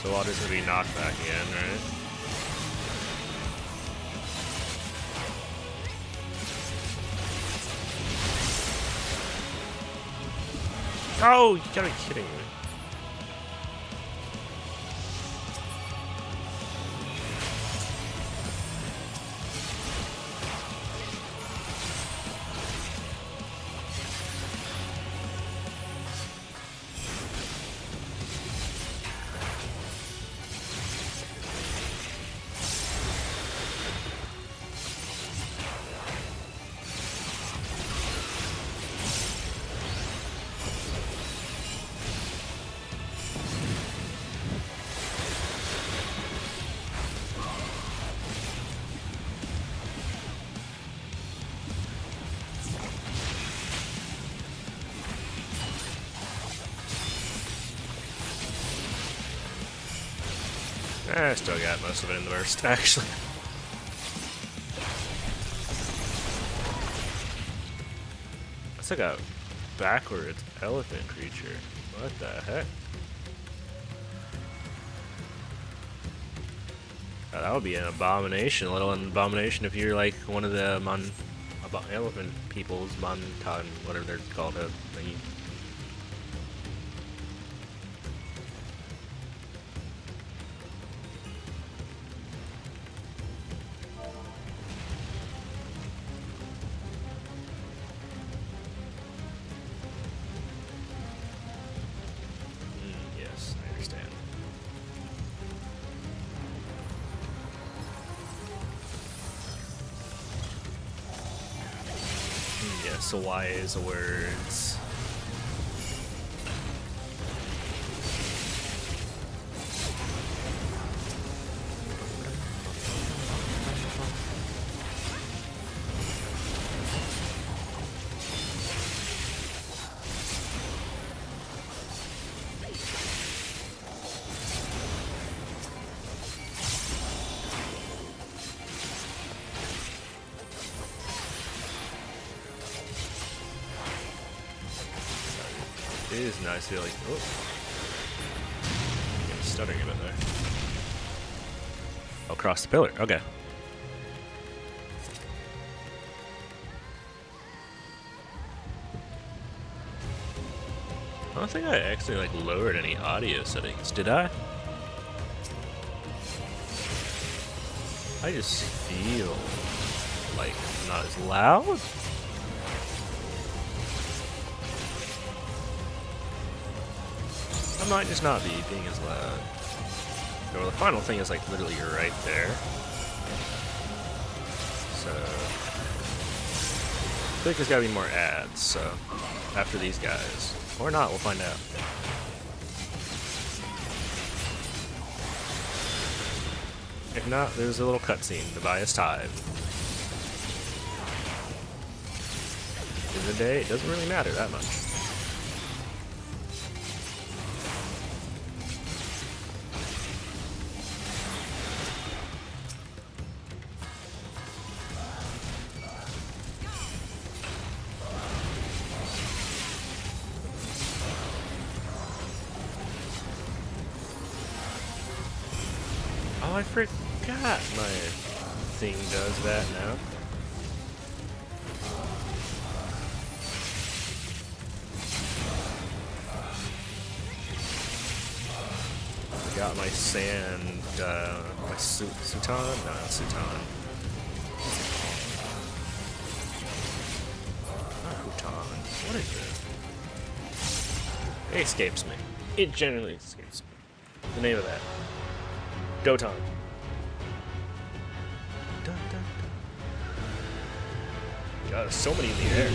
So water's gonna be knocked back again, right? Oh, you gotta be kidding me. I still got most of it in the burst, actually. That's like a backwards elephant creature. What the heck? Oh, that would be an abomination, a little abomination if you're like one of the elephant peoples, Montan, whatever they're called, thingy. Yes, I understand. Yes, so wise words. It is nice to be like, oh, I'm stuttering a bit there. Oh, cross the pillar. Okay. I don't think I actually like lowered any audio settings, did I? I just feel like I'm not as loud. I might just not be being as loud. Well, the final thing is like literally right there. So I think there's gotta be more ads, so after these guys. Or not, we'll find out. If not, there's a little cutscene to buy us time. In the day, it doesn't really matter that much. Oh, I forgot my thing does that now. Got my sand, my Sutan? No, not Sutan. Not Hutan. What is it? It escapes me. It generally escapes me. The name of that. Doton. Dun, dun, dun. God, there's so many in the air.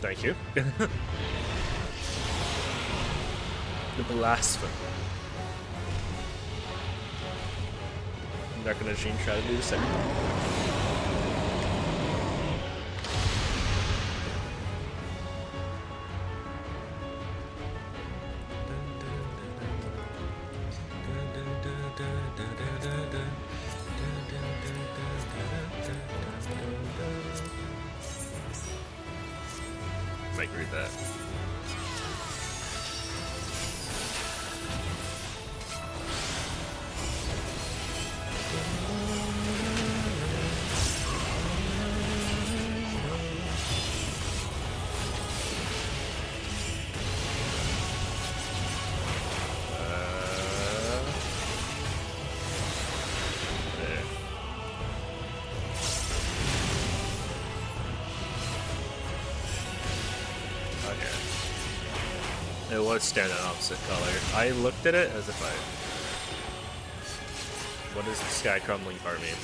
Thank you. The blasphemy. I'm not gonna try to do the same. Might read that. yeah. It was standing opposite color. I looked at it as if I... What does the sky crumbling part mean?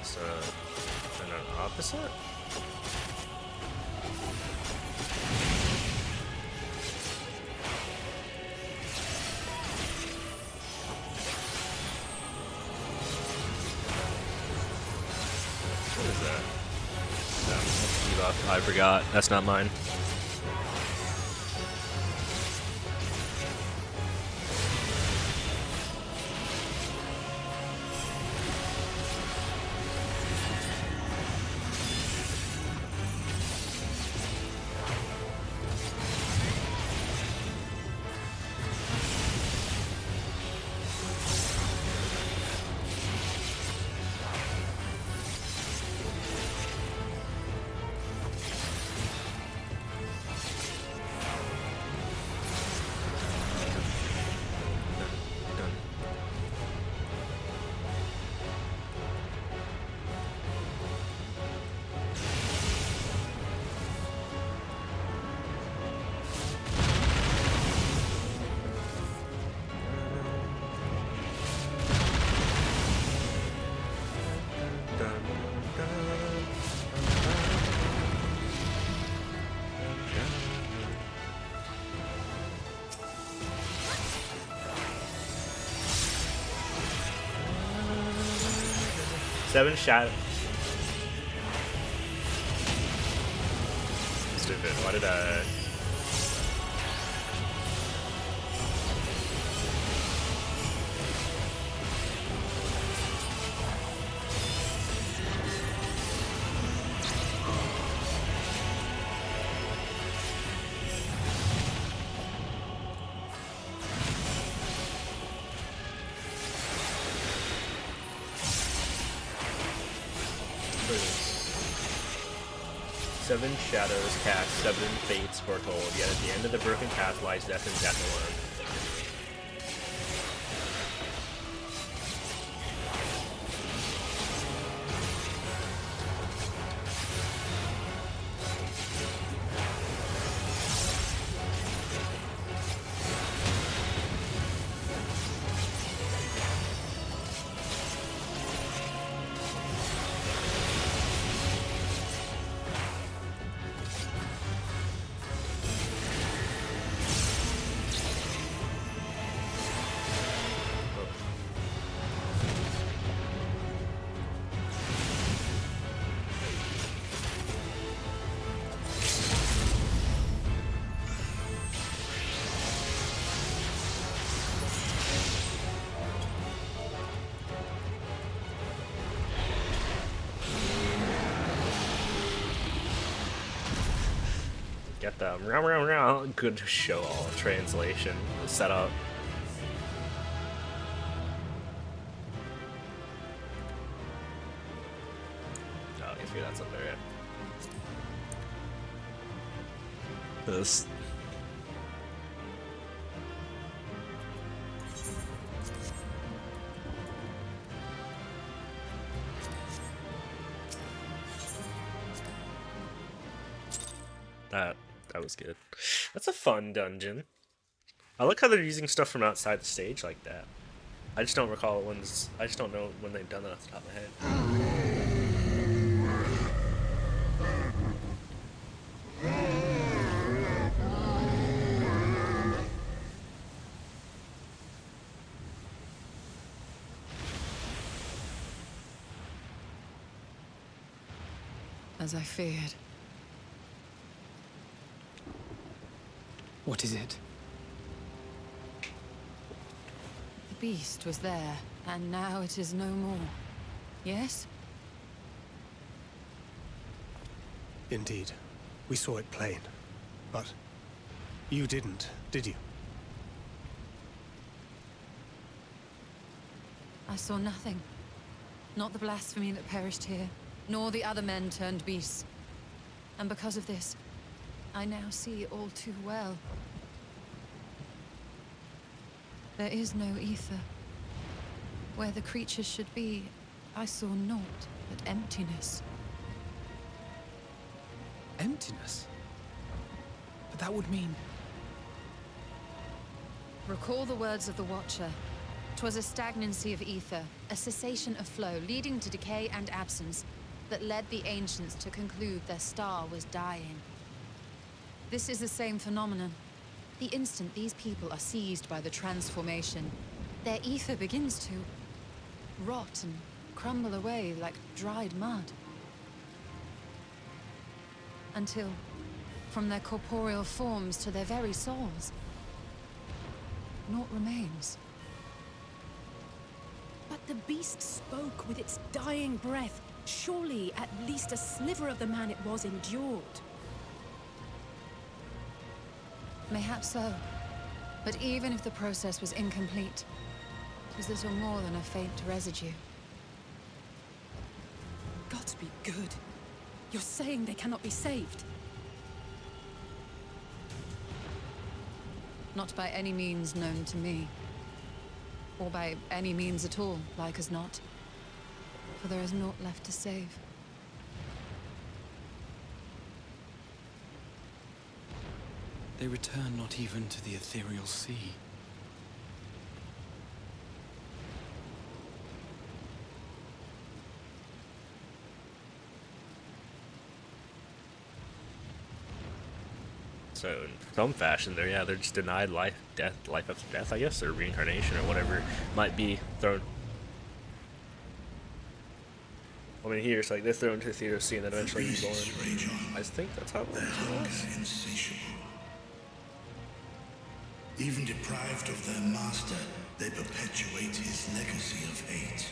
So... And an opposite? What is that? I forgot. That's not mine. Seven shot. Stupid. Why did I... Seven shadows cast, seven fates foretold, yet at the end of the broken path lies death and death alone. Get the good show all translation set up. Oh, I figure that's up there, yeah. This. That was good. That's a fun dungeon. I like how they're using stuff from outside the stage like that. I just don't recall when's. I just don't know when they've done that off the top of my head. As I feared. What is it? The beast was there, and now it is no more. Yes? Indeed. We saw it plain. But you didn't, did you? I saw nothing. Not the blasphemy that perished here, nor the other men turned beasts. And because of this, I now see all too well. There is no ether. Where the creatures should be, I saw naught but emptiness. emptiness. But that would mean... Recall the words of the Watcher. 'Twas a stagnancy of ether, a cessation of flow, leading to decay and absence, that led the ancients to conclude their star was dying. This is the same phenomenon. The instant these people are seized by the transformation, their ether begins to rot and crumble away like dried mud. Until, from their corporeal forms to their very souls, naught remains. But the beast spoke with its dying breath. Surely at least a sliver of the man it was endured. Mayhap so. But even if the process was incomplete, it was little more than a faint residue. Gods be good. You're saying they cannot be saved? Not by any means known to me. Or by any means at all, like as not. For there is naught left to save. They return not even to the ethereal sea. So in some fashion, they're just denied life after death, I guess, or reincarnation, or whatever might be thrown. I mean, here it's like they're thrown to the ethereal sea and then eventually reborn. I think that's how it works. Insatiable. Even deprived of their master, they perpetuate his legacy of hate.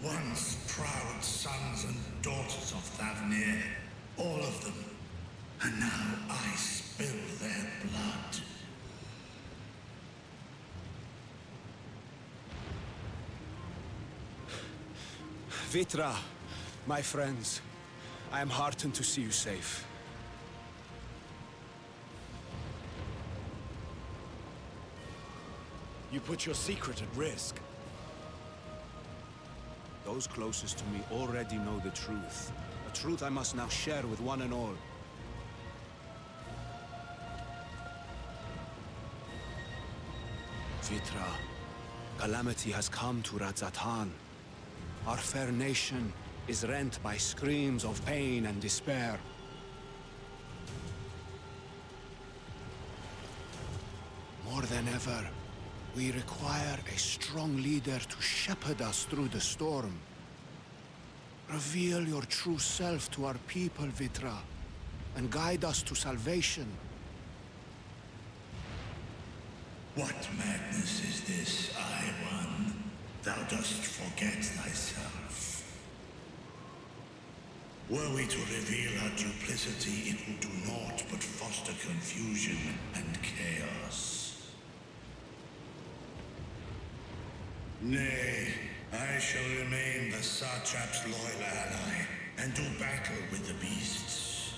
Once proud sons and daughters of Thavnir, all of them, and now I spill their blood. Vitra, my friends, I am heartened to see you safe. You put your secret at risk. Those closest to me already know the truth. A truth I must now share with one and all. Vitra, calamity has come to Radzatan. Our fair nation is rent by screams of pain and despair. More than ever, we require a strong leader to shepherd us through the storm. Reveal your true self to our people, Vitra, and guide us to salvation. What madness is this, I-One? Thou dost forget thyself. Were we to reveal our duplicity, it would do naught but foster confusion and chaos. Nay, I shall remain the Satrap's loyal ally, and do battle with the beasts.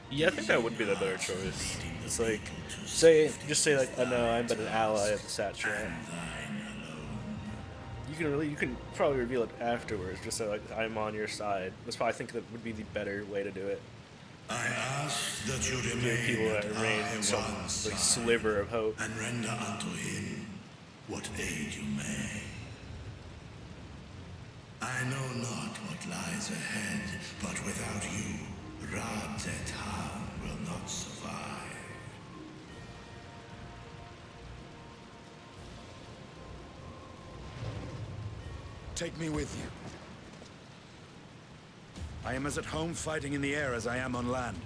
Yeah, I think that would be the better choice. It's like, just say like, oh no, I'm but an ally of the Satrap. You can probably reveal it afterwards, just so like I'm on your side. That's probably, I think that would be the better way to do it. I ask that you Give remain people that at remain some I-One's like side, sliver of hope. and render unto him what aid you may. I know not what lies ahead, but without you, Radzatan will not survive. Take me with you. I am as at home fighting in the air as I am on land.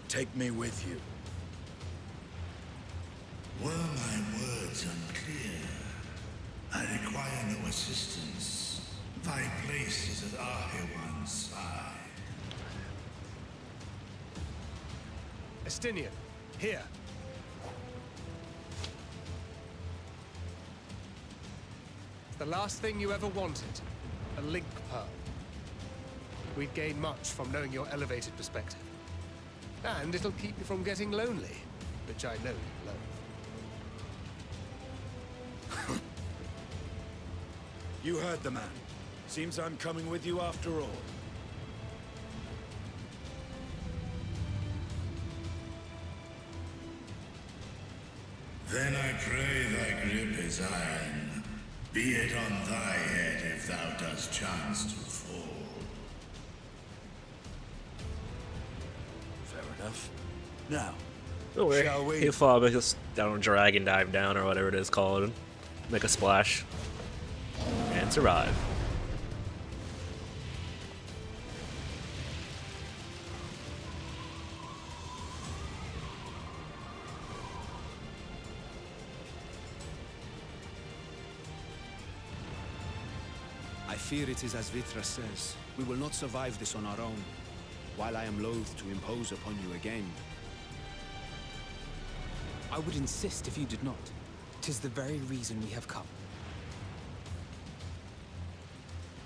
Take me with you. Were my words unclear? I require no assistance. Thy place is at I-One's side. Estinian, here. It's the last thing you ever wanted. A link pearl. We'd gain much from knowing your elevated perspective. And it'll keep you from getting lonely, which I know you love. You heard the man. Seems I'm coming with you after all. Then I pray thy grip is iron. Be it on thy head if thou dost chance to fall. Fair enough. Now, Don't worry. shall we? He'll fall, but he'll down, drag and dive down, or whatever it is called. Make a splash. And survive. I fear it is as Vitra says. We will not survive this on our own. While I am loath to impose upon you again, I would insist if you did not. 'Tis the very reason we have come.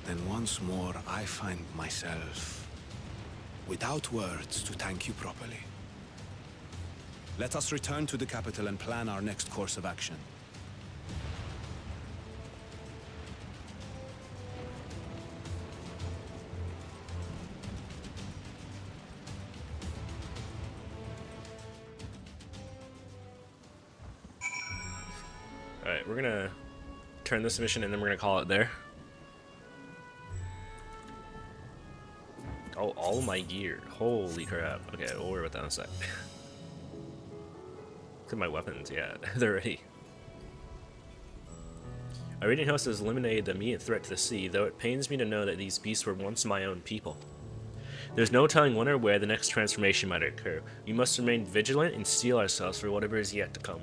then once more I find myself without words to thank you properly. Let us return to the capital and plan our next course of action. Alright, we're gonna turn this mission and then we're gonna call it there. Oh, all my gear. Holy crap. Okay, we'll worry about that in a sec. Look at my weapons, yeah, they're ready. Our raiding host has eliminated the immediate threat to the sea, though it pains me to know that these beasts were once my own people. There's no telling when or where the next transformation might occur. We must remain vigilant and steel ourselves for whatever is yet to come.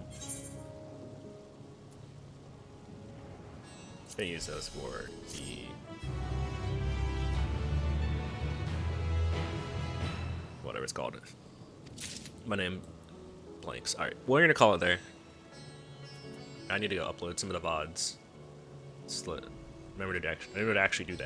I'm gonna use those for the whatever it's called. My name blanks. Alright, we're gonna call it there. I need to go upload some of the VODs. Remember to actually do that.